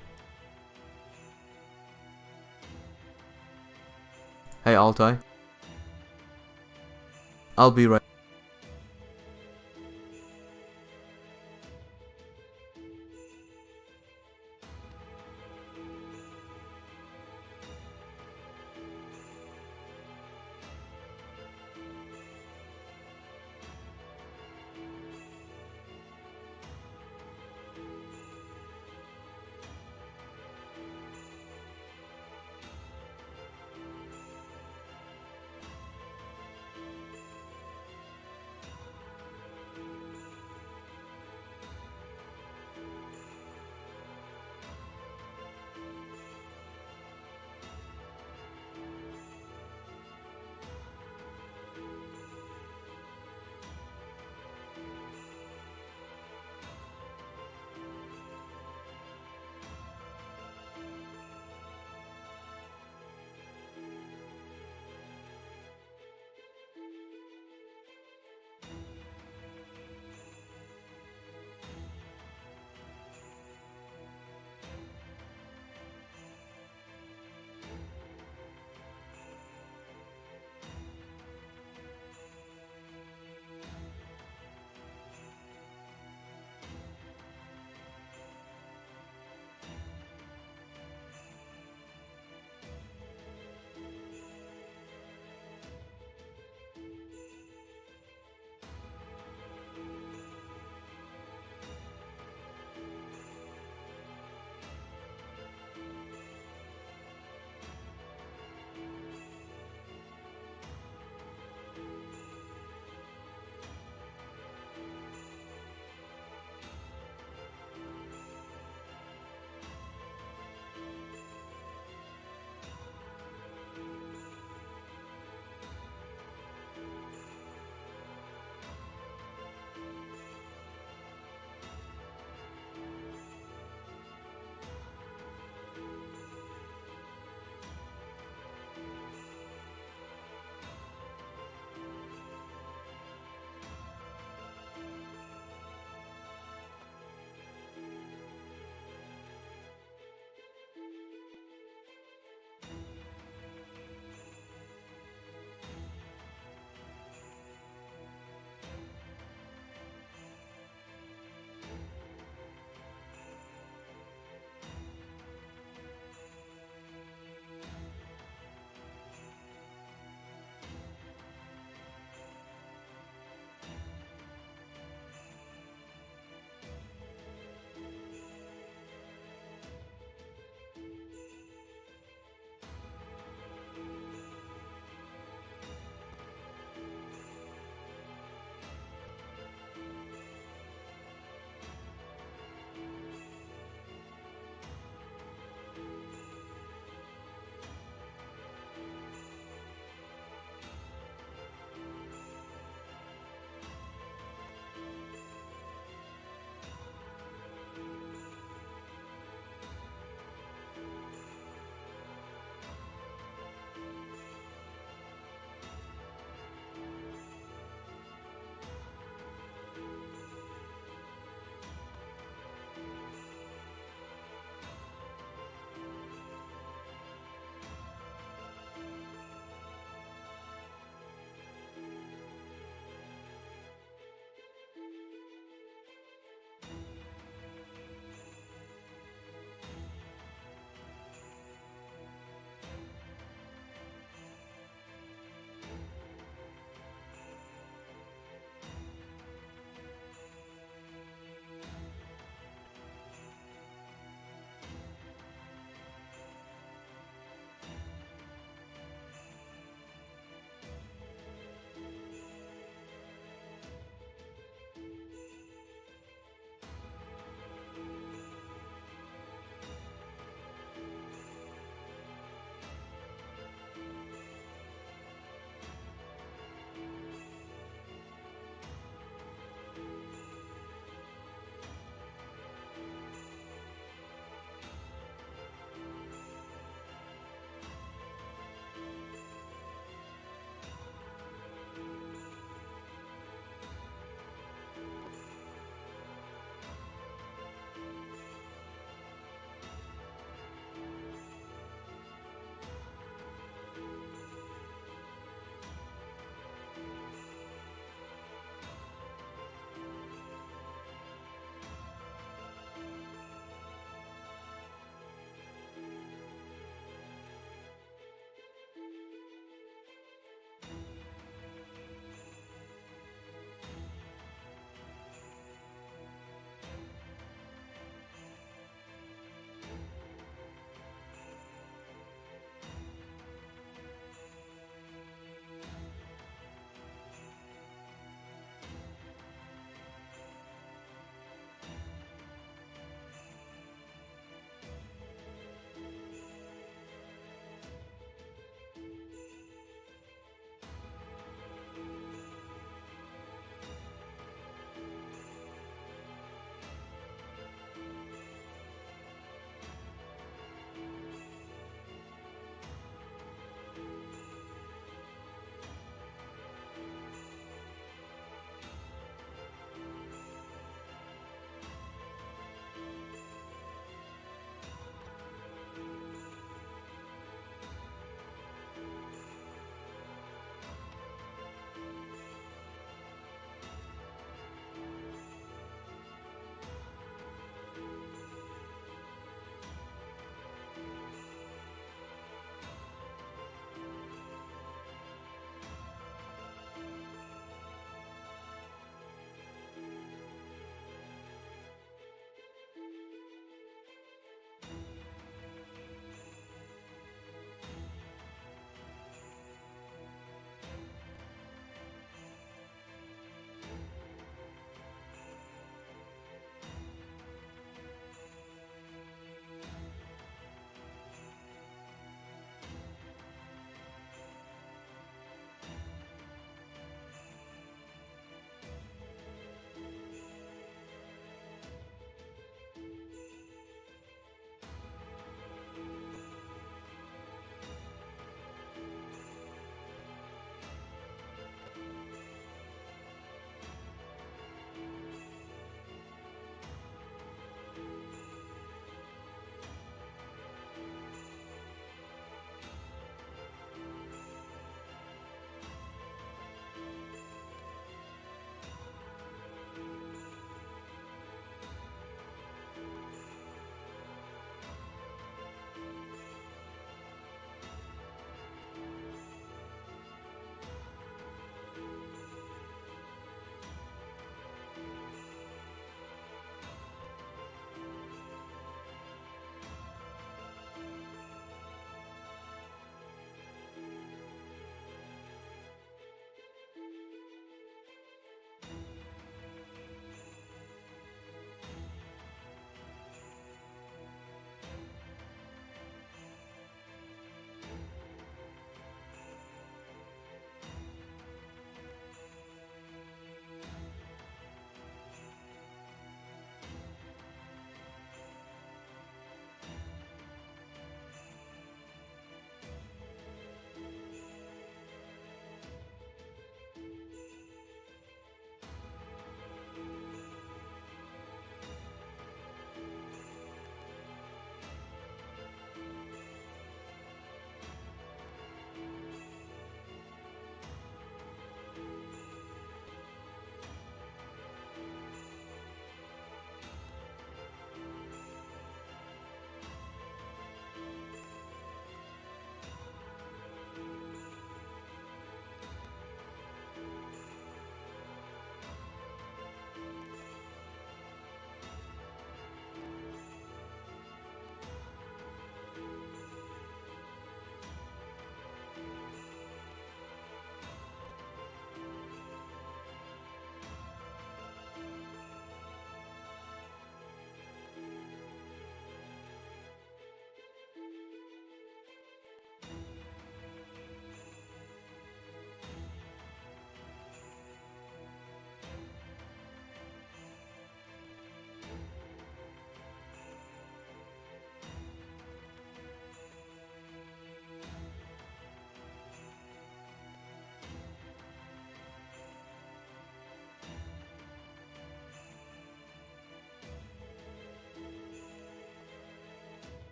Hey Altai. I'll be right.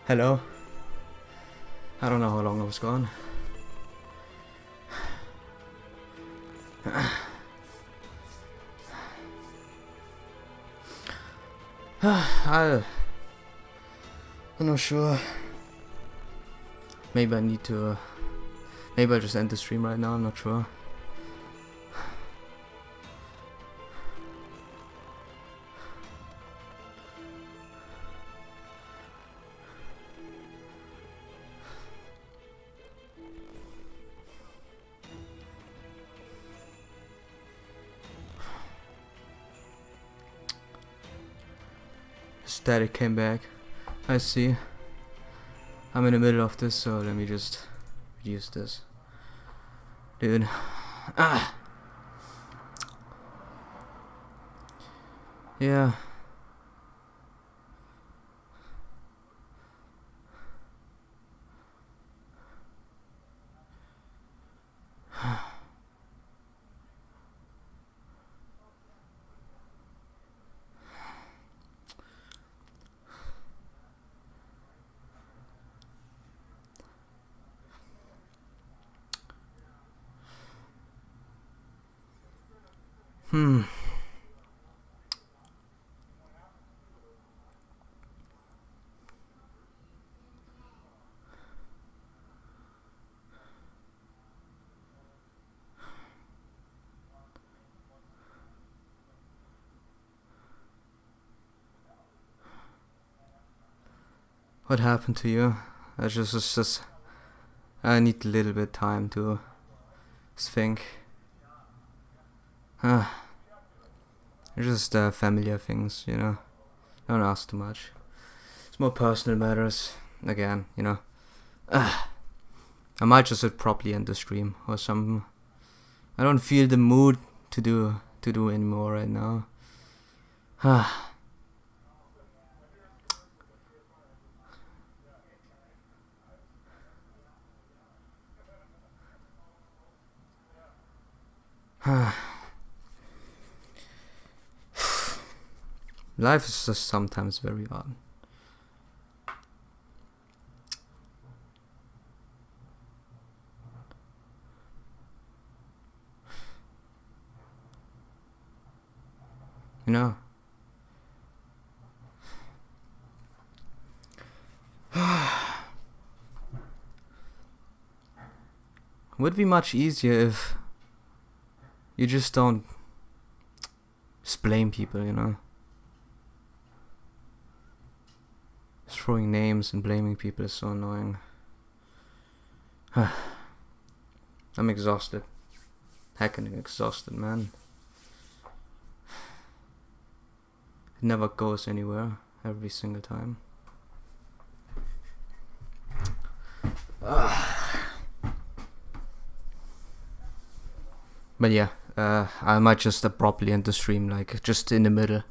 Hello. I don't know how long I was gone. I'm not sure. Maybe I need to. Maybe I'll just end the stream right now. I'm not sure. Static came back. I see. I'm in the middle of this, so let me just reduce this. Dude. Ah! Yeah. What happened to you? It's just I need a little bit time to think. Just familiar things, you know. Don't ask too much. It's more personal matters. Again, you know. I might just probably end the stream or something. I don't feel the mood to do anymore right now. Life is just sometimes very odd. You know. Would be much easier if you just don't just blame people, you know. Just throwing names and blaming people is so annoying. I'm exhausted. Heckin' exhausted, man. It never goes anywhere every single time. But yeah, I might just abruptly end the stream, like just in the middle.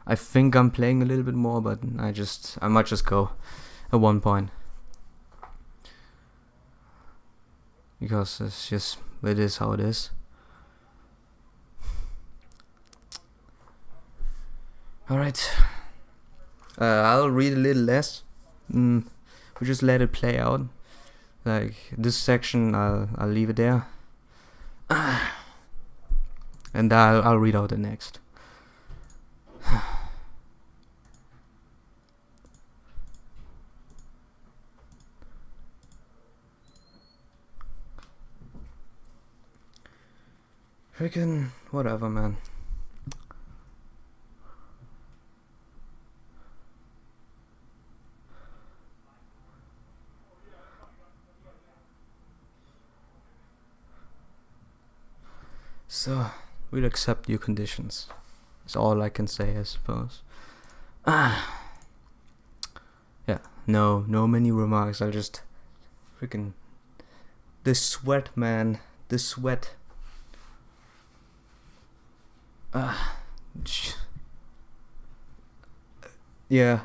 I think I'm playing a little bit more, but I might just go at one point. Because it is how it is. Alright. I'll read a little less. We just let it play out. Like, this section, I'll leave it there. And I'll read out the next. Freaking whatever, man. So, we'll accept your conditions. That's all I can say, I suppose. Yeah, no many remarks. I'll just freaking the sweat, man. The sweat. Yeah.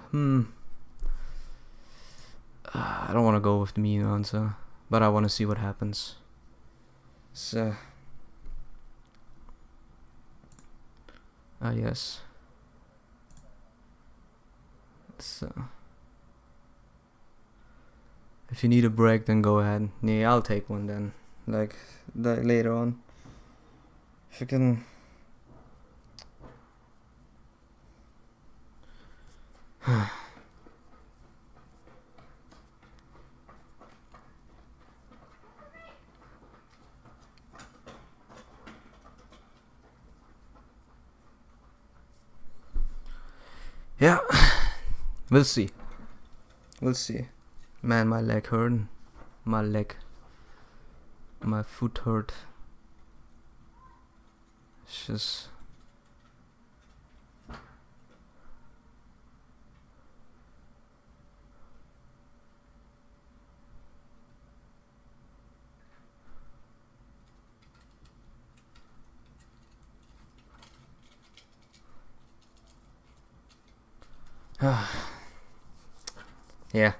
I don't want to go with the mean answer, but I want to see what happens. So. Yes. So. If you need a break, then go ahead. Yeah, I'll take one then. Like later on. If you can. Yeah, we'll see. We'll see. Man, my leg hurt. My foot hurt. It's just. Yeah,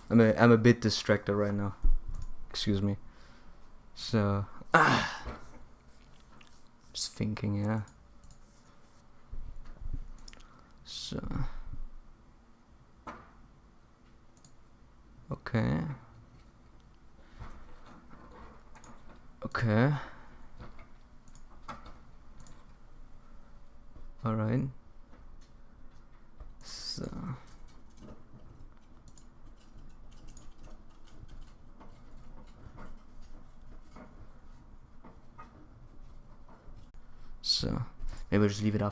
I'm a bit distracted right now. Excuse me. So, just thinking, yeah. So, okay. Okay. All right. So maybe I'll just leave it up.